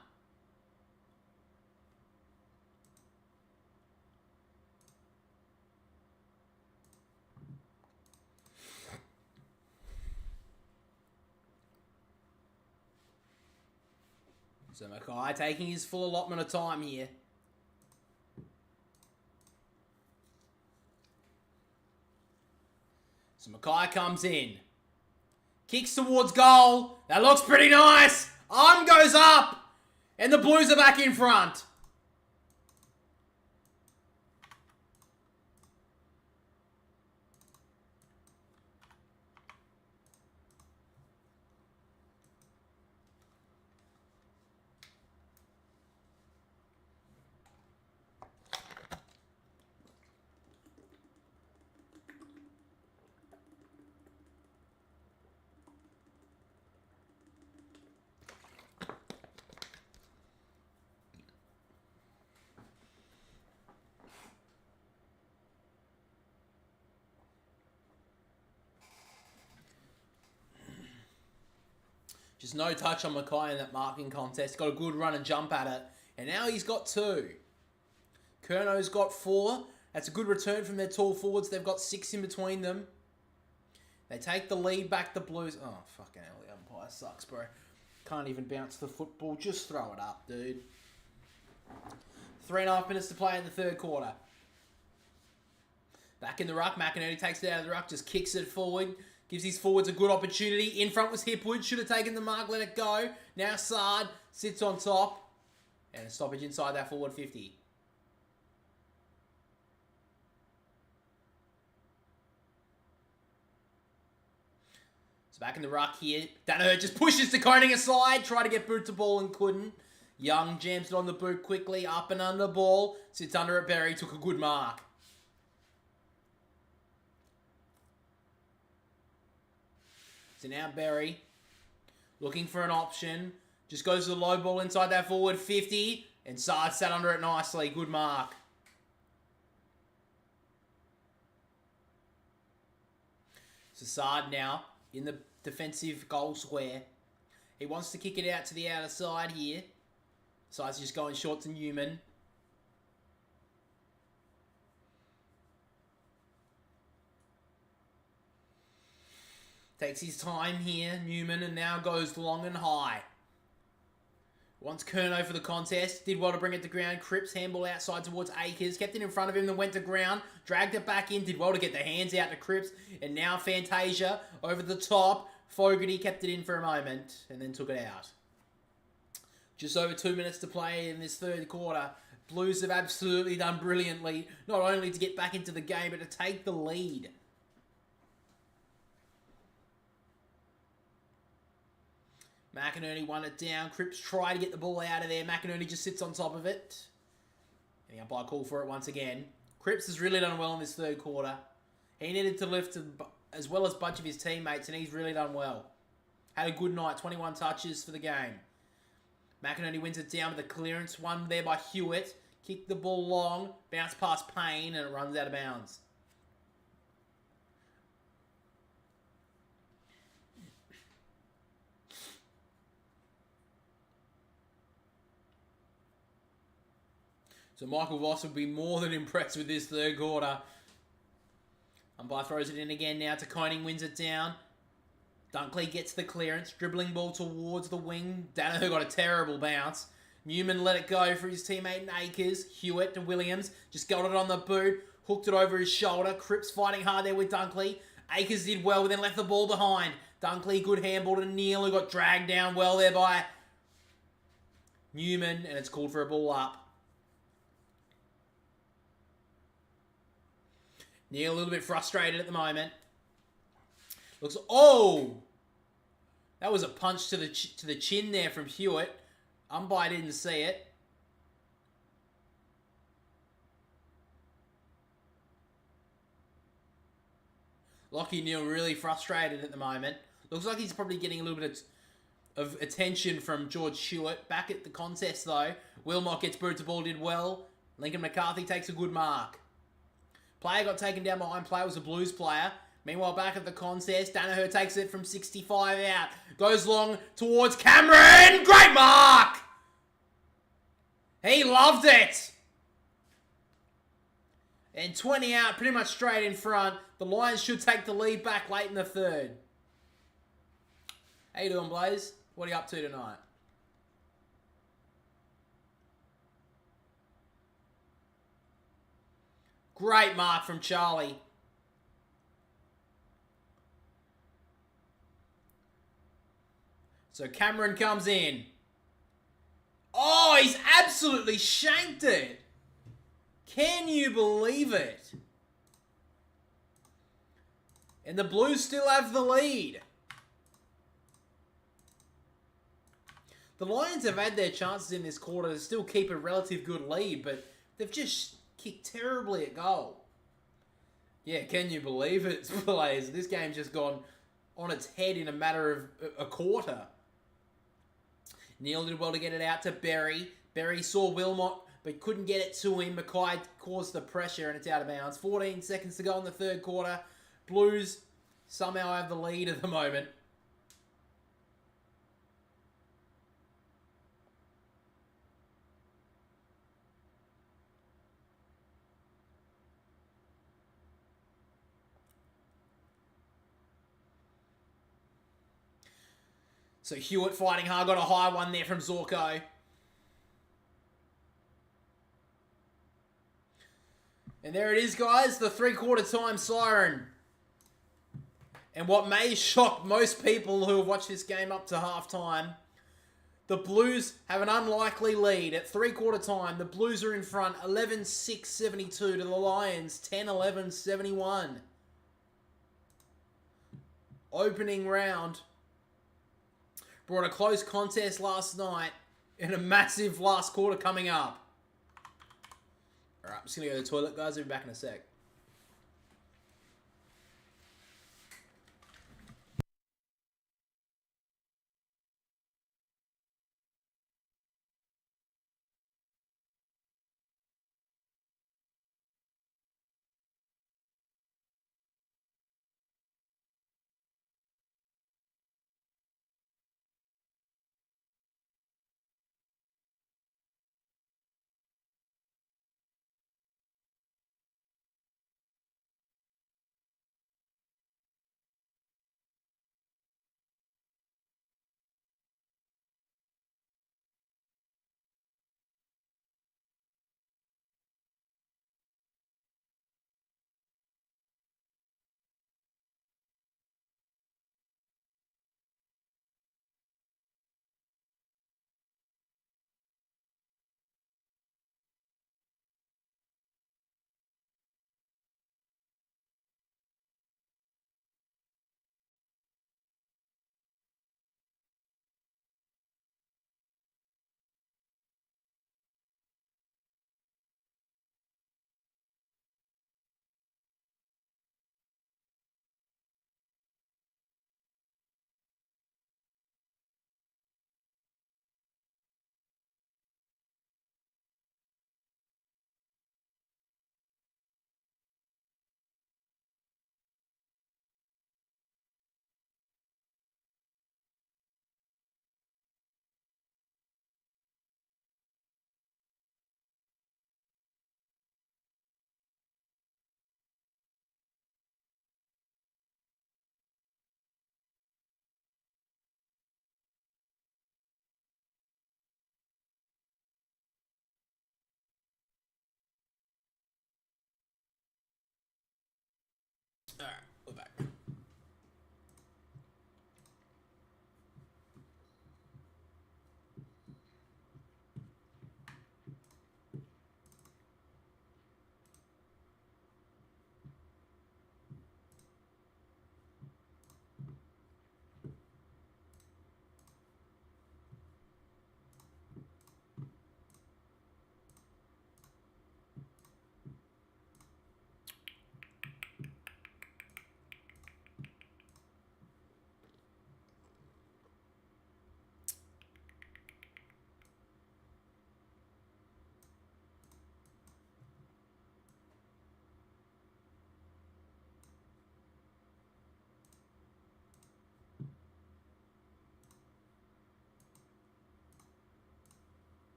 So Mackay taking his full allotment of time here. So Mackay comes in. Kicks towards goal. That looks pretty nice. Arm goes up. And the Blues are back in front. Just no touch on Mackay in that marking contest. Got a good run and jump at it. And now he's got 2. Curno's got 4. That's a good return from their tall forwards. They've got 6 in between them. They take the lead back, the Blues. Oh, fucking hell, the umpire sucks, bro. Can't even bounce the football. Just throw it up, dude. 3.5 minutes to play in the third quarter. Back in the ruck. McInerney takes it out of the ruck. Just kicks it forward. Gives his forwards a good opportunity. In front was Hipwood. Should have taken the mark. Let it go. Now Sard sits on top. And a stoppage inside that forward 50. So back in the ruck here. Danaher just pushes to Koning aside. Tried to get boot to ball and couldn't. Young jams it on the boot quickly. Up and under ball. Sits under it. Berry took a good mark. So now Berry, looking for an option. Just goes to the low ball inside that forward 50. And Sard sat under it nicely. Good mark. So Sard now in the defensive goal square. He wants to kick it out to the outer side here. Side's just going short to Newman. Takes his time here, Newman, and now goes long and high. Wants Curnow for the contest. Did well to bring it to ground. Cripps handball outside towards Akers. Kept it in front of him, then went to ground. Dragged it back in. Did well to get the hands out to Cripps. And now Fantasia over the top. Fogarty kept it in for a moment and then took it out. Just over 2 minutes to play in this third quarter. Blues have absolutely done brilliantly. Not only to get back into the game, but to take the lead. McInerney won it down. Cripps tried to get the ball out of there. McInerney just sits on top of it. And the umpire called for it once again. Cripps has really done well in this third quarter. He needed to lift as well as a bunch of his teammates, and he's really done well. Had a good night. 21 touches for the game. McInerney wins it down with a clearance. One there by Hewitt. Kicked the ball long. Bounced past Payne, and it runs out of bounds. So Michael Voss would be more than impressed with this third quarter. Umpire throws it in again now to Koning, wins it down. Dunkley gets the clearance, dribbling ball towards the wing. Danaher got a terrible bounce. Newman let it go for his teammate Akers. Hewitt to Williams, just got it on the boot, hooked it over his shoulder. Cripps fighting hard there with Dunkley. Akers did well, but then left the ball behind. Dunkley, good handball to Neal, who got dragged down well there by Newman, and it's called for a ball up. Neal a little bit frustrated at the moment. Looks, oh! That was a punch to the chin there from Hewitt. Umpire didn't see it. Lachie Neal really frustrated at the moment. Looks like he's probably getting a little bit of attention from George Hewitt. Back at the contest though, Wilmot gets booted to ball, did well. Lincoln McCarthy takes a good mark. Player got taken down behind. Player was a Blues player. Meanwhile, back at the contest, Danaher takes it from 65 out. Goes long towards Cameron. Great mark! He loved it. And 20 out, pretty much straight in front. The Lions should take the lead back late in the third. How you doing, Blaze? What are you up to tonight? Great mark from Charlie. So Cameron comes in. Oh, he's absolutely shanked it. Can you believe it? And the Blues still have the lead. The Lions have had their chances in this quarter to still keep a relative good lead, but they've just kicked terribly at goal. Yeah, can you believe it, players? This game's just gone on its head in a matter of a quarter. Neil did well to get it out to Berry. Berry saw Wilmot, but couldn't get it to him. Mackay caused the pressure, and it's out of bounds. 14 seconds to go in the third quarter. Blues somehow have the lead at the moment. So Hewitt fighting hard, got a high one there from Zorko. And there it is, guys, the three-quarter time siren. And what may shock most people who have watched this game up to halftime, the Blues have an unlikely lead at three-quarter time. The Blues are in front, 11-6-72 to the Lions, 10-11-71. Opening round brought a close contest last night and a massive last quarter coming up. Alright, I'm just going to go to the toilet, guys. I'll be back in a sec. Alright, we're back.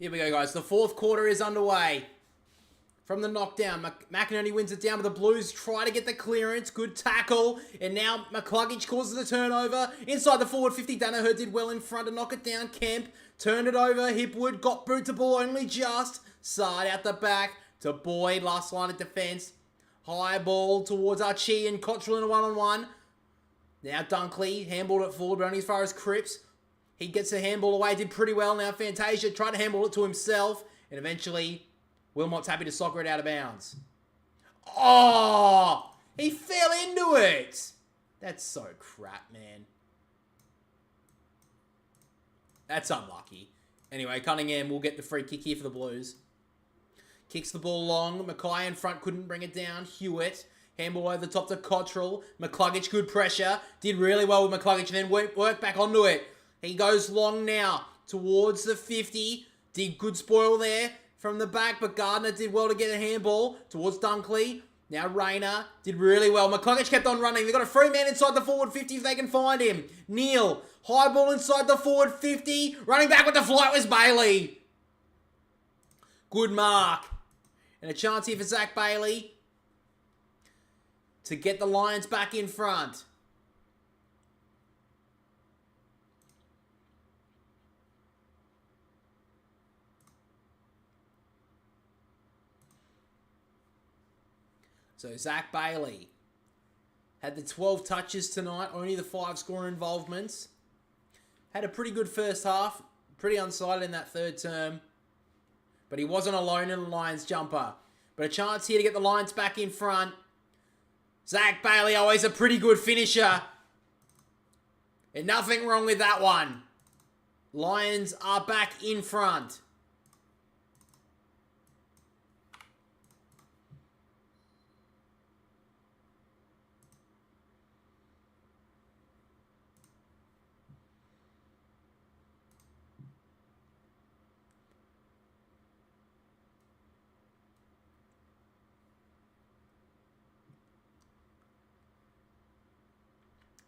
Here we go, guys. The fourth quarter is underway. From the knockdown, McInerney wins it down, but the Blues try to get the clearance. Good tackle. And now McCluggage causes the turnover. Inside the forward 50, Danaher did well in front to knock it down. Kemp turned it over. Hipwood got boot to ball only just. Side out the back to Boyd. Last line of defense. High ball towards Archie and Cottrell in a one-on-one. Now Dunkley handballed it forward, but only as far as Cripps. He gets the handball away, did pretty well. Now Fantasia tried to handball it to himself. And eventually, Wilmot's happy to soccer it out of bounds. Oh! He fell into it! That's so crap, man. That's unlucky. Anyway, Cunningham will get the free kick here for the Blues. Kicks the ball long. Mackay in front couldn't bring it down. Hewitt. Handball over the top to Cottrell. McCluggage, good pressure. Did really well with McCluggage and then worked back onto it. He goes long now towards the 50. Did good spoil there from the back, but Gardner did well to get a handball towards Dunkley. Now Rayner did really well. McCluggage kept on running. They've got a free man inside the forward 50 if they can find him. Neal, high ball inside the forward 50. Running back with the flight was Bailey. Good mark. And a chance here for Zach Bailey to get the Lions back in front. So Zach Bailey had the 12 touches tonight, only the 5 scoring involvements. Had a pretty good first half, pretty unsighted in that third term. But he wasn't alone in the Lions jumper. But a chance here to get the Lions back in front. Zach Bailey, always a pretty good finisher. And nothing wrong with that one. Lions are back in front.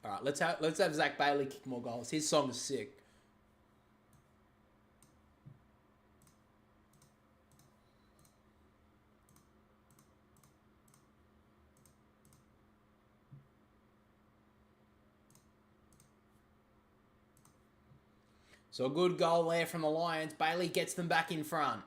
All right, let's have Zach Bailey kick more goals. His song is sick. So a good goal there from the Lions. Bailey gets them back in front.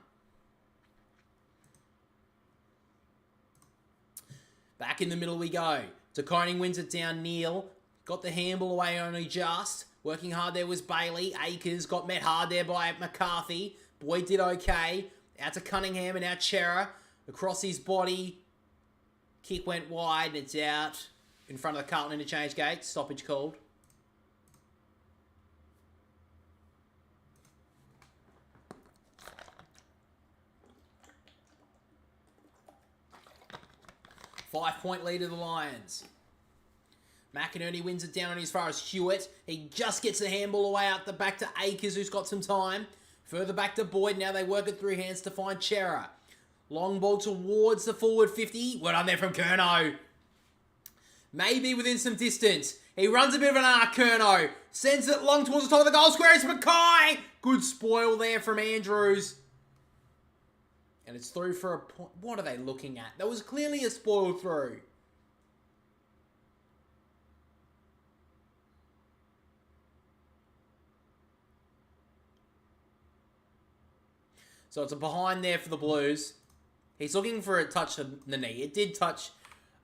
Back in the middle we go. Koning wins it down. Neal got the handball away only just. Working hard there was Bailey. Akers got met hard there by McCarthy. Boyd did okay. Out to Cunningham and now Chera. Across his body. Kick went wide and it's out in front of the Carlton interchange gate. Stoppage called. Five-point lead of the Lions. McInerney wins it down on as far as Hewitt. He just gets the handball away out the back to Akers, who's got some time. Further back to Boyd. Now they work it through hands to find Chera. Long ball towards the forward 50. Well done there from Curnow. Maybe within some distance. He runs a bit of an arc, Curnow. Sends it long towards the top of the goal square. It's Mackay. Good spoil there from Andrews. And it's through for a point. What are they looking at? That was clearly a spoil through. So it's a behind there for the Blues. He's looking for a touch of the knee. It did touch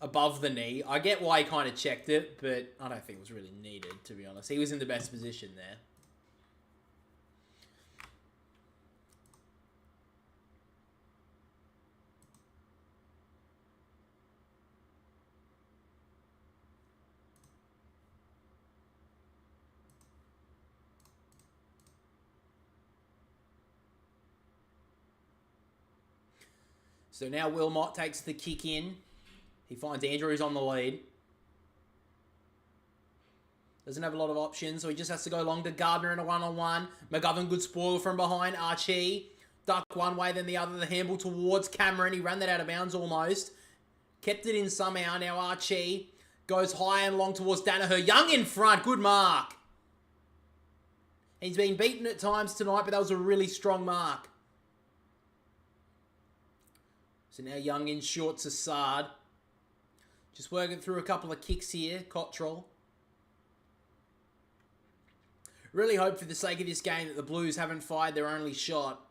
above the knee. I get why he kind of checked it, but I don't think it was really needed, to be honest. He was in the best position there. So now Wilmot takes the kick in. He finds Andrews on the lead. Doesn't have a lot of options, so he just has to go long to Gardner in a one-on-one. McGovern, good spoil from behind. Archie, duck one way, then the other. The handball towards Cameron. He ran that out of bounds almost. Kept it in somehow. Now Archie goes high and long towards Danaher. Young in front. Good mark. He's been beaten at times tonight, but that was a really strong mark. So now Young in short to Sard. Just working through a couple of kicks here, Cottrell. Really hope for the sake of this game that the Blues haven't fired their only shot.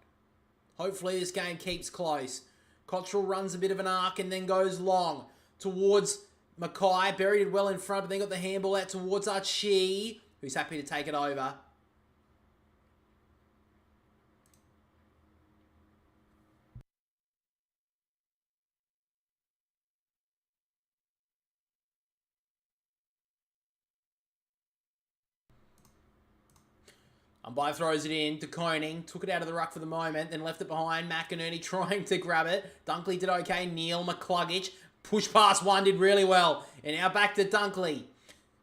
Hopefully this game keeps close. Cottrell runs a bit of an arc and then goes long towards Mackay. Buried it well in front, but then got the handball out towards Archie, who's happy to take it over. Umpire throws it in to Koning. Took it out of the ruck for the moment, then left it behind. McInerney trying to grab it. Dunkley did okay. Neil McCluggage. Push past one, did really well. And now back to Dunkley.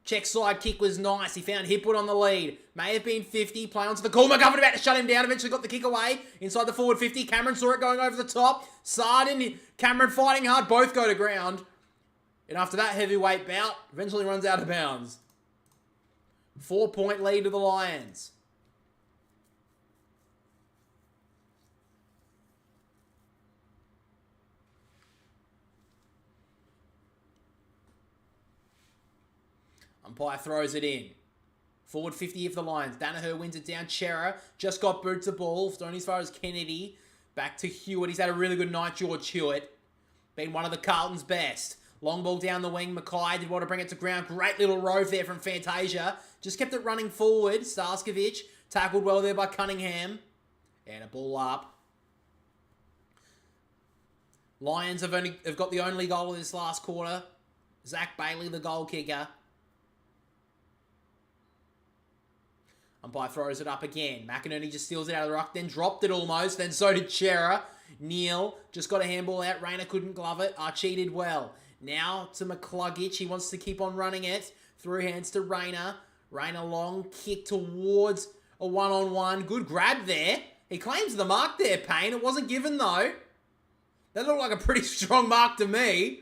Check side kick was nice. He found Hipwood on the lead. May have been 50. Play onto the call. McGovern about to shut him down. Eventually got the kick away. Inside the forward 50. Cameron saw it going over the top. Sardin, Cameron fighting hard. Both go to ground. And after that heavyweight bout, eventually runs out of bounds. 4-point lead to the Lions. Umpire throws it in. Forward 50 of the Lions. Danaher wins it down. Chera just got boot to ball. Thrown as far as Kennedy. Back to Hewitt. He's had a really good night, George Hewitt. Been one of the Carlton's best. Long ball down the wing. Mackay did well to bring it to ground. Great little rove there from Fantasia. Just kept it running forward. Starskovich tackled well there by Cunningham. And a ball up. Lions have got the only goal of this last quarter. Zach Bailey, the goal kicker. Umpire throws it up again. McInerney just steals it out of the ruck, then dropped it almost. Then so did Chera. Neil just got a handball out. Rayner couldn't glove it. Archie did well. Now to McCluggage. He wants to keep on running it. Through hands to Rayner. Rayner long kick towards a one-on-one. Good grab there. He claims the mark there, Payne. It wasn't given though. That looked like a pretty strong mark to me.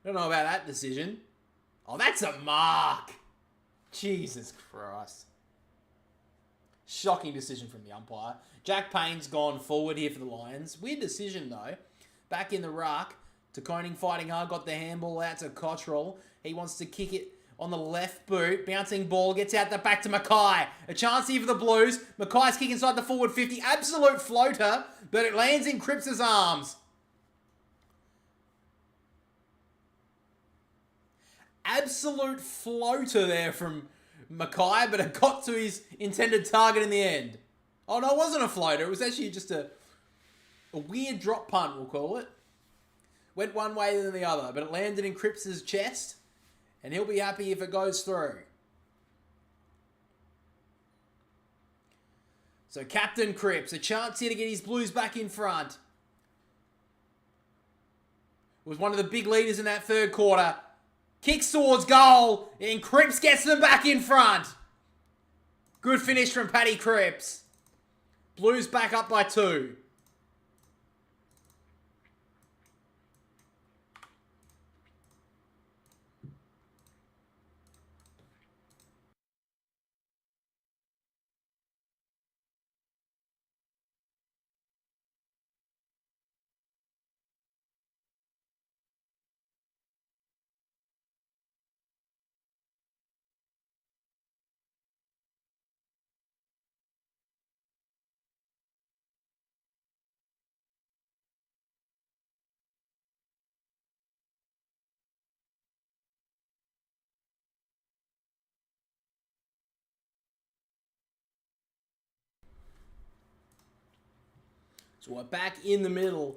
Don't know about that decision. Oh, that's a mark. Jesus Christ. Shocking decision from the umpire. Jack Payne's gone forward here for the Lions. Weird decision, though. Back in the ruck. To Koning fighting hard. Got the handball out to Cottrell. He wants to kick it on the left boot. Bouncing ball. Gets out the back to Mackay. A chance here for the Blues. Mackay's kick inside the forward 50. Absolute floater. But it lands in Cripps' arms. Absolute floater there from Mackay, but it got to his intended target in the end. Oh, no, it wasn't a floater. It was actually just a weird drop punt, we'll call it. Went one way than the other, but it landed in Cripps' chest, and he'll be happy if it goes through. So Captain Cripps, a chance here to get his Blues back in front. Was one of the big leaders in that third quarter. Kicks towards goal, and Cripps gets them back in front. Good finish from Paddy Cripps. Blues back up by 2. So we're back in the middle.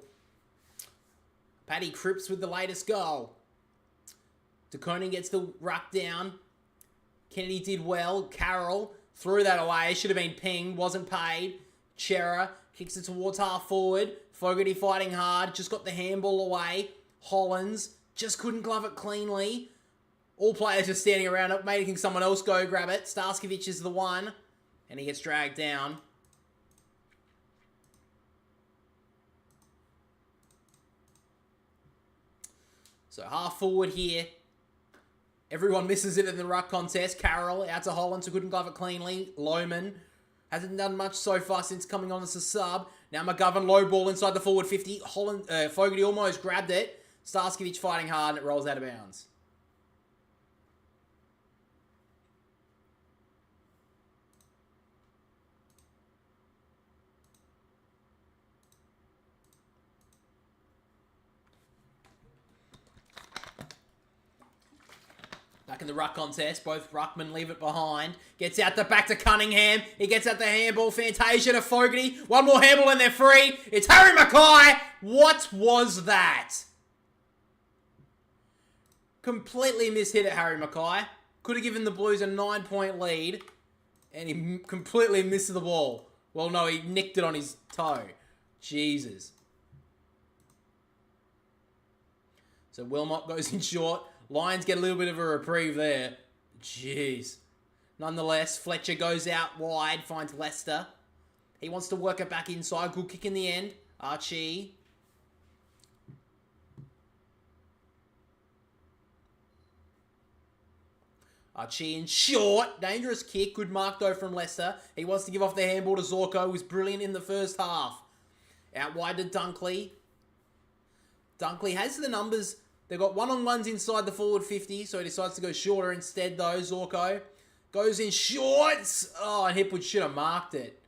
Paddy Cripps with the latest goal. DeConing gets the ruck down. Kennedy did well. Carroll threw that away. Should have been pinged. Wasn't paid. Chera kicks it towards half forward. Fogarty fighting hard. Just got the handball away. Hollins just couldn't glove it cleanly. All players just standing around it, making someone else go grab it. Starskovich is the one. And he gets dragged down. So half forward here. Everyone misses it in the ruck contest. Carroll out to Hollins, who couldn't glove it cleanly. Lohman Hasn't done much so far since coming on as a sub. Now McGovern low ball inside the forward 50. Fogarty almost grabbed it. Starskiewicz fighting hard and it rolls out of bounds. Back in the ruck contest, both ruckmen leave it behind. Gets out the back to Cunningham. He gets out the handball. Fantasia to Fogarty. One more handball and they're free. It's Harry Mackay. What was that? Completely mishit at Harry Mackay. Could have given the Blues a 9-point lead. And he completely missed the ball. Well, no, he nicked it on his toe. Jesus. So Wilmot goes in short. Lions get a little bit of a reprieve there. Jeez. Nonetheless, Fletcher goes out wide, finds Lester. He wants to work it back inside. Good kick in the end. Archie. Archie in short. Dangerous kick. Good mark though from Lester. He wants to give off the handball to Zorko, who was brilliant in the first half. Out wide to Dunkley. Dunkley has the numbers. They've got one-on-ones inside the forward 50, so he decides to go shorter instead, though. Zorko goes in shorts. Oh, and Hipwood should have marked it.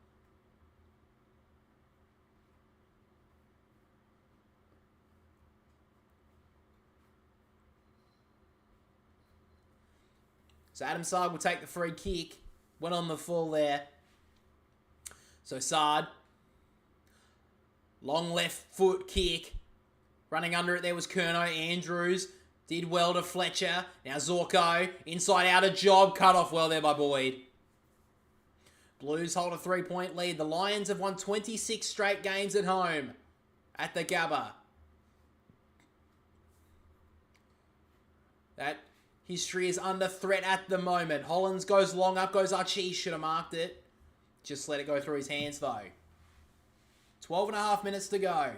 So Adam Sard will take the free kick. Went on the full there. So Sard. Long left foot kick. Running under it there was Curnow. Andrews did well to Fletcher. Now Zorko. Inside out a job. Cut off well there by Boyd. Blues hold a 3-point lead. The Lions have won 26 straight games at home at the Gabba. That history is under threat at the moment. Hollins goes long. Up goes Archie. Should have marked it. Just let it go through his hands though. 12.5 minutes to go.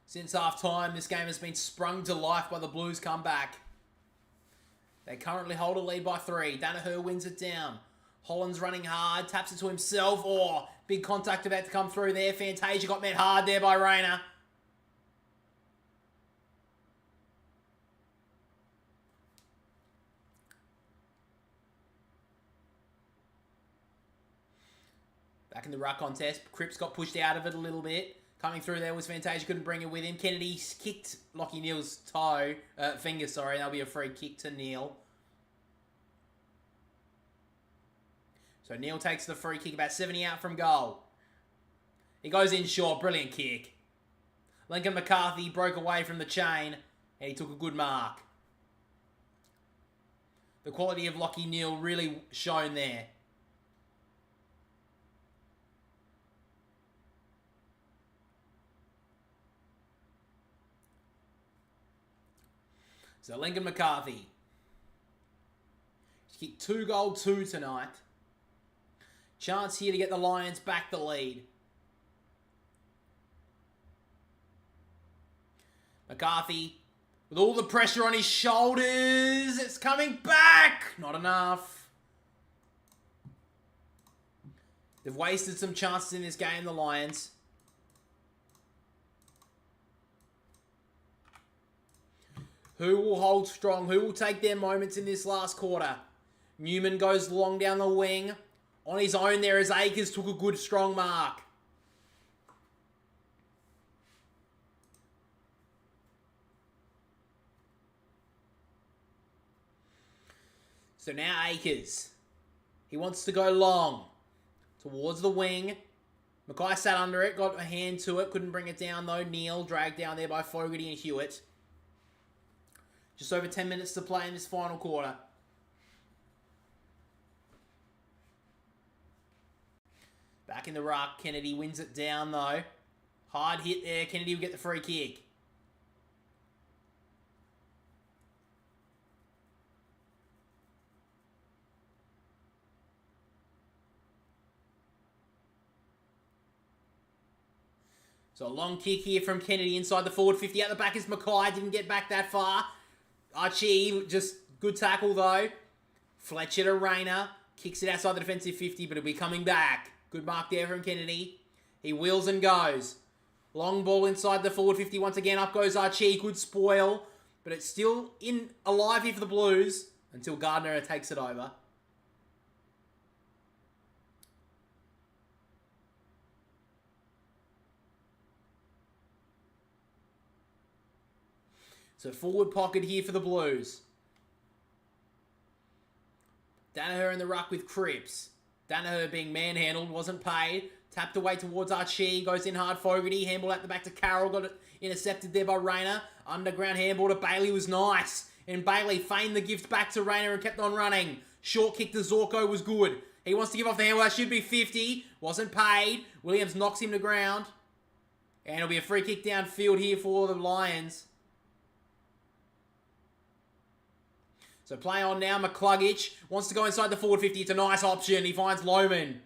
Since half-time, this game has been sprung to life by the Blues comeback. They currently hold a lead by 3. Danaher wins it down. Hollins running hard, taps it to himself. Oh, big contact about to come through there. Fantasia got met hard there by Rayner. Back in the ruck contest, Cripps got pushed out of it a little bit. Coming through there was Fantasia, couldn't bring it with him. Kennedy kicked Lockie Neal's finger, sorry. That'll be a free kick to Neal. So Neal takes the free kick, about 70 out from goal. He goes in short, brilliant kick. Lincoln McCarthy broke away from the chain, and he took a good mark. The quality of Lockie Neal really shown there. So Lincoln McCarthy. He's kicked 2 goal 2 tonight. Chance here to get the Lions back the lead. McCarthy, with all the pressure on his shoulders, it's coming back. Not enough. They've wasted some chances in this game, the Lions. Who will hold strong? Who will take their moments in this last quarter? Newman goes long down the wing. On his own there as Akers took a good strong mark. So now Akers. He wants to go long. Towards the wing. Mackay sat under it. Got a hand to it. Couldn't bring it down though. Neal dragged down there by Fogarty and Hewitt. Just over 10 minutes to play in this final quarter. Back in the ruck. Kennedy wins it down though. Hard hit there. Kennedy will get the free kick. So a long kick here from Kennedy inside the forward 50. At the back is Mackay. Didn't get back that far. Archie, just good tackle though. Fletcher to Rayner. Kicks it outside the defensive 50, but it'll be coming back. Good mark there from Kennedy. He wheels and goes. Long ball inside the forward 50. Once again, up goes Archie. Good spoil. But it's still alive here for the Blues until Gardner takes it over. So forward pocket here for the Blues. Danaher in the ruck with Cripps. Danaher being manhandled, wasn't paid. Tapped away towards Archie, goes in hard Fogarty. Handball at the back to Carroll, got it intercepted there by Rayner. Underground handball to Bailey was nice. And Bailey feigned the gift back to Rayner and kept on running. Short kick to Zorko was good. He wants to give off the handball, that should be 50. Wasn't paid. Williams knocks him to ground. And it'll be a free kick downfield here for the Lions. So play on now, McCluggage wants to go inside the forward 50. It's a nice option. He finds Lohman.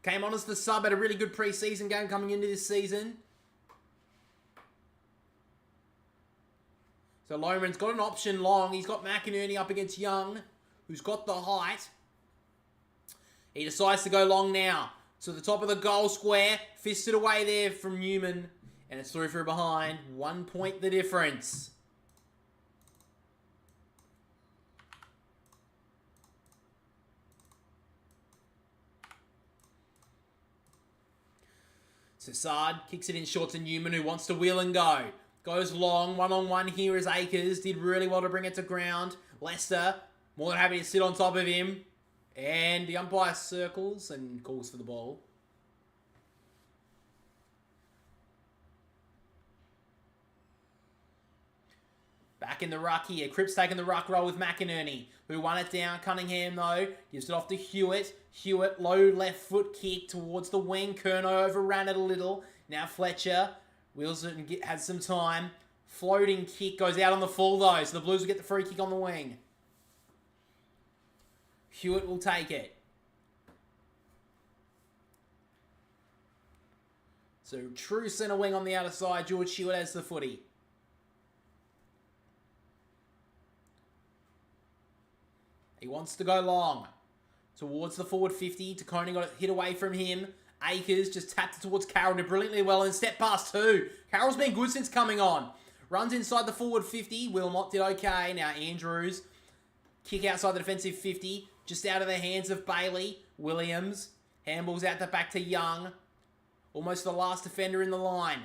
Came on as the sub at a really good pre-season game coming into this season. So Lohman's got an option long. He's got McInerney up against Young, who's got the height. He decides to go long now. So the top of the goal square. Fisted away there from Newman. And it's through for behind. 1 point the difference. Sassard kicks it in short to Newman, who wants to wheel and go. Goes long, one-on-one here is Akers. Did really well to bring it to ground. Lester, more than happy to sit on top of him. And the umpire circles and calls for the ball. Back in the ruck here. Cripps taking the ruck roll with McInerney, who won it down. Cunningham, though, gives it off to Hewitt. Hewitt, low left foot kick towards the wing. Curnow overran it a little. Now Fletcher wheels it and has some time. Floating kick goes out on the full, though, so the Blues will get the free kick on the wing. Hewitt will take it. So true centre wing on the outer side. George Hewitt has the footy. He wants to go long. Towards the forward 50. Taconi got it hit away from him. Akers just tapped it towards Carroll. Did brilliantly well and step past two. Carroll's been good since coming on. Runs inside the forward 50. Wilmot did okay. Now Andrews. Kick outside the defensive 50. Just out of the hands of Bailey. Williams. Handballs out the back to Young. Almost the last defender in the line.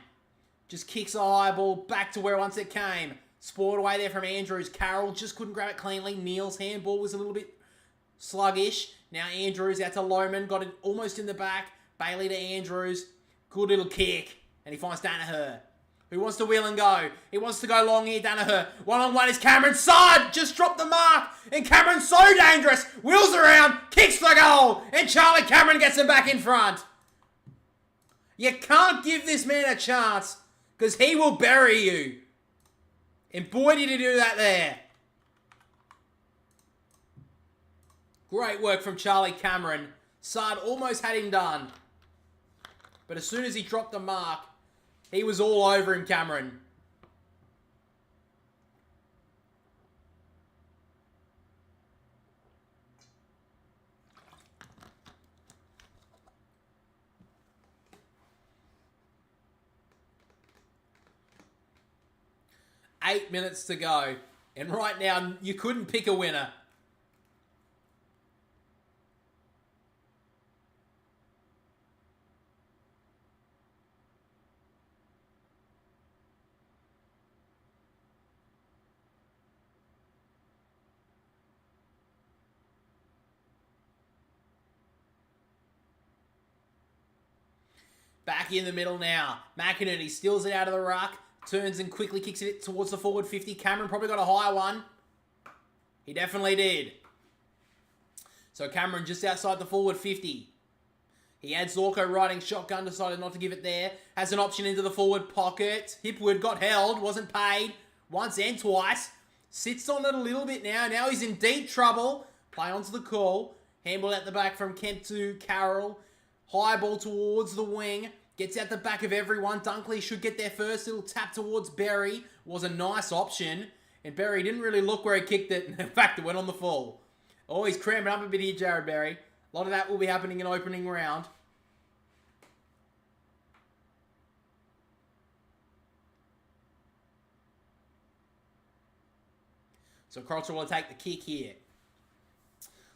Just kicks a high ball back to where once it came. Spoiled away there from Andrews. Carroll just couldn't grab it cleanly. Neal's handball was a little bit sluggish. Now Andrews out to Lohman. Got it almost in the back. Bailey to Andrews. Good little kick. And he finds Danaher, who wants to wheel and go. He wants to go long here, Danaher. One-on-one is Cameron. Sard just dropped the mark. And Cameron's so dangerous. Wheels around. Kicks the goal. And Charlie Cameron gets him back in front. You can't give this man a chance, because he will bury you. And boy, did he do that there. Great work from Charlie Cameron. Sard almost had him done. But as soon as he dropped the mark, he was all over him, Cameron. Eight minutes to go. And right now, you couldn't pick a winner. Back in the middle now. McInerney steals it out of the ruck. Turns and quickly kicks it towards the forward 50. Cameron probably got a high one. He definitely did. So Cameron just outside the forward 50. He had Zorko riding shotgun, decided not to give it there. Has an option into the forward pocket. Hipwood got held, wasn't paid once and twice. Sits on it a little bit now. Now he's in deep trouble. Play onto the call. Handball at the back from Kemp to Carroll. High ball towards the wing. Gets out the back of everyone. Dunkley should get there first. Little tap towards Berry. Was a nice option. And Berry didn't really look where he kicked it. In fact, it went on the full. Oh, he's cramping up a bit here, Jared Berry. A lot of that will be happening in opening round. So Carlton will take the kick here.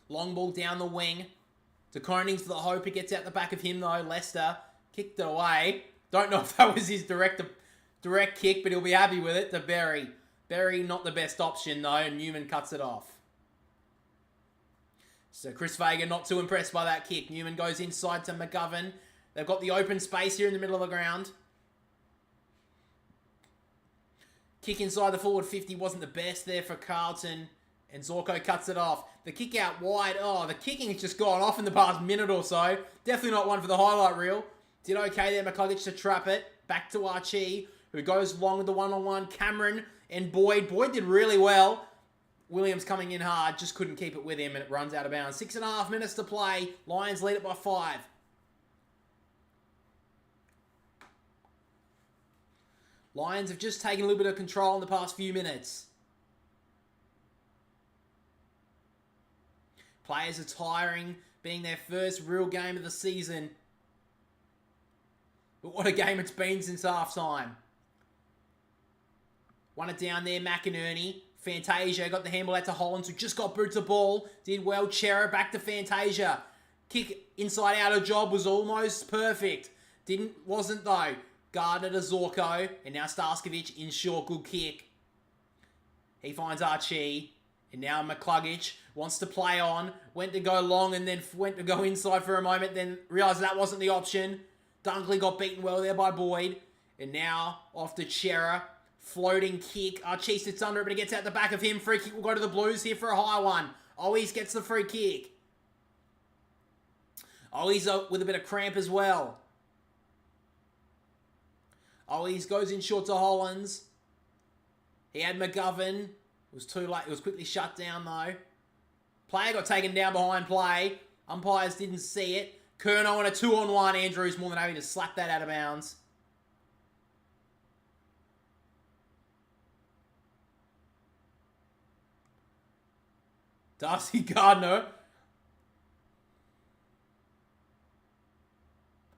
Long ball down the wing. To Konings for the hope. It gets out the back of him though. Lester kicked it away. Don't know if that was his direct kick, but he'll be happy with it. To Berry. Berry not the best option though, and Newman cuts it off. So Chris Vega not too impressed by that kick. Newman goes inside to McGovern. They've got the open space here in the middle of the ground. Kick inside the forward 50 wasn't the best there for Carlton. And Zorko cuts it off. The kick out wide. Oh, the kicking has just gone off in the past minute or so. Definitely not one for the highlight reel. Did okay there, McCluggage to trap it. Back to Archie, who goes long with the one-on-one. Cameron and Boyd. Boyd did really well. Williams coming in hard. Just couldn't keep it with him, and it runs out of bounds. 6.5 minutes to play. Lions lead it by 5. Lions have just taken a little bit of control in the past few minutes. Players are tiring, being their first real game of the season. But what a game it's been since halftime. Won it down there, McInerney. Fantasia got the handball out to Hollands, who just got boots of ball. Did well. Chera back to Fantasia. Kick inside out of job was almost perfect. Wasn't though. Gardner to Zorko. And now Starskovic in short. Good kick. He finds Archie. And now McCluggage wants to play on. Went to go long and then went to go inside for a moment. Then realised that wasn't the option. Dunkley got beaten well there by Boyd. And now off to Chera. Floating kick. Archie sits under it, but he gets out the back of him. Free kick will go to the Blues here for a high one. Owies gets the free kick. Owies with a bit of cramp as well. Owies goes in short to Hollands. He had McGovern. It was too late. It was quickly shut down though. Player got taken down behind play. Umpires didn't see it. Curnow on a 2-on-1. Andrews more than happy to slap that out of bounds. Darcy Gardner.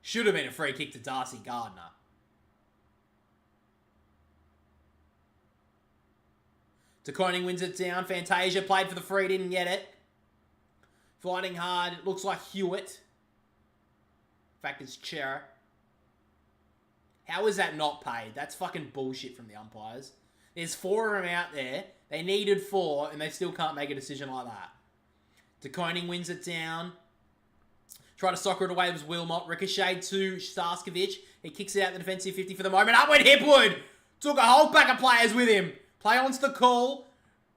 Should have been a free kick to Darcy Gardner. DeConing wins it down. Fantasia played for the free, didn't get it. Fighting hard. It looks like Hewitt. In fact, it's Chera. How is that not paid? That's fucking bullshit from the umpires. There's 4 of them out there. They needed 4, and they still can't make a decision like that. DeConing wins it down. Try to soccer it away. It was Wilmot. Ricochet to Starskovic. He kicks it out the defensive 50 for the moment. Up went Hipwood. Took a whole pack of players with him. Play on's the call.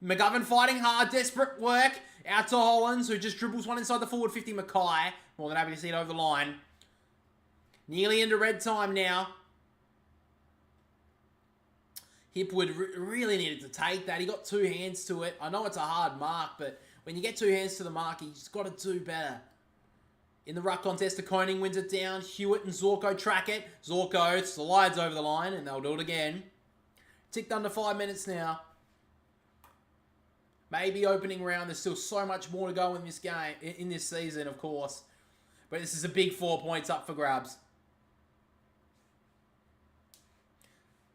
McGovern fighting hard. Desperate work. Out to Hollands, who just dribbles one inside the forward 50. Mackay. More than happy to see it over the line. Nearly into red time now. Hipwood really needed to take that. He got 2 hands to it. I know it's a hard mark, but when you get 2 hands to the mark, you just got to do better. In the ruck contest, Koning wins it down. Hewitt and Zorko track it. Zorko slides over the line, and they'll do it again. Ticked under 5 minutes now. Maybe opening round. There's still so much more to go in this game, in this season, of course. But this is a big 4 points up for grabs.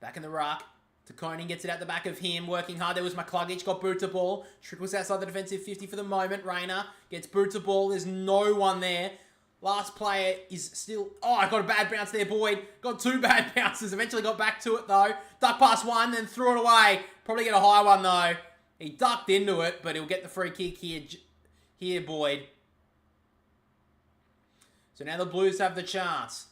Back in the ruck. Koning gets it out the back of him, working hard. There was McCluggage, got boot to ball. Trickles outside the defensive 50 for the moment. Rayner gets boot to ball. There's no one there. Last player is still... Oh, I got a bad bounce there, Boyd. Got 2 bad bounces. Eventually got back to it, though. Duck past one, then threw it away. Probably get a high one, though. He ducked into it, but he'll get the free kick here, Boyd. So now the Blues have the chance.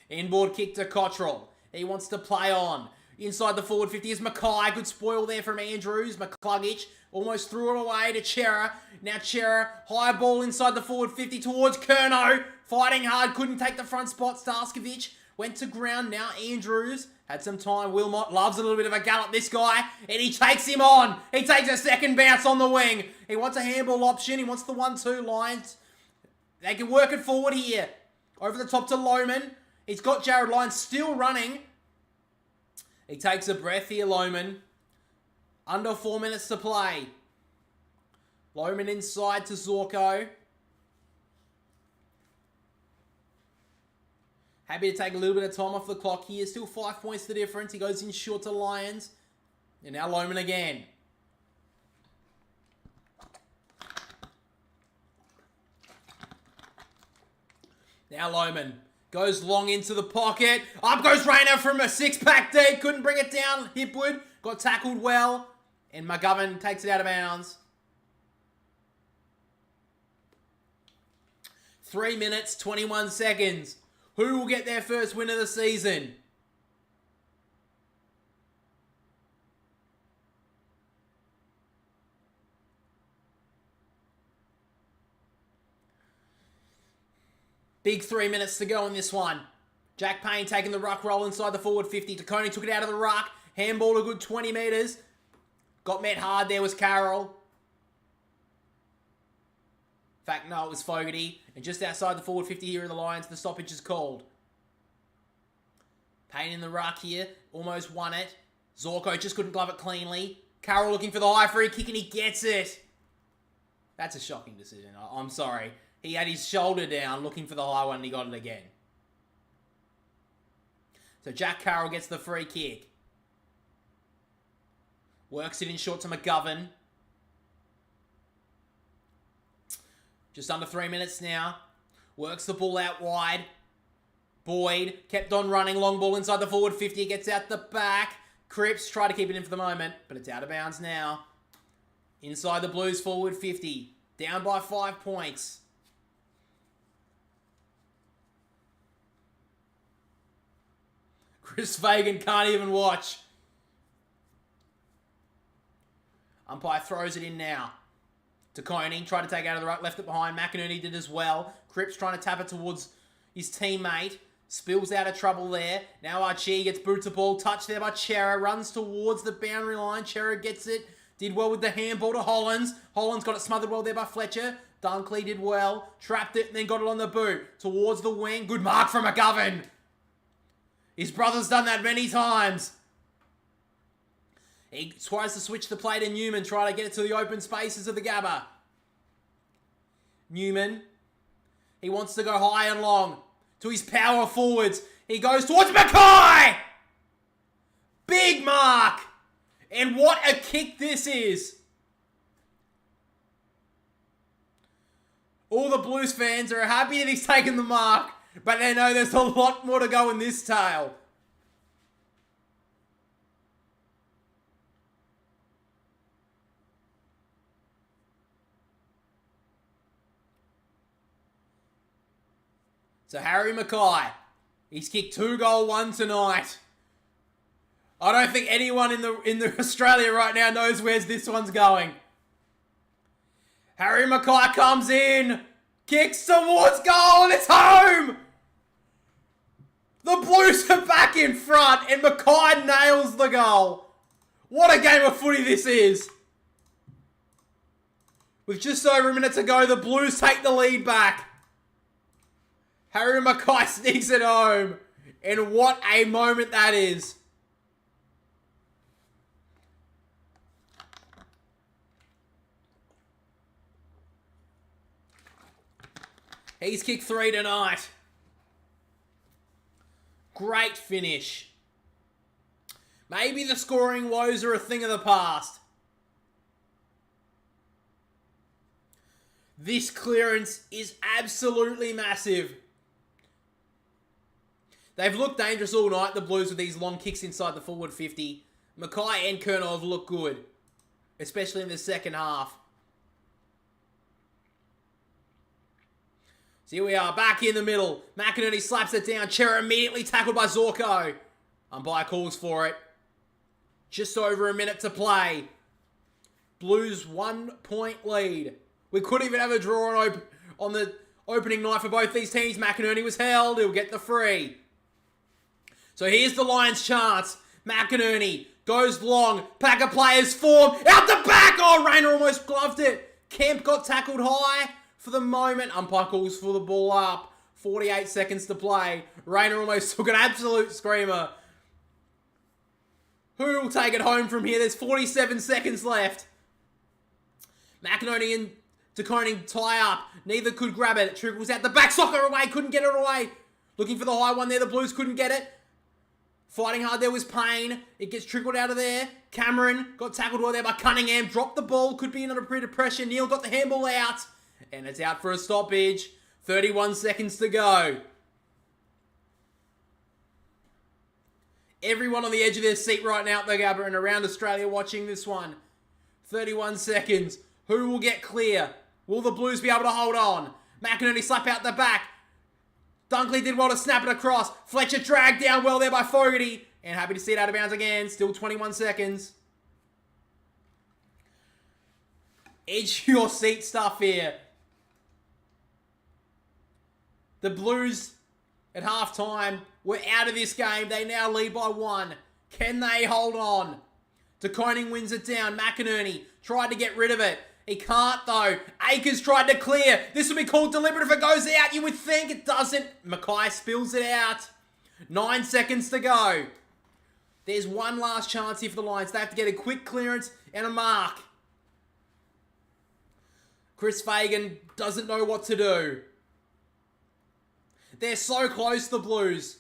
Inboard kick to Cottrell. He wants to play on. Inside the forward 50 is Mackay. Good spoil there from Andrews. McCluggage almost threw it away to Chera. Now Chera, high ball inside the forward 50 towards Curnow. Fighting hard, couldn't take the front spot. Starskovic went to ground. Now Andrews had some time. Wilmot loves a little bit of a gallop, this guy. And he takes him on. He takes a second bounce on the wing. He wants a handball option. He wants the 1-2 Lions. They can work it forward here. Over the top to Lohman. He's got Jared Lyons still running. He takes a breath here, Lohman. Under 4 minutes to play. Lohman inside to Zorko. Happy to take a little bit of time off the clock here. Still 5 points the difference. He goes in short to Lyons. And now Lohman again. Now Lohman goes long into the pocket. Up goes Rayner from a 6-pack deep. Couldn't bring it down. Hipwood got tackled well. And McGovern takes it out of bounds. 3 minutes, 21 seconds. Who will get their first win of the season? Big 3 minutes to go in this one. Jack Payne taking the ruck roll inside the forward 50. Taconi took it out of the ruck. Handball a good 20 metres. Got met hard there was Carroll. In fact, no, it was Fogarty. And just outside the forward 50 here of the Lions, the stoppage is called. Payne in the ruck here. Almost won it. Zorko just couldn't glove it cleanly. Carroll looking for the high free kick and he gets it. That's a shocking decision. I'm sorry. He had his shoulder down looking for the high one and he got it again. So Jack Carroll gets the free kick. Works it in short to McGovern. Just under 3 minutes now. Works the ball out wide. Boyd kept on running. Long ball inside the forward 50. Gets out the back. Cripps tried to keep it in for the moment, but it's out of bounds now. Inside the Blues forward 50. Down by 5 points. Chris Fagan can't even watch. Umpire throws it in now. Taconi tried to take it out of the ruck, left it behind. McInerney did as well. Cripps trying to tap it towards his teammate. Spills out of trouble there. Now Archie gets boots the ball. Touched there by Chera. Runs towards the boundary line. Chera gets it. Did well with the handball to Hollins. Hollins got it smothered well there by Fletcher. Dunkley did well. Trapped it and then got it on the boot. Towards the wing. Good mark from McGovern. His brother's done that many times. He tries to switch the play to Newman. Try to get it to the open spaces of the Gabba. Newman. He wants to go high and long. To his power forwards. He goes towards Mackay! Big mark! And what a kick this is. All the Blues fans are happy that he's taken the mark. But they know there's a lot more to go in this tale. So Harry Mackay, he's kicked 2-goal-1 tonight. I don't think anyone in the Australia right now knows where this one's going. Harry Mackay comes in, kicks towards goal, and it's home! The Blues are back in front, and Mackay nails the goal. What a game of footy this is. With just over a minute to go, the Blues take the lead back. Harry Mackay sneaks it home. And what a moment that is. He's kicked 3 tonight. Great finish. Maybe the scoring woes are a thing of the past. This clearance is absolutely massive. They've looked dangerous all night, the Blues, with these long kicks inside the forward 50. Mackay and Kerno have looked good, especially in the second half. So here we are, back in the middle. McInerney slaps it down. Chera immediately tackled by Zorko. Umpire calls for it. Just over a minute to play. Blues 1 point lead. We couldn't even have a draw on the opening night for both these teams. McInerney was held. He'll get the free. So here's the Lions' chance. McInerney goes long. Pack of players form. Out the back! Oh, Rayner almost gloved it. Kemp got tackled high for the moment. Umpire calls for the ball up. 48 seconds to play. Rayner almost took an absolute screamer. Who will take it home from here? There's 47 seconds left. McInerney and De Koning tie up. Neither could grab it. It trickles out the back. Soccer away. Couldn't get it away. Looking for the high one there. The Blues couldn't get it. Fighting hard there was Payne. It gets trickled out of there. Cameron got tackled well there by Cunningham. Dropped the ball. Could be under a bit of pressure. Neil got the handball out. And it's out for a stoppage. 31 seconds to go. Everyone on the edge of their seat right now at the Gabba and around Australia watching this one. 31 seconds. Who will get clear? Will the Blues be able to hold on? McInerney slap out the back. Dunkley did well to snap it across. Fletcher dragged down well there by Fogarty. And happy to see it out of bounds again. Still 21 seconds. Edge your seat stuff here. The Blues at halftime were out of this game. They now lead by 1. Can they hold on? De Koning wins it down. McInerney tried to get rid of it. He can't though. Akers tried to clear. This will be called deliberate if it goes out. You would think it doesn't. Mackay spills it out. 9 seconds to go. There's one last chance here for the Lions. They have to get a quick clearance and a mark. Chris Fagan doesn't know what to do. They're so close, the Blues.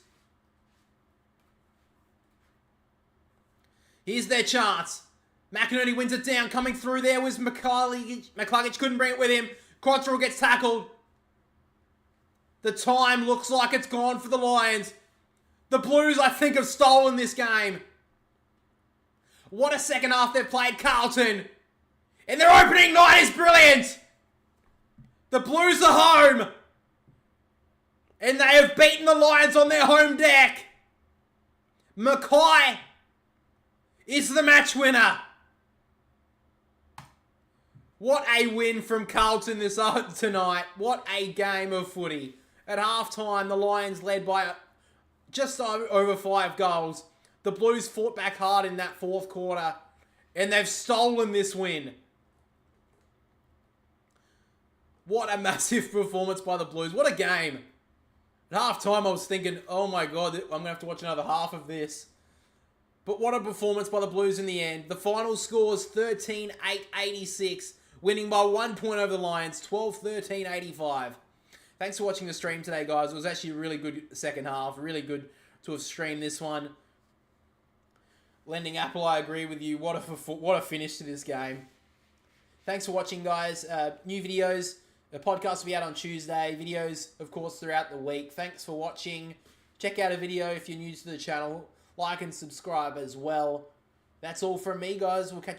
Here's their chance. McInerney wins it down. Coming through there was McCluggage couldn't bring it with him. Cottrell gets tackled. The time looks like it's gone for the Lions. The Blues, I think, have stolen this game. What a second half they've played, Carlton. And their opening night is brilliant. The Blues are home. And they have beaten the Lions on their home deck. Mackay is the match winner. What a win from Carlton tonight. What a game of footy. At halftime, the Lions led by just over 5 goals. The Blues fought back hard in that fourth quarter. And they've stolen this win. What a massive performance by the Blues. What a game. At halftime, I was thinking, oh my God, I'm going to have to watch another half of this. But what a performance by the Blues in the end. The final score is 13-8-86, winning by 1 point over the Lions, 12-13-85. Thanks for watching the stream today, guys. It was actually a really good second half. Really good to have streamed this one. Lending Apple, I agree with you. What a finish to this game. Thanks for watching, guys. New videos. The podcast will be out on Tuesday. Videos, of course, throughout the week. Thanks for watching. Check out a video if you're new to the channel. Like and subscribe as well. That's all from me, guys. We'll catch you